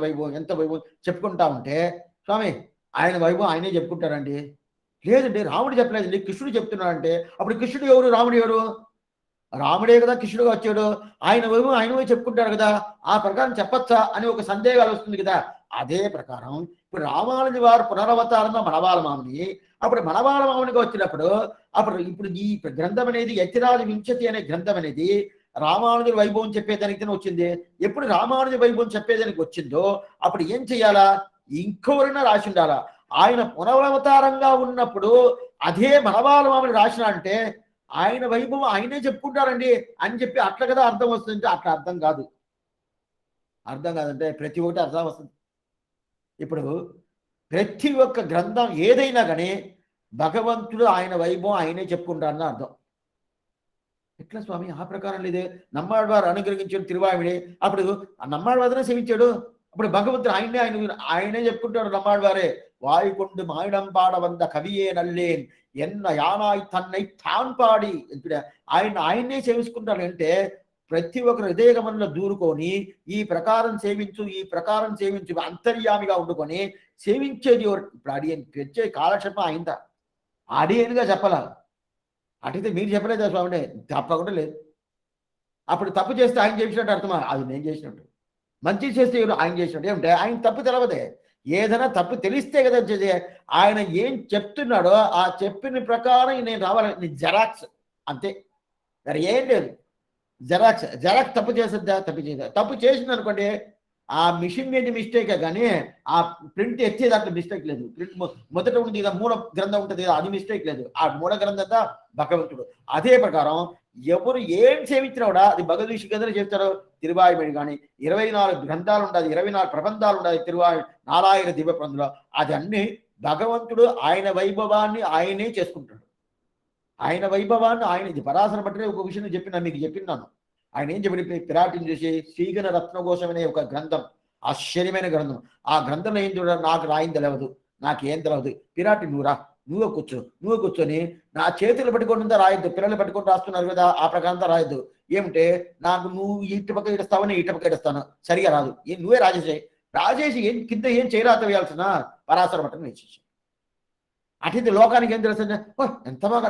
వైభవం చెప్పుకుంటా ఉంటే స్వామి ఆయన వైభవం ఆయనే చెప్పుకుంటారండి. లేదండి రాముడు చెప్పలేదండి కృష్ణుడు చెప్తున్నాడంటే అప్పుడు కృష్ణుడు ఎవరు, రాముడు ఎవరు? రాముడే కదా కృష్ణుడుగా వచ్చాడు, ఆయన వైభవం ఆయనవే చెప్పుకుంటారు కదా, ఆ ప్రకారం చెప్పచ్చా అని ఒక సందేహాలు వస్తుంది కదా. అదే ప్రకారం ఇప్పుడు రామానుజు వారు పునరవతారంలో మనవాళ్ళ మామని, అప్పుడు మనవాళ్ళ మామనిగా వచ్చినప్పుడు ఇప్పుడు ఈ గ్రంథం అనేది యతిరాజు వింశతి అనే గ్రంథం అనేది రామానుజుల వైభవం చెప్పేదానికి వచ్చింది. ఎప్పుడు రామానుజు వైభవం చెప్పేదానికి వచ్చిందో అప్పుడు ఏం చెయ్యాలా, ఇంకెవరైనా రాసి ఉండాలా. ఆయన పునరవతారంగా ఉన్నప్పుడు అదే మనవాళ్ళ మామని రాసిన అంటే ఆయన వైభవం ఆయనే చెప్పుకుంటారండి అని చెప్పి అట్లా కదా అర్థం వస్తుందంటే అట్లా అర్థం కాదంటే ప్రతి ఒక్కటి అర్థం వస్తుంది. ఇప్పుడు ప్రతి ఒక్క గ్రంథం ఏదైనా కానీ భగవంతుడు ఆయన వైభవం ఆయనే చెప్పుకుంటారని అర్థం. ఎట్లా స్వామి ఆ ప్రకారం లేదే, నమ్మాళ్వారు అనుగ్రహించాడు తిరువామిడే, అప్పుడు నమ్మాళ్వాదనే సేవించాడు, అప్పుడు భగవంతుడు ఆయనే చెప్పుకుంటాడు. నమ్మాళ్వారే వాయుకొండు మాయడం పాడవంద కవియే నల్లేన్ ఎన్న యానాయ్ తన్నై తాన్ పాడి ఆయన్నే సేవించుకుంటాడు అంటే ప్రతి ఒక్కరు హృదయగమనంలో దూరుకొని ఈ ప్రకారం సేవించు, ఈ ప్రకారం సేవించు, అంతర్యామిగా ఉండుకొని సేవించేది ఇప్పుడు అడియన్ తెచ్చే కాలక్షేపం అయిందా? అడియన్గా చెప్పాల. అటైతే మీరు చెప్పలేదా స్వామి? తప్పకుండా లేదు. అప్పుడు తప్పు చేస్తే ఆయన చేసినట్టు అర్థమా? అది నేను చేసినట్టు. మంచి చేస్తే ఆయన చేసినట్టు. ఏమిటంటే ఆయన తప్పు తెలవదే. ఏదైనా తప్పు తెలిస్తే కదా వచ్చేది. ఆయన ఏం చెప్తున్నాడో ఆ చెప్పిన ప్రకారం నేను రావాలి. జెరాక్స్ అంతే, మరి ఏం లేదు. జెరాక్స్ తప్పు చేస్తుందా? తప్పు చేద్దా? తప్పు చేసింది అనుకోండి, ఆ మిషన్ మీద మిస్టేకే కానీ ఆ ప్రింట్ ఎత్తే దాంట్లో మిస్టేక్ లేదు. ప్రింట్ మొదట ఉంది కదా, మూల గ్రంథం ఉంటుంది కదా, అది మిస్టేక్ లేదు. ఆ మూల గ్రంథం భగవంతుడు. అదే ప్రకారం ఎవరు ఏం సేవించినా కూడా అది భగవద్గీత కథలు చెప్తారు. తిరువాయుమణి కానీ 24 గ్రంథాలు ఉండాలి, 24 ప్రబంధాలు ఉండాలి తిరువాయు 4000 దివ్య ప్రబంధంలో. అది అన్ని భగవంతుడు ఆయన వైభవాన్ని ఆయనే చేసుకుంటాడు. ఆయన వైభవాన్ని ఆయన, ఇది పరాశర పట్టిన ఒక విషయం మీకు చెప్పినాను. ఆయన ఏం చెప్పి పిరాటిని చూసి శ్రీగణ రత్నకోశం అనే ఒక గ్రంథం, ఆశ్చర్యమైన గ్రంథం. ఆ గ్రంథంలో ఏం చూడ, నాకు రాయింది తెలియదు, నాకేం తెలియదు. పిరాటి నువ్వే కూర్చొని నా చేతులు పట్టుకుంటుందా రాయొద్దు. పిల్లలు పట్టుకొని రాస్తున్నారు కదా, ఆ ప్రకారం రాయొద్దు. ఏమిటే నాకు నువ్వు ఇటు పక్క ఇడుస్తావని ఇటు పక్క ఇడుస్తాను, సరిగా రాదు. నువ్వే రాజేసి కింద ఏం చేయరాత వేయాల్సిన పరాశర పట్టణం వేసేసి. అటు లోకానికి ఏం తెలుసు, ఎంత బాగా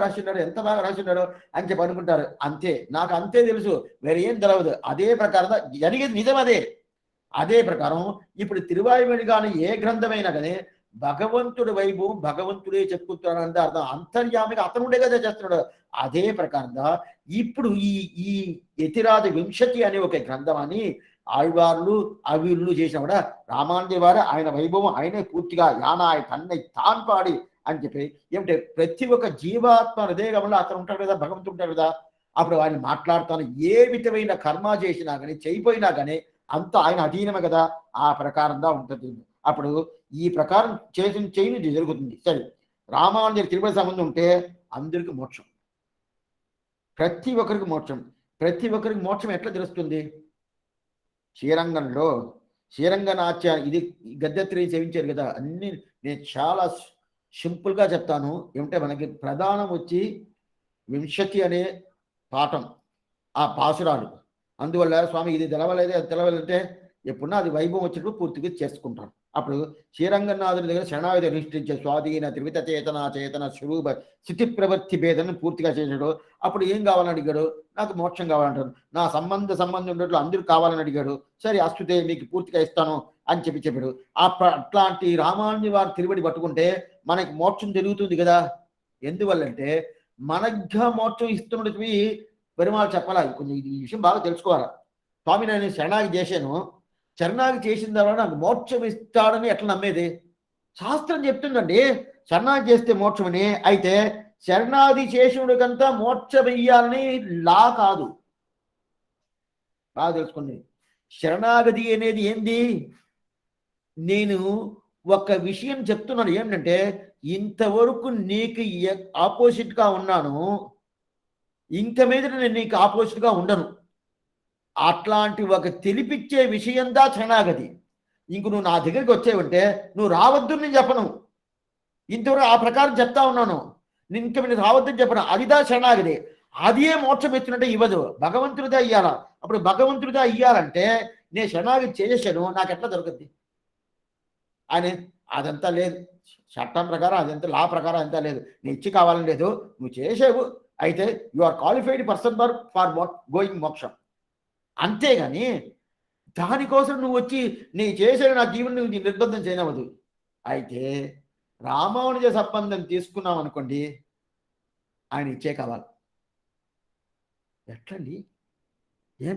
రాసిన్నాడు అని చెప్పి అనుకుంటారు. అంతే, నాకు అంతే తెలుసు, వేరే ఏం తెలియదు. అదే ప్రకారం జరిగేది నిజం. అదే ప్రకారం ఇప్పుడు తిరువాయుమణి కానీ ఏ గ్రంథమైనా కానీ భగవంతుడి వైభవం భగవంతుడే చెప్పుకుంటున్నాడు అంటే అర్థం. అంతర్యామిగా అతనుండే కదా చేస్తున్నాడు. అదే ప్రకారంగా ఇప్పుడు ఈ యతిరాజ వింశతి అనే ఒక గ్రంథం అని ఆళ్వార్లు అవిర్లు చేసిన కూడా రామానుజ వారు ఆయన వైభవం ఆయనే పూర్తిగా యానాయ తన్నై తాన్ పాడి అని చెప్పి ఏమిటంటే ప్రతి ఒక్క జీవాత్మ హృదయగమనంలో అతను ఉంటాడు కదా, భగవంతుడు ఉంటాడు కదా. అప్పుడు ఆయన మాట్లాడుతాను, ఏ విధమైన కర్మ చేసినా కానీ చేయిపోయినా కానీ అంత ఆయన అధీనమే కదా, ఆ ప్రకారంగా ఉంటుంది. అప్పుడు ఈ ప్రకారం చేయని జరుగుతుంది. సరే, రామానుజ తిరుపతి సంబంధం ఉంటే అందరికి మోక్షం, ప్రతి ఒక్కరికి మోక్షం. ప్రతి ఒక్కరికి మోక్షం ఎట్లా తెలుస్తుంది? శ్రీరంగనాథ్య ఇది గద్దెత్రి సేవించారు కదా, అన్ని నేను చాలా సింపుల్గా చెప్తాను. ఏమంటే మనకి ప్రధానం వచ్చి వింశతి అనే పాఠం, ఆ పాసురాలు. అందువల్ల స్వామి ఇది తెలవలేదు, అది తెలవాలంటే ఎప్పుడన్నా అది వైభవం వచ్చినప్పుడు పూర్తిగా చేసుకుంటాను. అప్పుడు శ్రీరంగనాథుడి దగ్గర శరణాయుధ నిష్ఠించే స్వాధీన త్రివిత చేతన స్వరూప స్థితి ప్రవృత్తి భేదాన్ని పూర్తిగా చేశాడు. అప్పుడు ఏం కావాలని అడిగాడు? నాకు మోక్షం కావాలంటాడు. నా సంబంధం ఉన్నట్లు అందరూ కావాలని అడిగాడు. సరే అస్తుతే మీకు పూర్తిగా ఇస్తాను అని చెప్పాడు. అట్లాంటి రామానుజ వారి తిరువడి పట్టుకుంటే మనకి మోక్షం జరుగుతుంది కదా. ఎందువల్లంటే మనగా మోక్షం ఇస్తున్నవి పెరుమాళ్ చెప్పాలా. కొంచెం ఈ విషయం బాగా తెలుసుకోవాలా. స్వామి నేను శరణాగి చేశాను, శరణాగి చేసిన తర్వాత నాకు మోక్షం ఇస్తాడని ఎట్లా నమ్మేది? శాస్త్రం చెప్తుందండి శరణాగి చేస్తే మోక్షమని. అయితే శరణాది చేసినకంతా మోక్షం ఇయ్యాలని లా కాదు, బాగా తెలుసుకోండి. శరణాగతి అనేది ఏంది? నేను ఒక విషయం చెప్తున్నాను, ఏమిటంటే ఇంతవరకు నీకు ఆపోజిట్గా ఉన్నాను, ఇంక మీద నేను నీకు ఆపోజిట్గా ఉండను. అట్లాంటి ఒక తెలిపిచ్చే విషయందా శరణాగతి. ఇంక నువ్వు నా దగ్గరికి వచ్చేవంటే నువ్వు రావద్దు నేను చెప్పను, ఇంతవరకు ఆ ప్రకారం చెప్తా ఉన్నాను, ఇంక మీరు రావద్దని చెప్పను. అదిదా శరణాగతి. అదే మోక్షం ఇచ్చినట్టే ఇవ్వదు, భగవంతుడిదా ఇయ్యాల. అప్పుడు భగవంతుడిదా ఇయ్యాలంటే నేను శరణాగతి చేసేసాను, నాకు ఎట్లా దొరకద్ది? అని అదంతా లేదు, చట్టం ప్రకారం అదంతా లా ప్రకారం అంతా లేదు. నీ ఇచ్చి కావాలని లేదు, నువ్వు చేసేవు. అయితే you are qualified person for going మోక్షం. అంతేగాని దానికోసం నువ్వు వచ్చి నీ చేసే నా జీవనం నువ్వు నిర్బంధం చేయనవద్దు. అయితే రామానుజ సంబంధం తీసుకున్నాం అనుకోండి, ఆయన ఇచ్చే కావాలి. ఎట్లండి? ఏం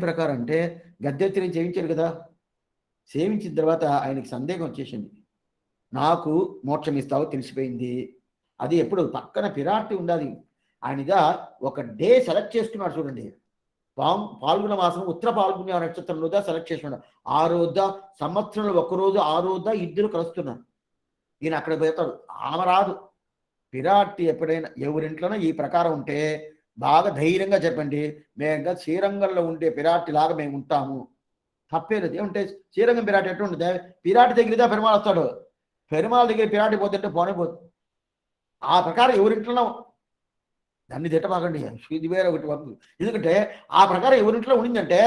ప్రకారం అంటే గద్దెత్తిని సేవించారు కదా, సేవించిన తర్వాత ఆయనకి సందేహం వచ్చేసింది, నాకు మోక్షం ఇస్తావో తెలిసిపోయింది. అది ఎప్పుడు పక్కన పిరాటి ఉండాలి. ఆయనగా ఒక డే సెలెక్ట్ చేసుకున్నాడు చూడండి. పాల్గొన మాసం ఉత్తర పాల్గొన నక్షత్రంలోదా సెలెక్ట్ చేసుకున్నాడు. ఆ రోజుదా సంవత్సరంలో ఒక్కరోజు ఆ రోజుదా ఇద్దరు కలుస్తున్నారు. ఈయన అక్కడ పోతాడు, ఆమె రాదు. పిరాటి ఎప్పుడైనా ఎవరింట్లోనో ఈ ప్రకారం ఉంటే బాగా ధైర్యంగా చెప్పండి, మేము శ్రీరంగంలో ఉండే పిరాటి లాగా మేము ఉంటాము, తప్పేలేదు. ఏమంటే శ్రీరంగం పిరాటి ఎట్లా ఉంటుంది? పిరాటి దగ్గరదా పెరుమాళ్ వస్తాడు, పెరుమాళ్ దగ్గర పిరాటి పోతుంటే పోనే పోతుంది. ఆ ప్రకారం ఎవరింట్లోనో దాన్ని తిట్టమాకండి, ఇది వేరే ఒకటి వరకు. ఎందుకంటే ఆ ప్రకారం ఎవరింట్లో ఉండిందంటే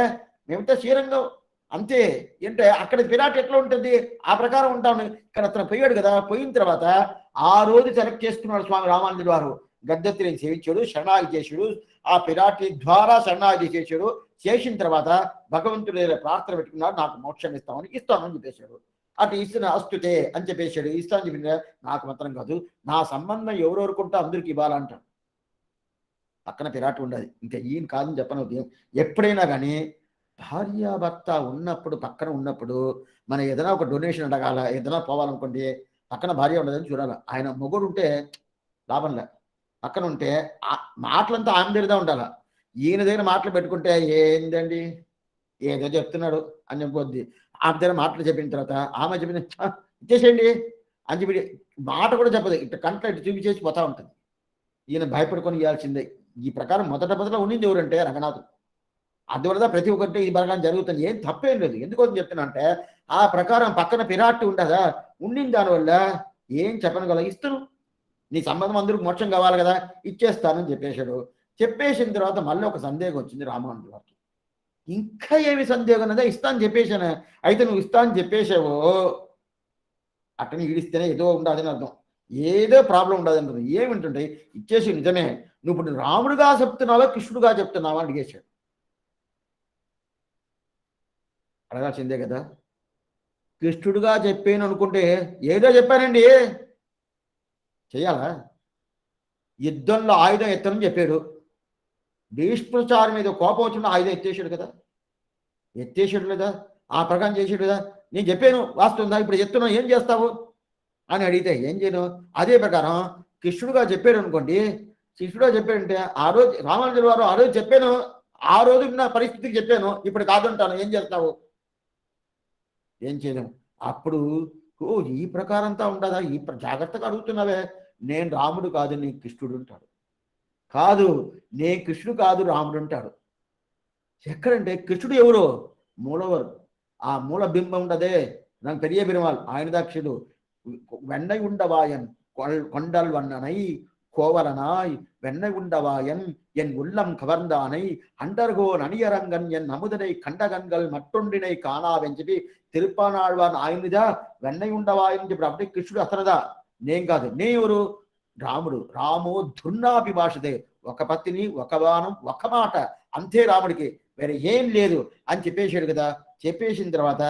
మేమితే శ్రీరంగం అంతే. అంటే అక్కడ విరాట్ ఎట్లా ఉంటుంది ఆ ప్రకారం ఉంటాను. ఇక్కడ అతను పోయాడు కదా, పోయిన తర్వాత ఆ రోజు సెలెక్ట్ చేసుకున్నాడు స్వామి రామానుజుల వారు. గద్దెత్తిని సేవించాడు, శరణాగతి చేశాడు, ఆ పిరాటి ద్వారా శరణాగతి చేశాడు. చేసిన తర్వాత భగవంతుడు ప్రార్థన పెట్టుకున్నాడు, నాకు మోక్షం ఇస్తామని చెప్పేశాడు. అటు ఇస్తున్న అస్తుతే అని చెప్పేశాడు. ఇస్తాను చెప్పిన నాకు మాత్రం కాదు, నా సంబంధం ఎవరెవరుకుంటే అందరికి ఇవ్వాలంటాడు. పక్కన పిరాటి ఉండదు, ఇంకా ఈయన కాదని చెప్పను. ఎప్పుడైనా కానీ భార్యాభర్త ఉన్నప్పుడు, పక్కన ఉన్నప్పుడు మనం ఏదైనా ఒక డొనేషన్ అడగాల, ఏదైనా పోవాలనుకోండి, పక్కన భార్య ఉండదని చూడాలి. ఆయన మొగుడు ఉంటే లాభంలే, పక్కన ఉంటే మాటలంతా ఆమె దగ్గరదా ఉండాలి. ఈయన దగ్గర మాటలు పెట్టుకుంటే ఏందండి ఏదో చెప్తున్నాడు అని చెప్పొద్ది. ఆమె దగ్గర మాటలు చెప్పిన తర్వాత ఆమె చెప్పిన ఇచ్చేసేయండి అని చెప్పి మాట కూడా చెప్పదు, ఇట్లా కంట్లో ఇటు చూపించేసి పోతా ఉంటుంది. ఈయన భయపడుకొని ఇవ్వాల్సిందే. ఈ ప్రకారం మొదట ఉండింది ఎవరంటే రంగనాథుడు. అందువల్ల ప్రతి ఒక్కటి ఈ ప్రకారం జరుగుతుంది, ఏం తప్పేం లేదు. ఎందుకోసం చెప్తున్నా అంటే ఆ ప్రకారం పక్కన పిరాట్టి ఉండదా, ఉండింది. దానివల్ల ఏం చెప్పను ఇస్తాను, నీ సంబంధం అందరికి మోక్షం కావాలి కదా, ఇచ్చేస్తానని చెప్పేశాడు. చెప్పేసిన తర్వాత మళ్ళీ ఒక సందేహం వచ్చింది రామానుజుల వారికి. ఇంకా ఏమి సందేహం అన్నదా, ఇస్తాను చెప్పేశాను. అయితే నువ్వు ఇస్తాను చెప్పేశావో అట్టని ఈడిస్తేనే ఏదో ఉండదని అర్థం, ఏదో ప్రాబ్లం ఉండదని అర్థం. ఏమింటుంటే ఇచ్చేసి నిజమే, నువ్వు ఇప్పుడు రాముడుగా చెప్తున్నావా కృష్ణుడుగా చెప్తున్నావా అని అడిగేశాడు. అడగాల్సిందే కదా. కృష్ణుడుగా చెప్పాను అనుకుంటే ఏదో చెప్పానండి చెయ్యాలా? యుద్ధంలో ఆయుధం ఎత్తనని చెప్పాడు. భీష్మాచార్య మీద కోపం వచ్చిన ఆయుధం ఎత్తేసాడు లేదా, ఆ ప్రకారం చేసాడు కదా. నేను చెప్పాను వాస్తుందా, ఇప్పుడు చెప్తున్నావు ఏం చేస్తావు అని అడిగితే ఏం చేయను. అదే ప్రకారం కృష్ణుడుగా చెప్పాడు అనుకోండి, కృష్ణుడుగా చెప్పాడంటే ఆ రోజు రామానుజుల వారు ఆ రోజు చెప్పాను, ఆ రోజు ఉన్న పరిస్థితికి చెప్పాను, ఇప్పుడు కాదంటాను, ఏం చేస్తావు? ఏం చేయలేము. అప్పుడు ఈ ప్రకారంతా ఉండదా, ఈ జాగ్రత్తగా అడుగుతున్నావే, నేను రాముడు కాదు నీ కృష్ణుడు ఉంటాడు. కాదు నే కృష్ణుడు కాదు రాముడు ఉంటాడు. ఎక్కడంటే కృష్ణుడు ఎవరు? మూలవరు. ఆ మూల బింబం ఉండదే నాకు పెరియ బిరుమాల్ ఆయన దాక్షుడు వెన్నై ఉండవాయన్ కొండల్ వన్ననై கோவலனாய் வெண்ணை உண்டவாயன் என் உள்ளம் கவர்ந்தானை அண்டர்கோன் அணியரங்கன் என் அமுதனை கண்டகன்கள் மற்றொன்றினை కానావని చెప్పి తిరుప్పానాళ్వాన్ ఆయనదా వెన్నై ఉండవాయని చెప్పి. అప్పుడే కృష్ణుడు అతనదా, నేను కాదు. నే ఎవరు? రాముడు. రామో ధుర్నాభిభాషతే, ఒక పత్తిని ఒక బాణం ఒక మాట అంతే రాముడికి, వేరే ఏం లేదు అని చెప్పేశాడు కదా. చెప్పేసిన తర్వాత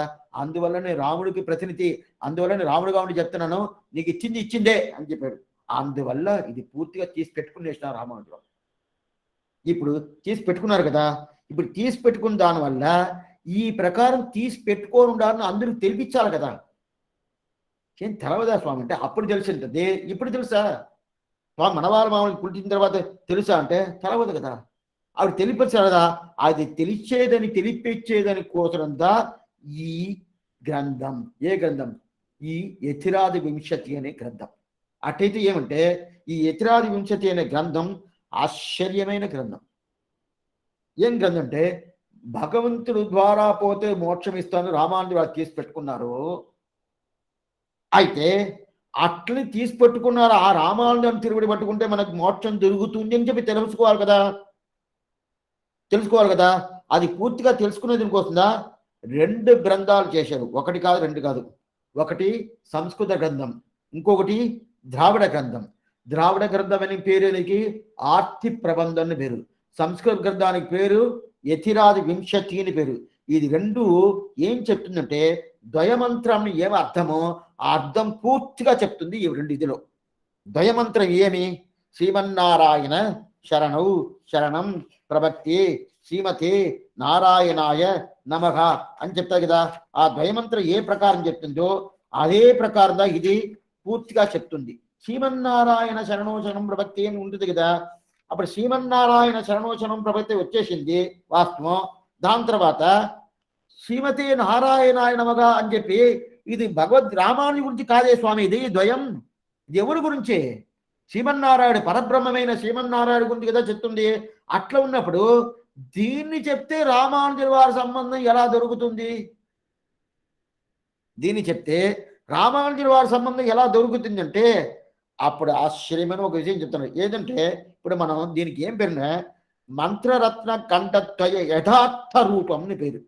అందువల్లనే రాముడికి ప్రతినిధి, అందువల్లనే రాముడుగా ఉండి చెప్తున్నాను, నీకు ఇచ్చిందే అని చెప్పాడు. అందువల్ల ఇది పూర్తిగా తీసి పెట్టుకునేసిన రామానుజులు. ఇప్పుడు తీసి పెట్టుకున్నారు కదా, ఇప్పుడు తీసి పెట్టుకున్న దానివల్ల ఈ ప్రకారం తీసి పెట్టుకొని ఉండాలని అందరికి తెలిపించాలి కదా. ఏం తెలవదా స్వామి అంటే అప్పుడు తెలిసింది, ఇప్పుడు తెలుసా స్వామి? మనవాళ్ళ మామూలు పుట్టిన తర్వాత తెలుసా అంటే తెలవదు కదా. ఆవిడ తెలిపించాలి కదా. అది తెలిపించేదని కోసరంతా ఈ గ్రంథం. ఏ గ్రంథం? ఈ యతిరాది వింశతి అనే గ్రంథం. అటైతే ఏమంటే ఈ యతిరాది వింశతి అనే గ్రంథం ఆశ్చర్యమైన గ్రంథం. ఏం గ్రంథం అంటే భగవంతుడు ద్వారా పోతే మోక్షం ఇస్తాను రామానుజులు వారు తీసి పెట్టుకున్నారు. అయితే అట్లని తీసి పెట్టుకున్నారు. ఆ రామానుజం తిరుగుడి పట్టుకుంటే మనకు మోక్షం దొరుకుతుంది అని చెప్పి తెలుసుకోవాలి కదా. అది పూర్తిగా తెలుసుకునే దీనికోసందా 2 గ్రంథాలు చేశారు. ఒకటి కాదు, 2 కాదు. ఒకటి సంస్కృత గ్రంథం, ఇంకొకటి ద్రావిడ గ్రంథం. ద్రావిడ గ్రంథం అనే పేరుకి ఆర్తి ప్రబంధం అని పేరు, సంస్కృత గ్రంథానికి పేరు యతిరాది వింశతి అని పేరు. ఇది 2 ఏం చెప్తుందంటే ద్వయమంత్రం ఏం అర్థమో ఆ అర్థం పూర్తిగా చెప్తుంది ఈ 2 ఇదిలో. ద్వయమంత్రం ఏమి? శ్రీమన్నారాయణ శరణౌ శరణం ప్రపత్తి శ్రీమతే నారాయణాయ నమః అని చెప్తారు కదా. ఆ ద్వయమంత్రం ఏ ప్రకారం చెప్తుందో అదే ప్రకారంగా ఇది పూర్తిగా చెప్తుంది. శ్రీమన్నారాయణ శరణోశనం ప్రపత్తి అని ఉంటుంది కదా. అప్పుడు శ్రీమన్నారాయణ శరణోశనం ప్రపత్తి వచ్చేసింది వాస్తవం. దాని తర్వాత శ్రీమతే నారాయణాయ నమః అని చెప్పి ఇది భగవద్ రామానుజు గురించి కాదే స్వామి, ఇది ద్వయం. ఇది ఎవరి గురించి? శ్రీమన్నారాయణ పరబ్రహ్మమైన శ్రీమన్నారాయణ గురించి కదా చెప్తుంది. అట్లా ఉన్నప్పుడు దీన్ని చెప్తే రామానుజుల వారి సంబంధం ఎలా దొరుకుతుంది? దీన్ని చెప్తే రామానుజుల వారి సంబంధం ఎలా దొరుకుతుంది అంటే అప్పుడు ఆశ్చర్యమైన ఒక విషయం చెప్తున్నారు. ఏంటంటే ఇప్పుడు మనం దీనికి ఏం పేరున మంత్రరత్న కంఠద్వయ యథార్థ రూపం అని పేరు.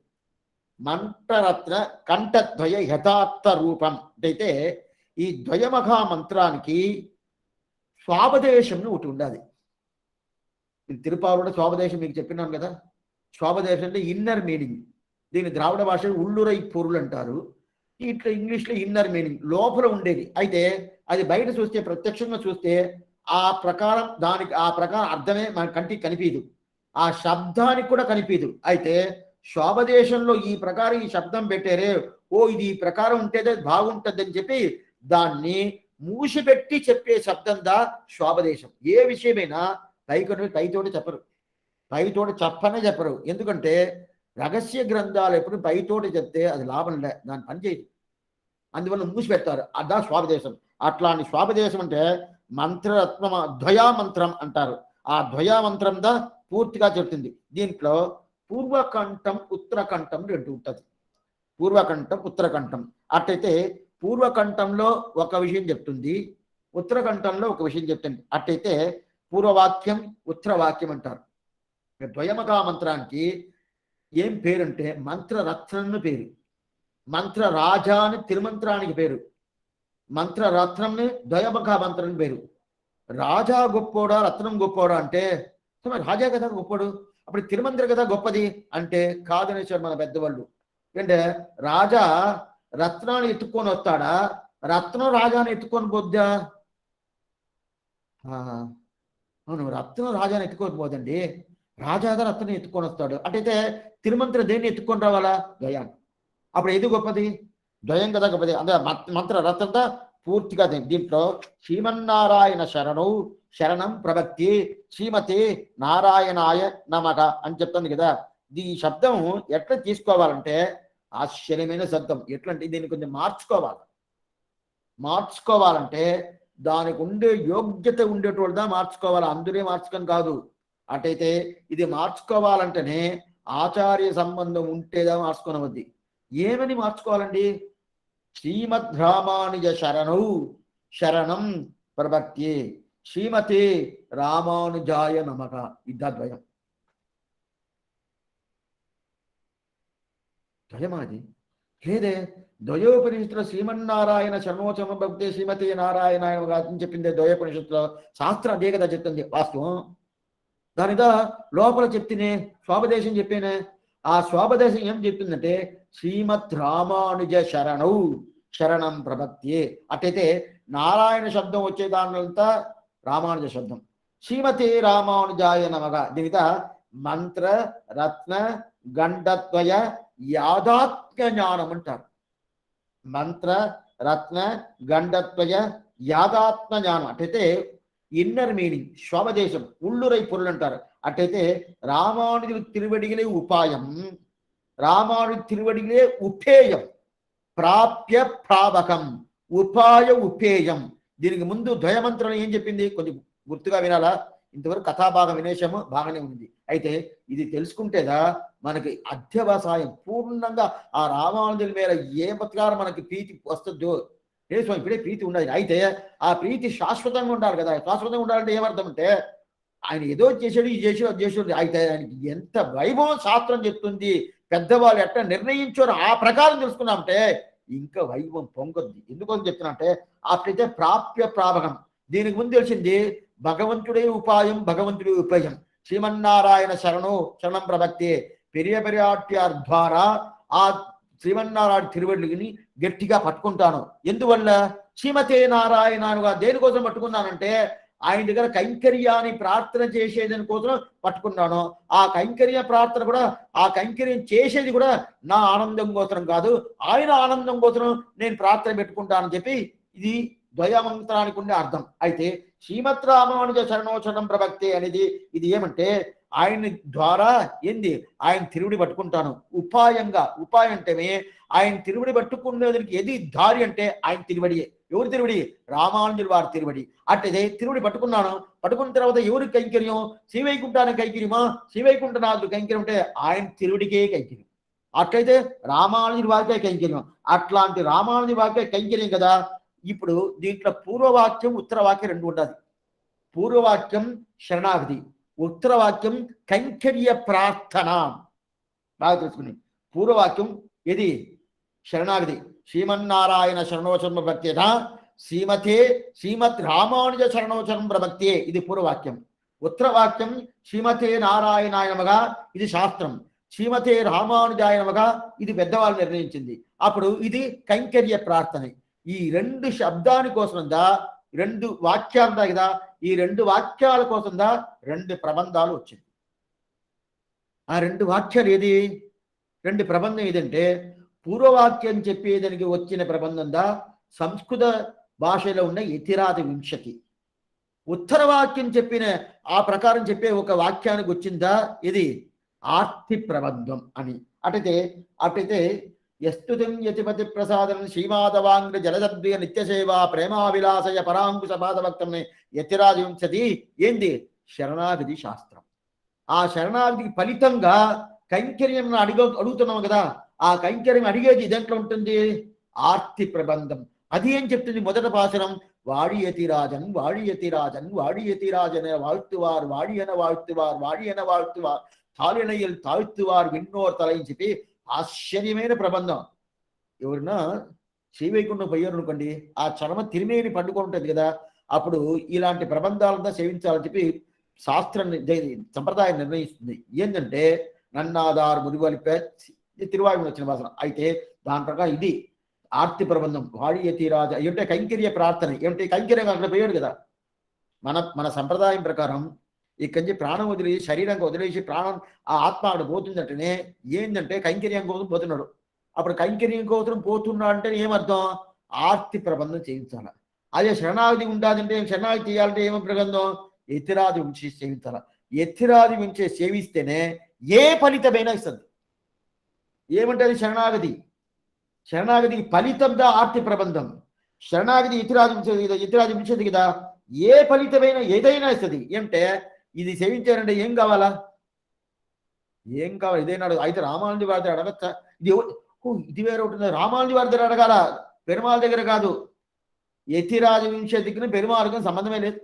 మంత్రరత్న కంఠద్వయ యథార్థ రూపం అయితే ఈ ద్వయమఘా మంత్రానికి స్వాపదేశం ఒకటి ఉండాలి. తిరుపావులో స్వాపదేశం మీకు చెప్పినాను కదా. స్వాపదేశం అంటే ఇన్నర్ మీనింగ్. దీని ద్రావిడ భాష ఉళ్ళురై పొరులు అంటారు. ఇట్లా ఇంగ్లీష్లో ఇన్నర్ మీనింగ్ లోపల ఉండేది. అయితే అది బయట చూస్తే ప్రత్యక్షంగా చూస్తే ఆ ప్రకారం దానికి ఆ ప్రకారం అర్థమే మన కంటికి కనిపించదు, ఆ శబ్దానికి కూడా కనిపించదు. అయితే శోభదేశంలో ఈ ప్రకారం ఈ శబ్దం పెట్టారే, ఓ ఇది ఈ ప్రకారం ఉంటేదే బాగుంటుంది అని చెప్పి దాన్ని మూసిపెట్టి చెప్పే శబ్దం దా శోభదేశం. ఏ విషయమైనా పైతోటి చెప్పరు, పైతోటి చెప్పరు. ఎందుకంటే రహస్య గ్రంథాలు ఎప్పుడు పైతోటి చెప్తే అది లాభం లే, దాని పని చేయదు. అందువల్ల మూసి పెడతారు. అదా స్వాపదేశం. అట్లాంటి స్వాపదేశం అంటే మంత్రరత్న ద్వయామంత్రం అంటారు. ఆ ద్వయామంత్రం దా పూర్తిగా చెప్తుంది. దీంట్లో పూర్వకంఠం ఉత్తరకంఠం రెండు ఉంటుంది. పూర్వకంఠం ఉత్తరకంఠం. అట్టయితే పూర్వకంఠంలో ఒక విషయం చెప్తుంది, ఉత్తరకంఠంలో ఒక విషయం చెప్తుంది. అట్టయితే పూర్వవాక్యం ఉత్తరవాక్యం అంటారు. ద్వయమగా మంత్రానికి ఏం పేరంటే మంత్రరత్నం పేరు. మంత్రరాజా అని తిరుమంత్రానికి పేరు. మంత్రరత్నంని ద్వయమగా మంత్రం పేరు. రాజా గొప్పోడా రత్నం గొప్పోడా అంటే రాజా కదా గొప్పడు, అప్పుడు తిరుమంత్ర కదా గొప్పది అంటే కాదనేసారు మన పెద్దవాళ్ళు. అంటే రాజా రత్నాన్ని ఎత్తుక్కొని వస్తాడా, రత్నం రాజాని ఎత్తుకొని పోద్దా? అవును, రత్నం రాజాని ఎత్తుకొని పోదండి, రాజాగా రత్నం ఎత్తుకొని వస్తాడు. అటైతే తిరుమంత్ర దేన్ని ఎత్తుకొని రావాలా? ద్వయాన్ని. అప్పుడు ఏది గొప్పది? ద్వయం కదా గొప్పది. అంటే మంత్ర రత్నంతో పూర్తిగా దీంట్లో శ్రీమన్నారాయణ శరణం ప్రభక్తి శ్రీమతి నారాయణాయ నమః అని చెప్తుంది కదా. ఈ శబ్దం ఎట్లా తీసుకోవాలంటే ఆశ్చర్యమైన శబ్దం. ఎట్లంటే దీన్ని కొంచెం మార్చుకోవాలంటే దానికి ఉండే యోగ్యత ఉండేటోళ్ళదా మార్చుకోవాలి, అందరే మార్చుకొని కాదు. అటైతే ఇది మార్చుకోవాలంటేనే ఆచార్య సంబంధం ఉంటేదా మార్చుకోనవద్ది. ఏమని మార్చుకోవాలండి? శ్రీమద్ రామానుజ శరణం ప్రభక్తి శ్రీమతి రామానుజాయ నమః. ఇద్దద్వయం ద్వయమాది లేదే. ద్వయోపనిషత్తులో శ్రీమన్నారాయణ శరణోచమ భక్తి శ్రీమతి నారాయణ అని చెప్పింది. ద్వయోపనిషత్తులో శాస్త్రం అదే కదా చెప్తుంది వాస్తవం. దానిదా లోపల చెప్తేనే స్వాపదేశం చెప్పేనే. ఆ స్వాపదేశం ఏం చెప్తుందంటే శ్రీమద్ రామానుజ శరణం ప్రభక్తి. అట్టయితే నారాయణ శబ్దం వచ్చే దానిలంతా రామానుజ శబ్దం. శ్రీమతి రామానుజాయ నమః దీనిత మంత్ర రత్న గండద్వయ యాదాత్మ్య జ్ఞానం అంటారు. మంత్ర రత్న గండద్వయ యాదాత్మ జ్ఞానం. అట్టయితే ఇన్నర్ మీనింగ్ స్వదేశం ఉళ్ళురై పొరులు అంటారు. అట్టయితే రామానుజు తిరువడిగిలే ఉపాయం, రామానుజు తిరువడిగిలే ఉపేయం, ప్రాప్య ప్రావకం, ఉపాయ ఉపేయం. దీనికి ముందు ద్వయమంత్రం ఏం చెప్పింది కొంచెం గుర్తుగా వినాలా. ఇంతవరకు కథాభాగం వినేశాము, బాగానే ఉంది. అయితే ఇది తెలుసుకుంటేదా మనకి అధ్యవసాయం పూర్ణంగా ఆ రామానుజుల మీద ఏ ప్రకారం మనకి ప్రీతి వస్తుందో. ఏ స్వామి ఇప్పుడే ప్రీతి ఉండాలి. అయితే ఆ ప్రీతి శాశ్వతంగా ఉండాలి కదా. శాశ్వతంగా ఉండాలంటే ఏమర్థం అంటే ఆయన ఏదో చేసాడు, ఇది చేసాడు, అది చేసాడు. అయితే ఆయనకి ఎంత వైభవం శాస్త్రం చెప్తుంది, పెద్దవాళ్ళు ఎట్లా నిర్ణయించారో ఆ ప్రకారం తెలుసుకున్నామంటే ఇంకా వైభవం పొంగొద్ది. ఎందుకోసం చెప్తున్నా అంటే అప్పుడైతే ప్రాప్య ప్రాభకం. దీనికి ముందు తెలిసింది భగవంతుడే ఉపాయం, భగవంతుడే ఉపాయం. శ్రీమన్నారాయణ శరణం ప్రభక్తి పెరియాట్యార్ ద్వారా ఆ శ్రీమన్నారాయణ తిరువడిని గట్టిగా పట్టుకుంటాను. ఎందువల్ల? శ్రీమతే నారాయణనుగా దేనికోసం పట్టుకున్నానంటే ఆయన దగ్గర కైంకర్యాన్ని ప్రార్థన చేసేదని కోసం పట్టుకున్నాను. ఆ కైంకర్య ప్రార్థన కూడా, ఆ కైంకర్యం చేసేది కూడా నా ఆనందం కోసం కాదు, ఆయన ఆనందం కోసం నేను ప్రార్థన పెట్టుకుంటానని చెప్పి ఇది ద్వయమంత్రానికి ఉండే అర్థం. అయితే శ్రీమద్ రామానుజ శరణం ప్రభక్తి అనేది ఇది ఏమంటే ఆయన ద్వారా ఏంది ఆయన తిరువుడి పట్టుకుంటాను ఉపాయంగా. ఉపాయం అంటే ఆయన తిరువుడి పట్టుకునేదానికి ఏది దారి అంటే ఆయన తిరువడియే. ఎవరు తిరువడి? రామానుజుల వారి తిరువడి. అట్టే తిరువడి పట్టుకున్నాను. పట్టుకున్న తర్వాత ఎవరికి కైంకర్యం? శ్రీవైకుంఠానికి కైంకర్యమా? శ్రీవైకుంఠనాథుడు కైంకర్యం అంటే ఆయన తిరువడికే కైంకర్యం. అట్లయితే రామానుజుల వారికే కైంకర్యం. అట్లాంటి రామానుజుల వారికే కైంకర్యం కదా ఇప్పుడు దీంట్లో పూర్వవాక్యం ఉత్తరవాక్యం రెండు ఉండాలి. పూర్వవాక్యం శరణాగతి, ఉత్తరవాక్యం కైంకర్య ప్రార్థన. బాగా తెలుసుకుని పూర్వవాక్యం ఇది శరణాగతి, శ్రీమన్నారాయణ శరణోచరణ భక్త్యత శ్రీమత్ రామానుజ శరణోచరణ ప్రభక్తే, ఇది పూర్వవాక్యం. ఉత్తరవాక్యం శ్రీమతే నారాయణాయ నమః, ఇది శాస్త్రం. శ్రీమతే రామానుజాయ నమః, ఇది పెద్దవాళ్ళు నిర్ణయించింది. అప్పుడు ఇది కైంకర్య ప్రార్థన. ఈ రెండు శబ్దాని కోసందా రెండు వాక్యాలు ఉంటాయి కదా, ఈ రెండు వాక్యాల కోసందా రెండు ప్రబంధాలు వచ్చింది. ఆ రెండు వాక్యాలు ఏది, రెండు ప్రబంధం ఏదంటే పూర్వవాక్యం చెప్పేదానికి వచ్చిన ప్రబంధందా సంస్కృత భాషలో ఉన్న యతిరాది వింశతి. ఉత్తరవాక్యం చెప్పిన ఆ ప్రకారం చెప్పే ఒక వాక్యానికి వచ్చిందా ఇది ఆర్తి ప్రబంధం అని. అటైతే యస్తుతిం యతిపతి ప్రసాదం శ్రీమాధవాంగ్ర జలదద్వియ నిత్యసేవ ప్రేమావిలాసయ పరాంకుశ పాదభక్తం యతిరాది వింశతి ఏంది శరణాగతి శాస్త్రం. ఆ శరణాగతికి ఫలితంగా కైంకర్యం అడుగుతున్నాం కదా, ఆ కైంకర్యం అడిగేది దేంట్లో ఉంటుంది, ఆర్తి ప్రబంధం. అది ఏం చెప్తుంది మొదట పాసనం, వాడియతిరాజన్ వాడియతిరాజన్ వాడియతిరాజన வாழ்த்துவார் వాడియన வாழ்த்துவார் వాడియన வாழ்த்துவார் తాళినయ్యలు తాழ்த்துவார் విన్నోర్ తలని చెప్పి ఆశ్చర్యమైన ప్రబంధం. ఎవరన్నా శ్రీవైకుంఠం పోయారు అనుకోండి, ఆ చర్మ తిరిమేని పండుకుంటుంది కదా, అప్పుడు ఇలాంటి ప్రబంధాలంతా సేవించాలని చెప్పి శాస్త్రం సంప్రదాయం నిర్ణయిస్తుంది. ఏంటంటే నన్నాదారు మురివలిపే తిరువాయుడు వచ్చిన వాసన. అయితే దాని ప్రకారం ఇది ఆర్తి ప్రబంధం వాడియతిరాజ ఏమిటే కైంకర్య ప్రార్థన. ఏమిటి కైంకర్యం అక్కడ పోయాడు కదా, మన సంప్రదాయం ప్రకారం ఇక్కడి నుంచి ప్రాణం వదిలేసి శరీరంగా వదిలేసి ప్రాణం ఆ ఆత్మ అక్కడ పోతుందంటేనే ఏంటంటే కైంకర్యం కోసం పోతున్నాడు. అప్పుడు కైంకర్యం కోసం పోతున్నాడు అంటే ఏమర్థం, ఆర్తి ప్రబంధం చేయించాలి. అదే శరణాగతి ఉండాలంటే శరణాగతి చేయాలంటే ఏమో ప్రబంధం, యతిరాది ఉంచి సేవించాలి. యతిరాది ఉంచే సేవిస్తేనే ఏ ఫలితమైనా ఇస్తుంది. ఏమంటది శరణాగతి, శరణాగతికి ఫలితంగా ఆర్తి ప్రబంధం. శరణాగతి యతిరాజు ఉంచేది కదా, ఏ ఫలితమైన ఏదైనా ఇస్తుంది. ఏమంటే ఇది సేవించారంటే ఏం కావాలా, ఏం కావాలి ఇదైనా అయితే రామానుజి వారి దగ్గర అడగచ్చా, ఇది వేరే ఉంటుంది, రామానుజి వారి దగ్గర అడగాల, పెరుమాళ్ దగ్గర కాదు. యతిరాజు వింశతికి పెరుమాళకి సంబంధమే లేదు.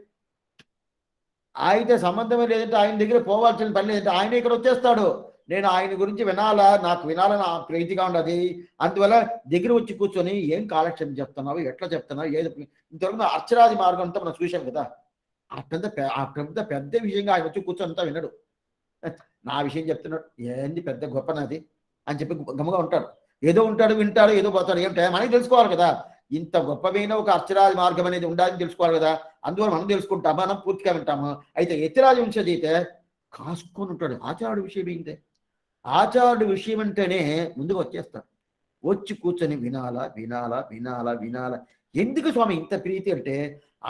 అయితే సంబంధమే లేదంటే ఆయన దగ్గర పోవాల్సిన పని లేదంటే ఆయన ఇక్కడ వచ్చేస్తాడు. నేను ఆయన గురించి వినాలా, నాకు వినాలని ప్రీతిగా ఉండదు. అందువల్ల దగ్గర వచ్చి కూర్చొని ఏం కాలక్షేపం చెప్తున్నావు, ఎట్లా చెప్తున్నావు, ఏది ఇంతవరకు అర్చరాది మార్గం అంతా మనం చూసాం కదా, పెద్ద విషయంగా ఆయన వచ్చి కూర్చొని అంతా వినడు. నా విషయం చెప్తున్నాడు, ఏంది పెద్ద గొప్ప నాది అని చెప్పి గమ్మగా ఉంటాడు. ఏదో ఉంటాడు, వింటాడు, ఏదో పోతాడు. ఏమిటో మనకి తెలుసుకోవాలి కదా, ఇంత గొప్పమైన ఒక అర్చరాది మార్గం అనేది ఉండాలని తెలుసుకోవాలి కదా. అందువల్ల మనం తెలుసుకుంటాం, మనం పూర్తిగా వింటాము. అయితే యతిరాజు విషయం అయితే కాసుకొని ఉంటాడు. ఆచార్యుడు విషయం ఏంటే, ఆచార్యుడు విషయం అంటేనే ముందుకు వచ్చేస్తాడు. వచ్చి కూర్చొని వినాలా వినాలా వినాలా వినాలా. ఎందుకు స్వామి ఇంత ప్రీతి అంటే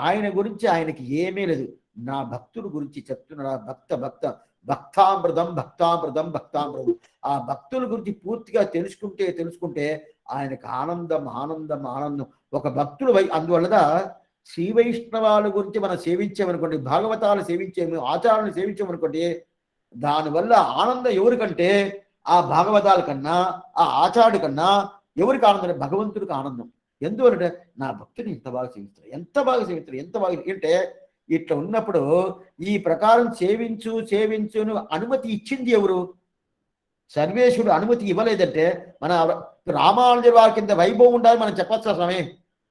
ఆయన గురించి ఆయనకి ఏమీ లేదు, నా భక్తుడు గురించి చెప్తున్నాడు. భక్తామృతం భక్తామృతం భక్తామృతం. ఆ భక్తుల గురించి పూర్తిగా తెలుసుకుంటే ఆయనకు ఆనందం ఆనందం ఆనందం. ఒక భక్తుడు అందువల్ల శ్రీ వైష్ణవాల గురించి మనం సేవించామనుకోండి, భాగవతాలు సేవించాము, ఆచారాలను సేవించామనుకోండి, దానివల్ల ఆనందం ఎవరికంటే ఆ భాగవతాల కన్నా ఆ ఆచార్యుడి కన్నా ఎవరికి ఆనందం, భగవంతుడికి ఆనందం. ఎందువలంటే నా భక్తుని ఎంత బాగా సేవిస్తారు, ఎంత బాగా అంటే ఇట్లా ఉన్నప్పుడు ఈ ప్రకారం సేవించును అనుమతి ఇచ్చింది ఎవరు, సర్వేశ్వరుడు అనుమతి ఇవ్వలేదంటే మన రామానుజ వారి కింద వైభవం ఉండాలి మనం చెప్పచ్చు. స్వామి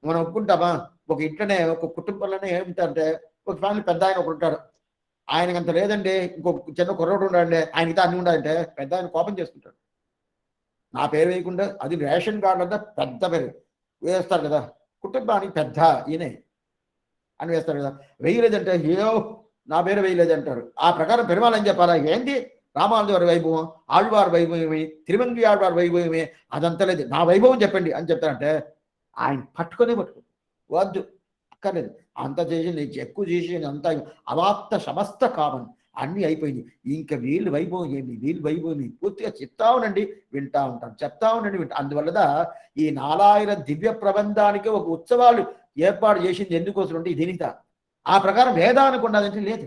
మనం ఒప్పుకుంటామా, ఒక ఇంట్లోనే ఒక కుటుంబంలోనే ఏమిటంటే ఒక ఫ్యామిలీ పెద్ద ఆయన ఒకడు ఉంటాడు, ఆయనకి అంత లేదండి, ఇంకొక చిన్న కుర్రోడు ఉండాలండి, ఆయనకి అన్ని ఉండాలంటే పెద్ద ఆయన కోపం చేసుకుంటాడు. నా పేరు వేయకుండా, అది రేషన్ కార్డు అంతా పెద్ద పేరు వేస్తారు కదా, కుటుంబానికి పెద్ద ఈయనే అని వేస్తారు కదా, వేయలేదంటే ఏదో నా పేరు వేయలేదంటారు. ఆ ప్రకారం పెరుమాళ్ అని చెప్పాలా, ఏంటి రామానుజ వారి వైభవం, ఆళ్వారి వైభవమే, తిరుమంగి ఆళ్వారి వైభవమే, అదంతా లేదు, నా వైభవం చెప్పండి అని చెప్తారంటే ఆయన పట్టుకునే వద్దు, అక్కర్లేదు, అంత చేసి నేను ఎక్కువ చేసి అంతా అవాప్త సమస్త కామన్ అన్నీ అయిపోయింది. ఇంకా వీళ్ళు వైభవం ఏమి పూర్తిగా చెప్తా ఉండండి, వింటా ఉంటాను, చెప్తా ఉండండి, వింటా. అందువల్ల ఈ 4000 దివ్య ప్రబంధానికి ఒక ఉత్సవాలు ఏర్పాటు చేసింది ఎందుకోసం అంటే దీనిత. ఆ ప్రకారం వేదానికి ఉన్నదంటే లేదు.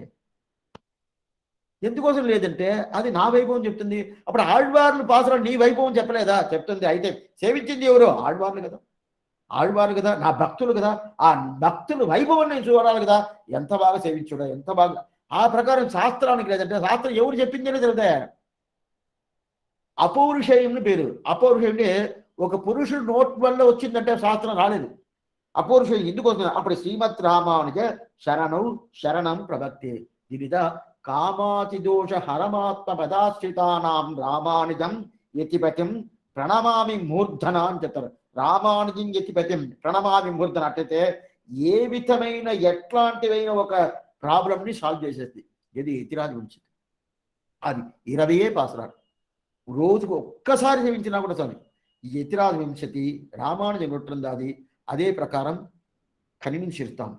ఎందుకోసం లేదంటే అది నా వైభవం చెప్తుంది. అప్పుడు ఆళ్వార్లు పాసరా నీ వైభవం చెప్పలేదా, చెప్తుంది. అయితే సేవించింది ఎవరు, ఆళ్వార్లు కదా. ఆళ్వారు కదా, నా భక్తులు కదా, ఆ భక్తులు వైభవం నేను చూడాలి కదా, ఎంత బాగా సేవించుడా, ఎంత బాగా. ఆ ప్రకారం శాస్త్రానికి లేదంటే శాస్త్రం ఎవరు చెప్పిందనే తెలుదా. అపౌరుషేయంని పేరు. అపౌరుషం అంటే ఒక పురుషుడు నోట్ వల్ల వచ్చిందంటే శాస్త్రం రాలేదు. అపౌరుషం ఎందుకు వస్తుంది? అప్పుడు శ్రీమద్ రామానుజ శరణం శరణం ప్రవక్తే దివిధ కామాతి దోష హరమాత్మ పదాశ్రితానాం రామానుజం యతిపతిం ప్రణమామి మూర్ధన అని చెప్తారు. రామానుజం యతిపతిం ప్రణమామి మూర్ధన అట్లయితే ఏ విధమైన ఎట్లాంటివైన ఒక ప్రాబ్లంని సాల్వ్ చేసేది ఇది యతిరాజు గురించి. అది 20 పాసరాలు రోజుకు ఒక్కసారి సేవించినా కూడా చాలు. ఈ యతిరాజ వింశతి రామానుజం కొట్టుందాది అదే ప్రకారం కనిమించిరుతాం.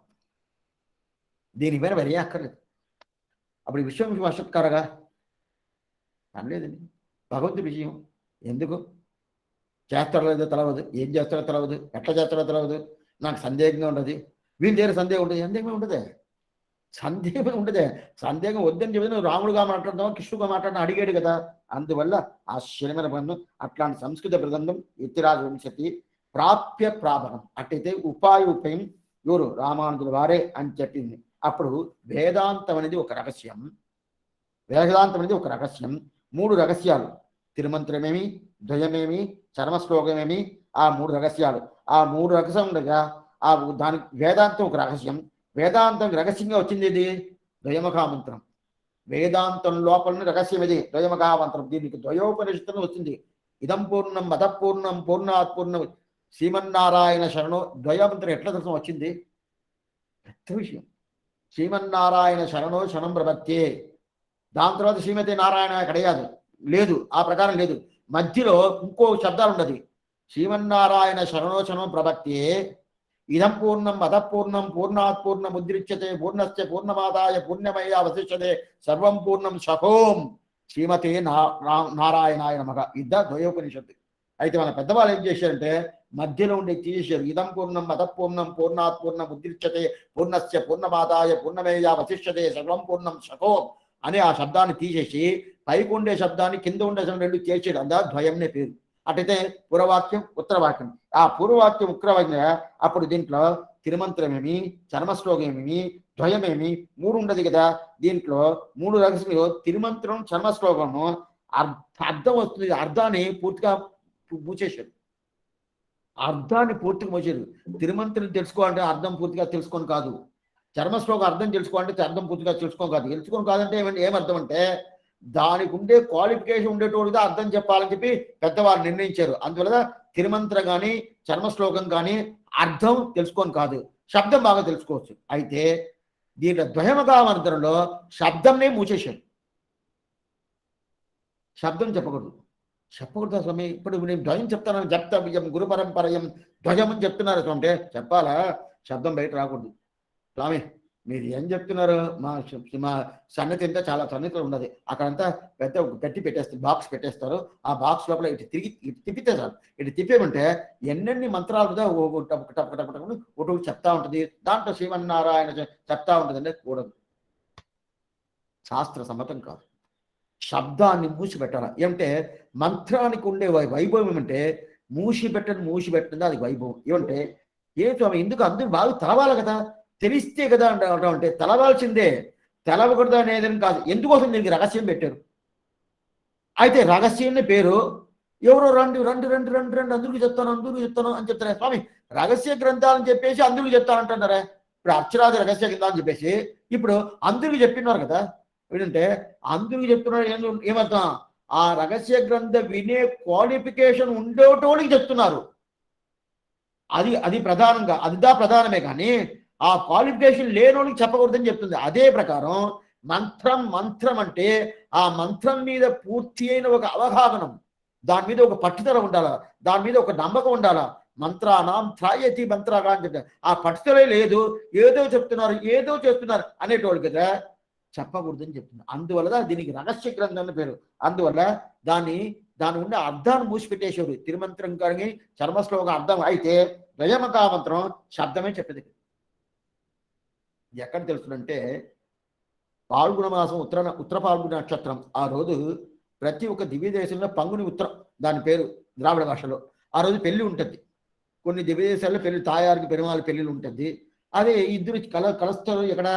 దీనిపైన వరే అక్కర్లేదు. అప్పుడు విశ్వం వశత్కారగా అనలేదండి. భగవంతుడి విషయం ఎందుకు చేస్తాడో లేదో తెలవదు, ఏం చేస్తాడో తెలవదు, ఎట్లా చేస్తాడో తెలవదు. నాకు సందేహంగా ఉండదు, వీళ్ళ దగ్గర సందేహం ఉంటుంది. సందేహమే ఉండదే, సందేహం ఉండదే. సందేహం వద్దని చెప్పి నువ్వు రాముడుగా మాట్లాడదాం, కృష్ణుగా మాట్లాడడం అడిగాడు కదా. అందువల్ల ఆ శరమైన బంధం అట్లాంటి సంస్కృత ప్రబంధం యతిరాజ వంశతి ప్రాప్య ప్రాభవం. అట్టయితే ఉపాయం ఎవరు రామానుజుల వారే అని చెప్పింది. అప్పుడు వేదాంతం అనేది ఒక రహస్యం. వేదాంతం అనేది ఒక రహస్యం. 3 రహస్యాలు, తిరుమంత్రమేమి, ద్వయమేమి, చర్మశ్లోకమేమి, ఆ 3 రహస్యాలు. ఆ 3 రహస్యం ఉండగా ఆ దానికి వేదాంతం ఒక రహస్యం. వేదాంతం రహస్యంగా వచ్చింది ఇది ద్వయమకామంత్రం. వేదాంతం లోపల రహస్యం ఇది ద్వయమకామంత్రం. దీనికి ద్వయోపనిషత్తును వచ్చింది. ఇదం పూర్ణం మతపూర్ణం పూర్ణాత్ పూర్ణం శ్రీమన్నారాయణ శరణో. ద్వయమంత్రం ఎట్లా దర్శనం వచ్చింది? పెద్ద విషయం. శ్రీమన్నారాయణ శరణో శరణం ప్రపత్తే. దాని తర్వాత శ్రీమతి నారాయణ కడయాదు లేదు, ఆ ప్రకారం లేదు. మధ్యలో ఇంకో శబ్దాలు ఉండదు. శ్రీమన్నారాయణ శరణో శరణం ప్రపత్తే ఇదం పూర్ణం మతపూర్ణం పూర్ణాత్ పూర్ణం ఉద్రిచ్యతే పూర్ణస్య పూర్ణమాదాయ పూర్ణమయ అవశిష్యతే సర్వం పూర్ణం శకోం శ్రీమతే నారాయణాయ నమః. ద్వయోపనిషత్తు. అయితే మన పెద్దవాళ్ళు ఏం చేశారంటే మధ్యలో ఉండే తీసేశారు. ఇదం పూర్ణం మతపూర్ణం పూర్ణాత్ పూర్ణం ఉద్రిచ్యతే పూర్ణస్య పూర్ణమాదాయ పూర్ణమేయ అవశిష్యతే సర్వం పూర్ణం శకోం అనే ఆ శబ్దాన్ని తీసేసి పైకి ఉండే శబ్దాన్ని కింద ఉండే శబ్దం 2 చేర్చాడు. అందా ద్వయంనే పేరు. అటైతే పూర్వవాక్యం ఉత్తరవాక్యం. ఆ పూర్వవాక్యం ఉత్తరవాక్యం అప్పుడు దీంట్లో తిరుమంత్రమేమి, చర్మశ్లోకమేమి, ద్వయమేమి 3 ఉండదు కదా. దీంట్లో 3 రహస్యంలో తిరుమంత్రం చర్మశ్లోకము అర్థం వస్తుంది. అర్థాన్ని పూర్తిగా మూచేశారు. అర్థాన్ని పూర్తిగా మూసారు. తిరుమంత్రం తెలుసుకోవాలంటే అర్థం పూర్తిగా తెలుసుకొని కాదు. చర్మశ్లోకం అర్థం తెలుసుకోవాలంటే అర్థం పూర్తిగా తెలుసుకోని కాదు. తెలుసుకొని కాదంటే ఏమర్థం అంటే దానికి ఉండే క్వాలిఫికేషన్ ఉండేటోడుగా అర్థం చెప్పాలని చెప్పి పెద్దవాళ్ళు నిర్ణయించారు. అందువల్ల తిరుమంత్రం కానీ చర్మశ్లోకం కానీ అర్థం తెలుసుకొని కాదు, శబ్దం బాగా తెలుసుకోవచ్చు. అయితే దీంట్లో ద్వయమకామంత్రంలో శబ్దంనే మూచేశారు. శబ్దం చెప్పకూడదు. స్వామి. ఇప్పుడు నేను ద్వయం చెప్తాను, జప్తవ్యం గురు పరంపరయం ధ్వజం అని చెప్తున్నారు అంటే చెప్పాలా, శబ్దం బయట రాకూడదు. స్వామి మీరు ఏం చెప్తున్నారు? మా సన్నతి అంతా చాలా సన్నిధిలో ఉన్నది. అక్కడంతా పెద్ద గట్టి పెట్టేస్తారు, బాక్స్ పెట్టేస్తారు. ఆ బాక్స్ లోపల ఇటు తిరిగి ఇటు తిప్పితే సార్, ఇటు తిప్పేమంటే ఎన్నెన్ని మంత్రాలు కదా ఒకటి చెప్తా ఉంటుంది. దాంట్లో శ్రీమన్నారాయణ చెప్తా ఉంటుందంటే కూడదు, శాస్త్ర సమ్మతం కాదు. శబ్దాన్ని మూసిపెట్టాలి. ఏమంటే మంత్రానికి ఉండే వైభవం ఏమంటే మూసిపెట్టండి అది వైభవం. ఏమంటే ఏ స్వామి ఎందుకు అందరూ బాగా తలవాలి కదా, తెలిస్తే కదా అంటాం. అంటే తెలవాల్సిందే, తెలవకూడదు అనేది కాదు. ఎందుకోసం దీనికి రహస్యం పెట్టారు. అయితే రహస్యం పేరు ఎవరో రండి అందరికీ చెప్తాను అని చెప్తారే స్వామి. రహస్య గ్రంథాలని చెప్పేసి అందరికీ చెప్తానంటున్నారే. ఇప్పుడు అక్షరాది రహస్య గ్రంథాలు అని చెప్పేసి ఇప్పుడు అందరికీ చెప్పినారు కదా. ఏంటంటే అందరికీ చెప్తున్నారు ఏమర్థం? ఆ రహస్య గ్రంథ వినే క్వాలిఫికేషన్ ఉండేటోళ్ళకి చెప్తున్నారు. అది ప్రధానంగా అదిదా ప్రధానమే. కానీ ఆ క్వాలిఫికేషన్ లేనోళ్ళకి చెప్పకూడదని చెప్తుంది. అదే ప్రకారం మంత్రం అంటే ఆ మంత్రం మీద పూర్తి అయిన ఒక అవగాహనం, దాని మీద ఒక పట్టుదల ఉండాలా, దాని మీద ఒక నమ్మకం ఉండాలా. మంత్రానాం త్రాయతి మంత్రాగా అని చెప్తారు. ఆ పట్టుదలే లేదు, ఏదో చెప్తున్నారు, ఏదో చేస్తున్నారు అనేటోళ్ళు కదా చెప్పకూడదని చెప్తున్నారు. అందువల్ల దీనికి రహస్య గ్రంథం అని పేరు. అందువల్ల దాని ఉండే అర్థాన్ని మూసిపెట్టేసేవారు. తిరుమంత్రం కానీ చర్మశ్లోకం అర్థం అయితే ద్వయమకామంత్రం శబ్దమే చెప్పేది. ఎక్కడ తెలుస్తుందంటే పాల్గొన మాసం ఉత్తర పాల్గొన నక్షత్రం ఆ రోజు ప్రతి ఒక్క దివ్య దేశంలో పంగుని ఉత్తరం దాని పేరు ద్రావిడ భాషలో. ఆ రోజు పెళ్లి ఉంటుంది. కొన్ని దివ్య దేశాల్లో పెళ్లి తాయారికి పెరుమాళ పెళ్లిలు ఉంటుంది. అదే ఇద్దరు కలుస్తారు ఎక్కడ?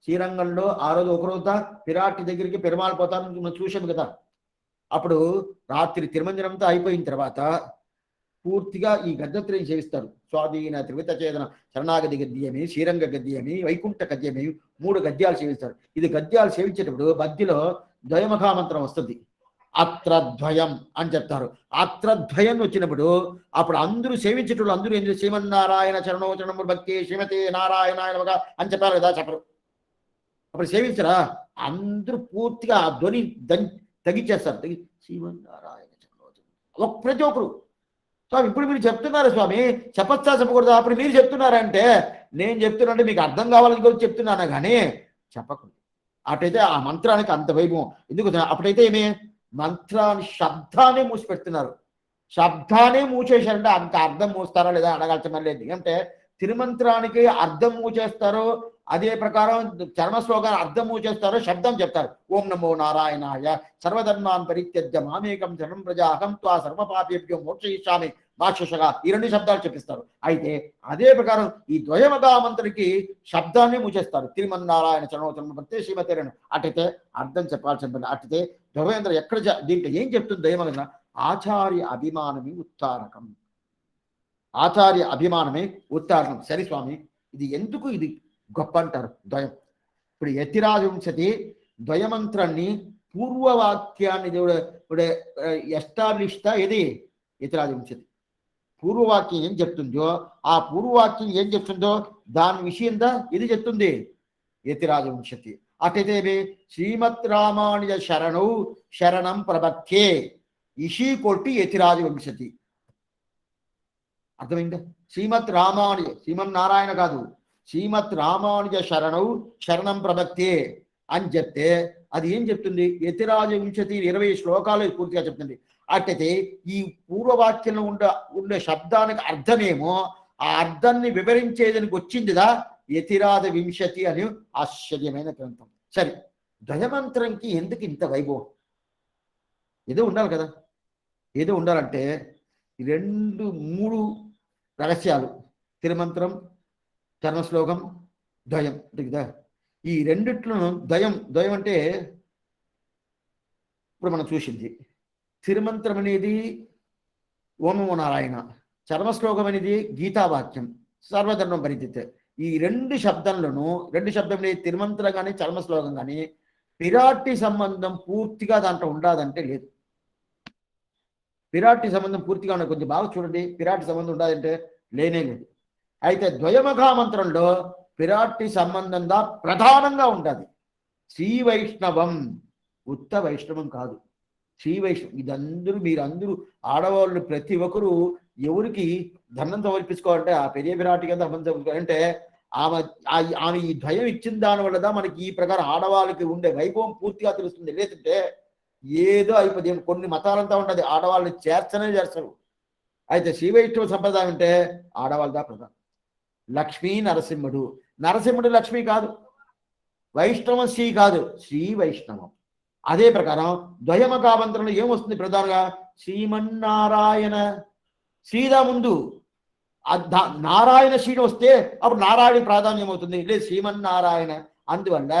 శ్రీరంగంలో. ఆ రోజు ఒకరోజు పిరాటి దగ్గరికి పెరుమాళ పోతాను మనం చూసాము కదా. అప్పుడు రాత్రి తిరుమంజనంతో అయిపోయిన తర్వాత పూర్తిగా ఈ గద్యత్రయం సేవిస్తారు. స్వాధీన త్రివిత చేతన శరణాగతి గద్యమి, శ్రీరంగ గద్యమి, వైకుంఠ గద్యమి, 3 గద్యాలు సేవిస్తారు. ఇది గద్యాలు సేవించేటప్పుడు మధ్యలో ద్వయమఖామంత్రం వస్తుంది. అత్రద్వయం అని చెప్తారు. అత్రద్వయం వచ్చినప్పుడు అప్పుడు అందరూ సేవించేటప్పుడు అందరూ ఏం చేస్తారు? శ్రీమన్నారాయణ చరణో చరణము భక్తి శ్రీమతి నారాయణ అని చెప్పారు కదా, చెప్పరు. అప్పుడు సేవించరా అందరూ పూర్తిగా ఆ ధ్వని తగ్గించేస్తారు. శ్రీమన్నారాయణ చరణో ప్రతి ఒక్కరు. స్వామి ఇప్పుడు మీరు చెప్తున్నారు స్వామి, చెప్పచ్చా చెప్పకూడదు? అప్పుడు మీరు చెప్తున్నారంటే నేను చెప్తున్నానంటే మీకు అర్థం కావాలని కూడా చెప్తున్నాను, కానీ చెప్పకూడదు. అటైతే ఆ మంత్రానికి అంత వైభవం ఎందుకు? అప్పుడైతే ఏమి మంత్రాన్ని శబ్దాన్ని మూసిపెడుతున్నారు. శబ్దాన్ని మూసేశారంటే అంత అర్థం మూస్తారా లేదా అడగాల్సిన మళ్ళీ. ఎందుకంటే తిరుమంత్రానికి అర్థం మూచేస్తారో అదే ప్రకారం చర్మ శ్లోకాన్ని అర్థం మూచేస్తారో శబ్దం చెప్తారు. ఓం నమో నారాయణాయ సర్వధర్మాన్ పరిత్యజ్య మామేకం శరణం ప్రజా అహం త్వా సర్వపాపేభ్యో మోక్షయిష్యామి మాక్షగా ఈ 2 శబ్దాలు చెప్పిస్తారు. అయితే అదే ప్రకారం ఈ ద్వయమగామంత్రికి శబ్దాన్ని మూచేస్తారు. తిరుమన్నారాయణ చరణోచరణ ప్రత్యే శ్రీమతేరణ. అటైతే అర్థం చెప్పాల్సిన పని. అటైతే ద్వయేంద్ర ఎక్కడ దీంట్లో ఏం చెప్తుంది ద్వయమగన? ఆచార్య అభిమానమే ఉత్తారకం. ఆచార్య అభిమానమే ఉత్తారకం. సరే స్వామి, ఇది ఎందుకు ఇది గొప్ప అంటారు ద్వయం? ఇప్పుడు యతిరాజవంశతి ద్వయమంత్రాన్ని పూర్వవాక్యాన్ని ఇప్పుడు ఎస్టాబ్లిష్తా ఇది యతిరాజవంశతి. పూర్వవాక్యం ఏం చెప్తుందో ఆ పూర్వవాక్యం ఏం చెప్తుందో దాని విషయంగా ఇది చెప్తుంది యతిరాజవంశతి. అటైతే శ్రీమద్ రామానుజ శరణౌ శరణం ప్రబధ్యే ఇషీ కొట్టి యతిరాజవంశతి. అర్థమైందా? శ్రీమద్ రామానుజ, శ్రీమన్నారాయణ కాదు, శ్రీమద్ రామానుజ శరణౌ శరణం ప్రబధ్యే అని చెప్తే అది ఏం చెప్తుంది? యతిరాజవంశతి 20 శ్లోకాలు పూర్తిగా చెప్తుంది. అట్టయితే ఈ పూర్వవాక్యంలో ఉండే శబ్దానికి అర్థమేమో ఆ అర్థాన్ని వివరించేదానికి వచ్చిందిదా యతిరాజ వింశతి అని ఆశ్చర్యమైన గ్రంథం. సరే, ద్వయమంత్రంకి ఎందుకు ఇంత వైభవం? ఏదో ఉండాలి కదా. ఏదో ఉండాలంటే 2-3 రహస్యాలు. తిరుమంత్రం, చర్మశ్లోకం, ద్వయం కదా. ఈ రెండిట్లను ద్వయం అంటే ఇప్పుడు మనం చూసింది తిరుమంత్రం అనేది ఓం నమో నారాయణ, చర్మశ్లోకం అనేది గీతావాక్యం సర్వధర్మం పరిత్యజ్య. ఈ 2 శబ్దంలోనూ 2 శబ్దం తిరుమంత్రం కానీ చర్మశ్లోకం కానీ పిరాటి సంబంధం పూర్తిగా దాంట్లో ఉండదంటే లేదు. పిరాటి సంబంధం పూర్తిగా ఉండదు. కొంచెం బాగా చూడండి, పిరాటి సంబంధం ఉండదంటే లేనే లేదు. అయితే ద్వయమఖామంత్రంలో పిరాటి సంబంధంగా ప్రధానంగా ఉంటుంది. శ్రీ వైష్ణవం, ఉత్త వైష్ణవం కాదు, శ్రీ వైష్ణవం. ఇదందరూ మీరందరూ ఆడవాళ్ళు ప్రతి ఒక్కరు ఎవరికి ధనం సమర్పించుకోవాలంటే ఆ పెరియ పిరాటిగా ధనం సమర్పించుకోవాలంటే ఆమె ఈ ద్వయం ఇచ్చిన దాని వల్ల మనకి ఈ ప్రకారం ఆడవాళ్ళకి ఉండే వైభవం పూర్తిగా తెలుస్తుంది. లేదంటే ఏదో అయిపోతుంది. కొన్ని మతాలంతా ఉంటుంది, ఆడవాళ్ళని చేర్చరు. అయితే శ్రీ వైష్ణవ సంప్రదాయం అంటే ఆడవాళ్ళదా ప్రధానం. లక్ష్మీ నరసింహుడు, నరసింహుడు లక్ష్మి కాదు, వైష్ణవం శ్రీ కాదు, శ్రీ వైష్ణవం. అదే ప్రకారం ద్వయమఖామంత్రంలో ఏమొస్తుంది? ప్రధానంగా శ్రీమన్నారాయణ. శ్రీదా ముందు నారాయణ శ్రీని వస్తే అప్పుడు నారాయణ ప్రాధాన్యం అవుతుంది, లేదు శ్రీమన్నారాయణ. అందువల్ల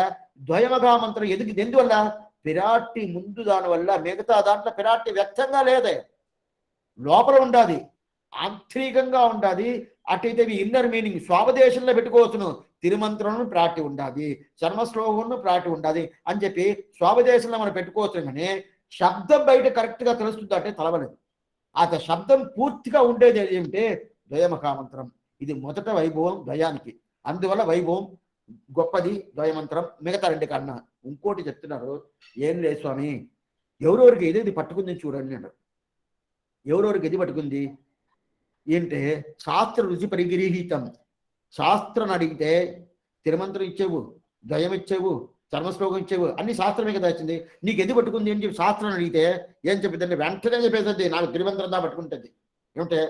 ద్వయమఖామంత్రం ఎందువల్ల? పిరాటి ముందు దానివల్ల మిగతా దాంట్లో పిరాటి వ్యక్తంగా లేదే, లోపల ఉండాది, ఆంతరికంగా ఉండాది. అటైతే ఇన్నర్ మీనింగ్ స్వాపదేశంలో పెట్టుకోవచ్చును. తిరుమంత్రం ప్రాటి ఉండాది, చర్మశ్లోకం ప్రాటి ఉండాది అని చెప్పి స్వాపదేశంలో మనం పెట్టుకోవచ్చు. కానీ శబ్దం బయట కరెక్ట్గా తెలుస్తుంది అంటే తలవలేదు. ఆ శబ్దం పూర్తిగా ఉండేది ఏమిటంటే ద్వయమఖామంత్రం. ఇది మొదట వైభవం ద్వయానికి. అందువల్ల వైభవం గొప్పది ద్వయమంత్రం మిగతా 2 కన్నా. ఇంకోటి చెప్తున్నారు, ఏం లేదు స్వామి, ఎవరెవరికి ఏది పట్టుకుంది చూడండి అన్నారు. ఎవరెవరికి ఎది పట్టుకుంది ఏంటే శాస్త్ర రుచి పరిగృహీతం. శాస్త్రం అడిగితే తిరుమంత్రం ఇచ్చేవు, ద్వయం ఇచ్చేవు, చర్మశ్లోకం ఇచ్చేవు, అన్ని శాస్త్రమే కదా వచ్చింది. నీకు ఎది పట్టుకుంది అని చెప్పి శాస్త్రం అడిగితే ఏం చెప్పిద్దంటే వెంటనే చెప్పేస్తుంది, నాకు తిరుమంత్రం దా పట్టుకుంటుంది. ఏమంటే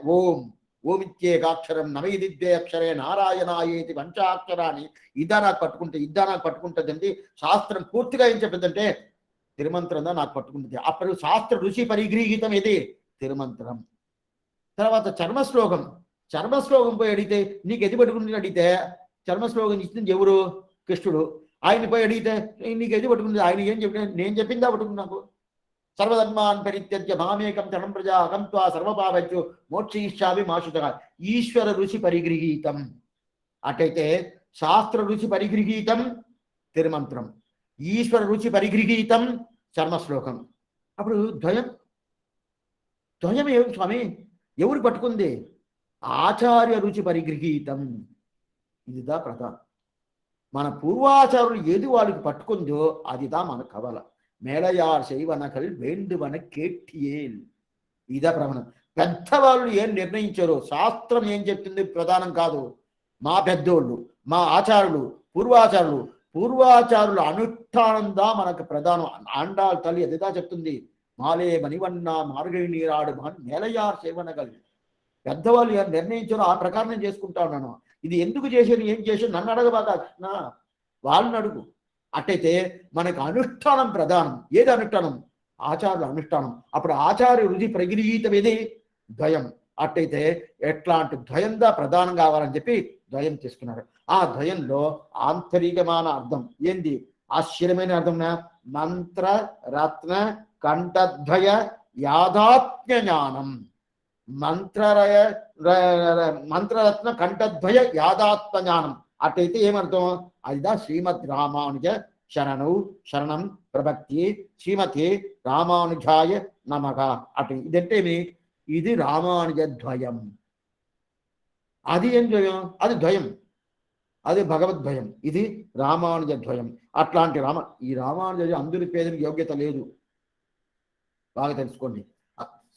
ఓమిత్యేకాక్షరం నవైదిద్వే అక్షరే నారాయణాయేతి పంచాక్షరాన్ని ఇదా నాకు పట్టుకుంటుంది అండి. శాస్త్రం పూర్తిగా ఏం చెప్పిందంటే తిరుమంత్రం దా నాకు పట్టుకుంటుంది. అప్పుడు శాస్త్ర రుచి పరిగృహీతం ఇది తిరుమంత్రం. తర్వాత చర్మశ్లోకం. చర్మశ్లోకం పోయి అడిగితే నీకు ఎది పట్టుకుని అడిగితే చర్మశ్లోకం ఇచ్చింది ఎవరు? కృష్ణుడు. ఆయన పోయి అడిగితే నీకు ఎది పట్టుకుంది? ఆయన ఏం చెప్పిన? నేను చెప్పిందా పట్టుకుని నాకు. సర్వధర్మాన్ పరిత్యజ్య మామేకం శరణం ప్రజా అహం త్వా సర్వపాపజ్ఞో మోక్షయిష్యామి మా శుచః. ఈశ్వర రుచి పరిగృహీతం. అటైతే శాస్త్ర రుచి పరిగృహీతం తిరుమంత్రం, ఈశ్వర రుచి పరిగృహీతం చర్మశ్లోకం. అప్పుడు ద్వయం ఏమి స్వామి? ఎవరు పట్టుకుంది? ఆచార్య రుచి పరిగృహీతం. ఇదిదా ప్రధానం. మన పూర్వాచారులు ఏది వాళ్ళకి పట్టుకుందో అదిదా మన కవల. మేళయార్ శైవనకల్ వేండువన కేట్టియేల్. ఇదా ప్రమాణం. పెద్దవాళ్ళు ఏం నిర్ణయించారో, శాస్త్రం ఏం చెప్తుంది ప్రధానం కాదు. మా పెద్దోళ్ళు, మా ఆచారులు, పూర్వాచారుల అనుష్ఠానందా మనకు ప్రధానం. ఆండాళ్ తల్లి అదిదా చెప్తుంది. మాలే మణివన్న మార్గడి నీరాడు మేళయార్ శైవనకల్. పెద్దవాళ్ళు ఏం నిర్ణయించారో ఆ ప్రకారం నేను చేసుకుంటా ఉన్నాను. ఇది ఎందుకు చేశాను, ఏం చేశాను నన్ను అడగబాగా, వాళ్ళని అడుగు. అట్టయితే మనకు అనుష్ఠానం ప్రధానం. ఏది అనుష్ఠానం? ఆచార్యుల అనుష్ఠానం. అప్పుడు ఆచార్య రుచి ప్రగృహీతం ఏది? ద్వయం. అట్టయితే ఎట్లాంటి ద్వయంగా ప్రధానం కావాలని చెప్పి ద్వయం తీసుకున్నారు. ఆ ద్వయంలో ఆంతరికమైన అర్థం ఏంది? ఆశ్చర్యమైన అర్థం. మంత్ర రత్న కంఠద్వయ యాదాత్మ్య జ్ఞానం. మంత్రరత్న కంఠద్వయ యాదాత్మ జ్ఞానం. అట్టయితే ఏమర్థం? అదిదా శ్రీమద్ రామానుజ శరణం ప్రభక్తి శ్రీమతి రామానుజాయ నమః. అటు ఇదంటే ఇది రామానుజ ద్వయం. అది ఏం ద్వయం? అది ద్వయం, అది భగవద్ద్వయం. ఇది రామానుజ ద్వయం. అట్లాంటి ఈ రామానుజ అందరి పేదలకు యోగ్యత లేదు, బాగా తెలుసుకోండి.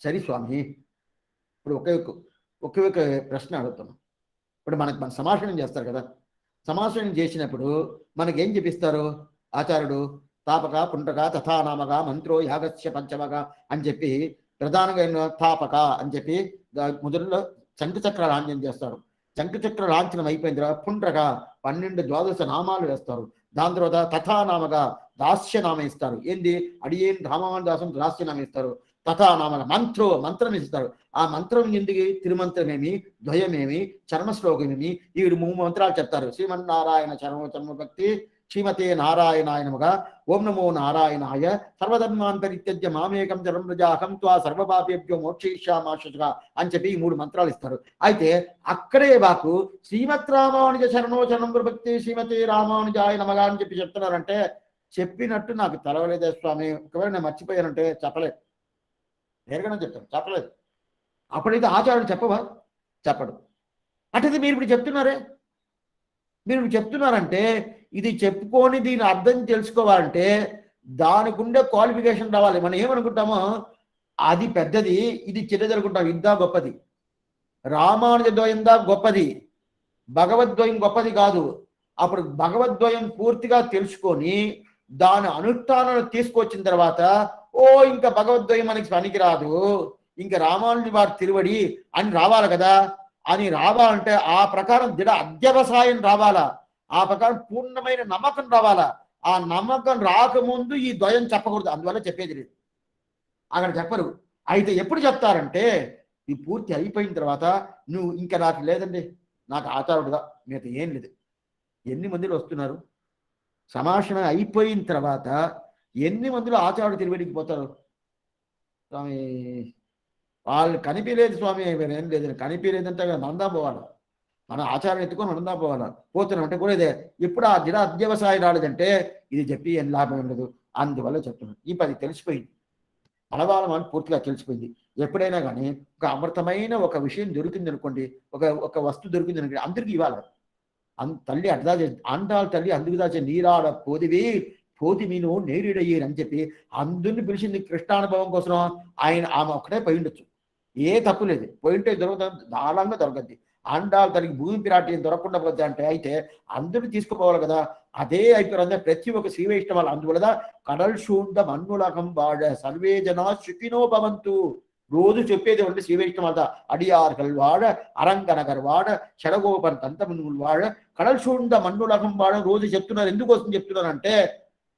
సరే స్వామి, ఇప్పుడు ఒకే ప్రశ్న అడుగుతాను. ఇప్పుడు మన సమాషణం చేస్తారు కదా, సమాషణం చేసినప్పుడు మనకేం చెప్పిస్తారు ఆచార్యుడు? తాపక పుంటక తథానామగా మంత్రో యాగస్య పంచమగా అని చెప్పి ప్రధానంగా తాపక అని చెప్పి మొదట్లో శంఖచక్ర లాంఛనం చేస్తారు. శంఖచక్ర లాంఛనం అయిపోయిన తర్వాత పుండ్రక 12 ద్వాదశ నామాలు వేస్తారు. దాని తర్వాత తథానామగా దాస్యనామ ఇస్తారు. ఏంది? అడియేన్ రామాను దాసం దాస్యనామ ఇస్తారు. తథానామగా మంత్రం ఇస్తారు. ఆ మంత్రం ఎందుకు? తిరుమంత్రమేమి, ద్వయమేమి, చర్మశ్లోకమేమి, ఈ 3 మంత్రాలు చెప్తారు. శ్రీమన్నారాయణ చర్మ భక్తి శ్రీమతే నారాయణాయనముగా ఓం నమో నారాయణాయ సర్వధర్మాన్ పరిత్యజ్య మామేకం శరణం ప్రజా అహం త్వా సర్వపాపేభ్యో మోక్షయిష్యామి మా శుచః అని చెప్పి ఈ 3 మంత్రాలు ఇస్తారు. అయితే అక్కడే మాకు శ్రీమత్ రామానుజ శరణం భక్తి శ్రీమతే రామానుజాయ నమగా అని చెప్పి చెప్తున్నారంటే చెప్పినట్టు నాకు తెలవలేదే స్వామి. ఒకవేళ నేను మర్చిపోయానంటే చెప్పలేదు, నేరుగానే చెప్తాను, చెప్పలేదు. అప్పుడైతే ఆచార్యుడు చెప్పడు. అంటే మీరు ఇప్పుడు చెప్తున్నారే, మీరు చెప్తున్నారంటే ఇది చెప్పుకొని దీని అర్థం తెలుసుకోవాలంటే దానికి ఉండే క్వాలిఫికేషన్ రావాలి. మనం ఏమనుకుంటామో అది పెద్దది, ఇది చిన్నది అనుకుంటాం. ఇద్దా గొప్పది, రామానుజ ద్వయందా గొప్పది, భగవద్ద్వయం గొప్పది కాదు. అప్పుడు భగవద్ద్వయం పూర్తిగా తెలుసుకొని దాని అనుష్ఠానాన్ని తీసుకొచ్చిన తర్వాత ఇంకా భగవద్ద్వయం మనకి పనికిరాదు, ఇంకా రామానుజు వారి తిరువడి అని రావాలి కదా. అని రావాలంటే ఆ ప్రకారం దృఢ అధ్యవసాయం రావాలా, ఆ ప్రకారం పూర్ణమైన నమ్మకం రావాలా. ఆ నమ్మకం రాకముందు ఈ ద్వయం చెప్పకూడదు. అందువల్ల చెప్పేది లేదు, అక్కడ చెప్పరు. అయితే ఎప్పుడు చెప్తారంటే ఈ పూర్తి అయిపోయిన తర్వాత నువ్వు ఇంకా నాకు లేదండి, నాకు ఆచారుడుగా మీకు ఏం లేదు. ఎన్ని మందిలో వస్తున్నారు? సమాషణం అయిపోయిన తర్వాత ఎన్ని మందిలో ఆచారుడు తిరువడికి పోతారు? స్వామి వాళ్ళు కనిపించలేదు స్వామి, ఏం లేదు కనిపించలేదంటే నందా పోవాలి, మన ఆచారం ఎత్తుకొని నందా పోవాలా. పోతున్నాం అంటే కూడా ఇదే. ఇప్పుడు ఆ దిన అధ్యవసాయం రాలేదంటే ఇది చెప్పి ఏం లాభం ఉండదు. అందువల్ల చెప్తున్నాను. ఈ 10 తెలిసిపోయింది, అలవాలం అని పూర్తిగా తెలిసిపోయింది. ఎప్పుడైనా కానీ ఒక అమృతమైన ఒక విషయం దొరికింది అనుకోండి, ఒక వస్తువు దొరికింది అనుకోండి, అందరికీ ఇవ్వాలి. తల్లి అట్లా ఆండాళ్ తల్లి అందుకు దాచే నీరాడ పోదివి పోతి మీను నేరుడయ్యేరు అని చెప్పి అందరిని పిలిచింది కృష్ణానుభవం కోసం. ఆమె ఒక్కటే పోయి ఉండొచ్చు, ఏ తప్పు లేదు. పోయింటే దొరుకుతుంది, దాళంగా దొరకద్ది. ఆండాళ్ తనకి భూమి పిరాటి దొరకకుండా పోద్ది అంటే అయితే అందరిని తీసుకుపోవాలి కదా. అదే అయిపోయింది ప్రతి ఒక్క శ్రీ వైష్ణవాళ్ళు. అందువల్ల కడల్ శూండ మన్నులకం వాడ సర్వే జనా సుఖినో భవంతు రోజు చెప్పేది అంటే శ్రీ వైష్ణవాళ్ళ అడియార్గల్ వాడ అరంగనగర్ వాడ షడగోపన్ తంతమునులు వాడ కడల్ శూండ మన్నులకం వాడ రోజు చెప్తున్నారు. ఎందుకోసం చెప్తున్నారు అంటే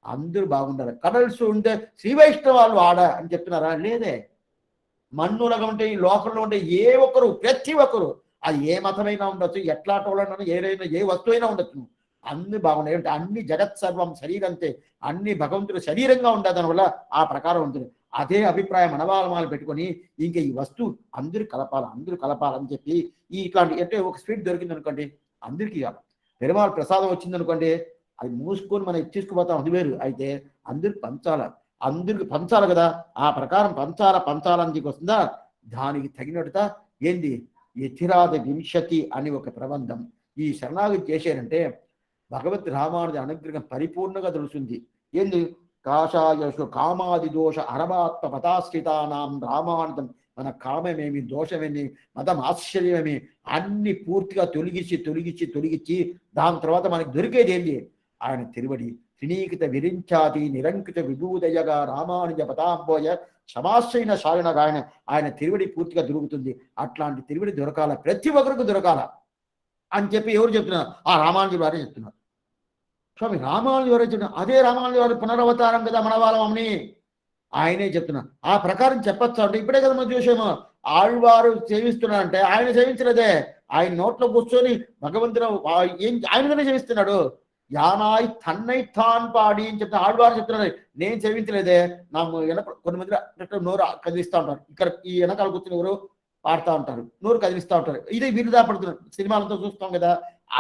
అందరూ బాగుండాలి. కడల్ శూండ శ్రీ వైష్ణవాళ్ళు వాడ అని చెప్తున్నారా? లేదే. మన్నులకం అంటే ఈ లోకంలో ఉండే ఏ ఒక్కరు ప్రతి ఒక్కరు అది ఏ మతమైనా ఉండొచ్చు, ఎట్లాటోళ్ళైనా ఏదైనా ఏ వస్తువైనా ఉండొచ్చు, అన్ని బాగున్నాయి అంటే అన్ని జగత్ సర్వం శరీరంతే, అన్ని భగవంతుడు శరీరంగా ఉండదు దానివల్ల ఆ ప్రకారం ఉంటుంది. అదే అభిప్రాయం మనవాళ్ళమాలు పెట్టుకొని ఇంకా ఈ వస్తువు అందరూ కలపాలని చెప్పి ఇట్లాంటి అంటే ఒక స్వీట్ దొరికింది అనుకోండి అందరికీ ఇవ్వాలి. పెరుమాళ్ ప్రసాదం వచ్చింది అనుకోండి అది మూసుకొని మనం ఇచ్చేసుకుపోతాం, అది వేరు. అయితే అందరికి పంచాలి కదా, ఆ ప్రకారం పంచాలని వస్తుందా, దానికి తగినట్టుగా ఏంది యతిరాజ వింశతి అని ఒక ప్రబంధం ఈ శరణాగతి చేశారంటే భగవత్ రామానుజ అనుగ్రహం పరిపూర్ణంగా తెలుస్తుంది. ఏంది కాషాయ కామాది దోష అరమాత్మ పదాశ్రితానాం రామానుజం, మన కామమేమి దోషమేమి మతం ఆశ్చర్యమేమి అన్ని పూర్తిగా తొలగించి దాని తర్వాత మనకి దొరికేది ఏంటి ఆయన తిరువడి త్రినీకృత విరించాది నిరంకుత విభూదయగా రామానుజ పదాంబోయ సమాశ్రయిన శాలినగా ఆయన తిరువడి పూర్తిగా దొరుకుతుంది. అట్లాంటి తిరువడి దొరకాల, ప్రతి ఒక్కరికి దొరకాల అని చెప్పి ఎవరు చెప్తున్నారు? ఆ రామానుజుడు వారే చెప్తున్నారు. స్వామి రామానుజుడు వారే చెప్తున్నారు. అదే రామానుజుడు వారి పునరవతారం కదా మన వాళ్ళమని ఆయనే చెప్తున్నారు. ఆ ప్రకారం చెప్పచ్చు అంటే ఇప్పుడే కదా మనం చూసాము, ఆళ్వారు సేవిస్తున్నారంటే ఆయన సేవించలేదే, ఆయన నోట్లో కూర్చొని భగవంతుడు ఆయనగానే సేవిస్తున్నాడు. యానాయ్ తన్నై తాన్ పాడి అని చెప్తే ఆళ్వారు చెప్తున్నారు, నేను సేవించలేదే, నా కొంతమంది నోరు కదిలిస్తూ ఉంటారు, ఇక్కడ ఈ వెనకాల కూర్చుని ఎవరు పాడుతూ ఉంటారు, నోరు కదిలిస్తూ ఉంటారు, ఇదే విరుదా పడుతున్నారు, సినిమాలతో చూస్తాం కదా,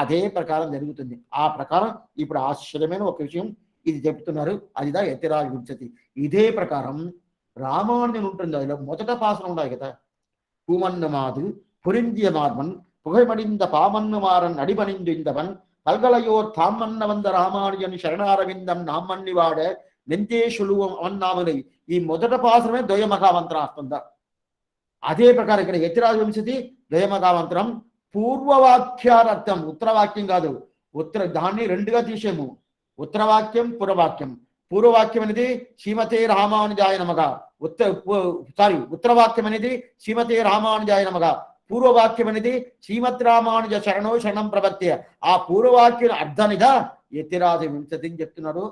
అదే ప్రకారం జరుగుతుంది. ఆ ప్రకారం ఇప్పుడు ఆశ్చర్యమైన ఒక విషయం ఇది చెప్తున్నారు, అదిదా యతిరాజ వింశతి. ఇదే ప్రకారం రామానుజన్ ఉంటుంది, அதில் మొదట పాసనం ఉన్నాయి కదా, பூமன்னு மாது புரிந்திய மார்பன் புகைமடிந்த பாமன்னு மாறன் அடிபணிந்து இந்தவன் பல்கலையோர் தாமன்ன வந்த రామానుజన్ శరణారవిందం నామన్ని వాడ నెంతేశులు అన్నామని ఈ మొదట పాసనమే ద్వయమహామంత్రాస్తుందా. అదే ప్రకారం ఇక్కడ యతిరాజ వింశతి ద్వయమహామంత్రం పూర్వవాక్యార్థం, ఉత్తరవాక్యం కాదు, దాన్ని రెండుగా తీసేము, ఉత్తరవాక్యం పురవాక్యం. పూర్వవాక్యం అనేది శ్రీమతే రామానుజాయ నమగా, ఉత్తరవాక్యం అనేది శ్రీమతే రామానుజాయ నమగా, పూర్వవాక్యం అనేది శ్రీమత్ రామానుజ శరణో శరణం ప్రవర్త్య. ఆ పూర్వవాక్యం అర్థానిగా యతిరాజ వింశతి అని చెప్తున్నారు.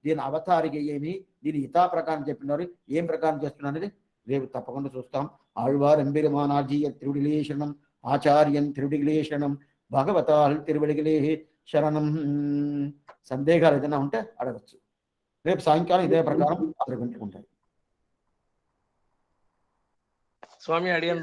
దీని అవతారిక ఏమి, దీని హితా ప్రకారం చెప్పినారు, ఏం ప్రకారం చేస్తున్నారు అనేది రేపు తప్పకుండా చూస్తాం. ఆళ్వార్ ఎంబెరుమానాజీయ తిరుడిలే శరణం, ఆచార్యన్ తిరుడిలే శరణం, భగవతాల్ తిరువడిగలే శరణం. సందేహాలు ఏదైనా ఉంటే అడగచ్చు. రేపు సాయంకాలం ఇదే ప్రకారం 6 గంటలకు ఉంటాయి. స్వామి అడిగిన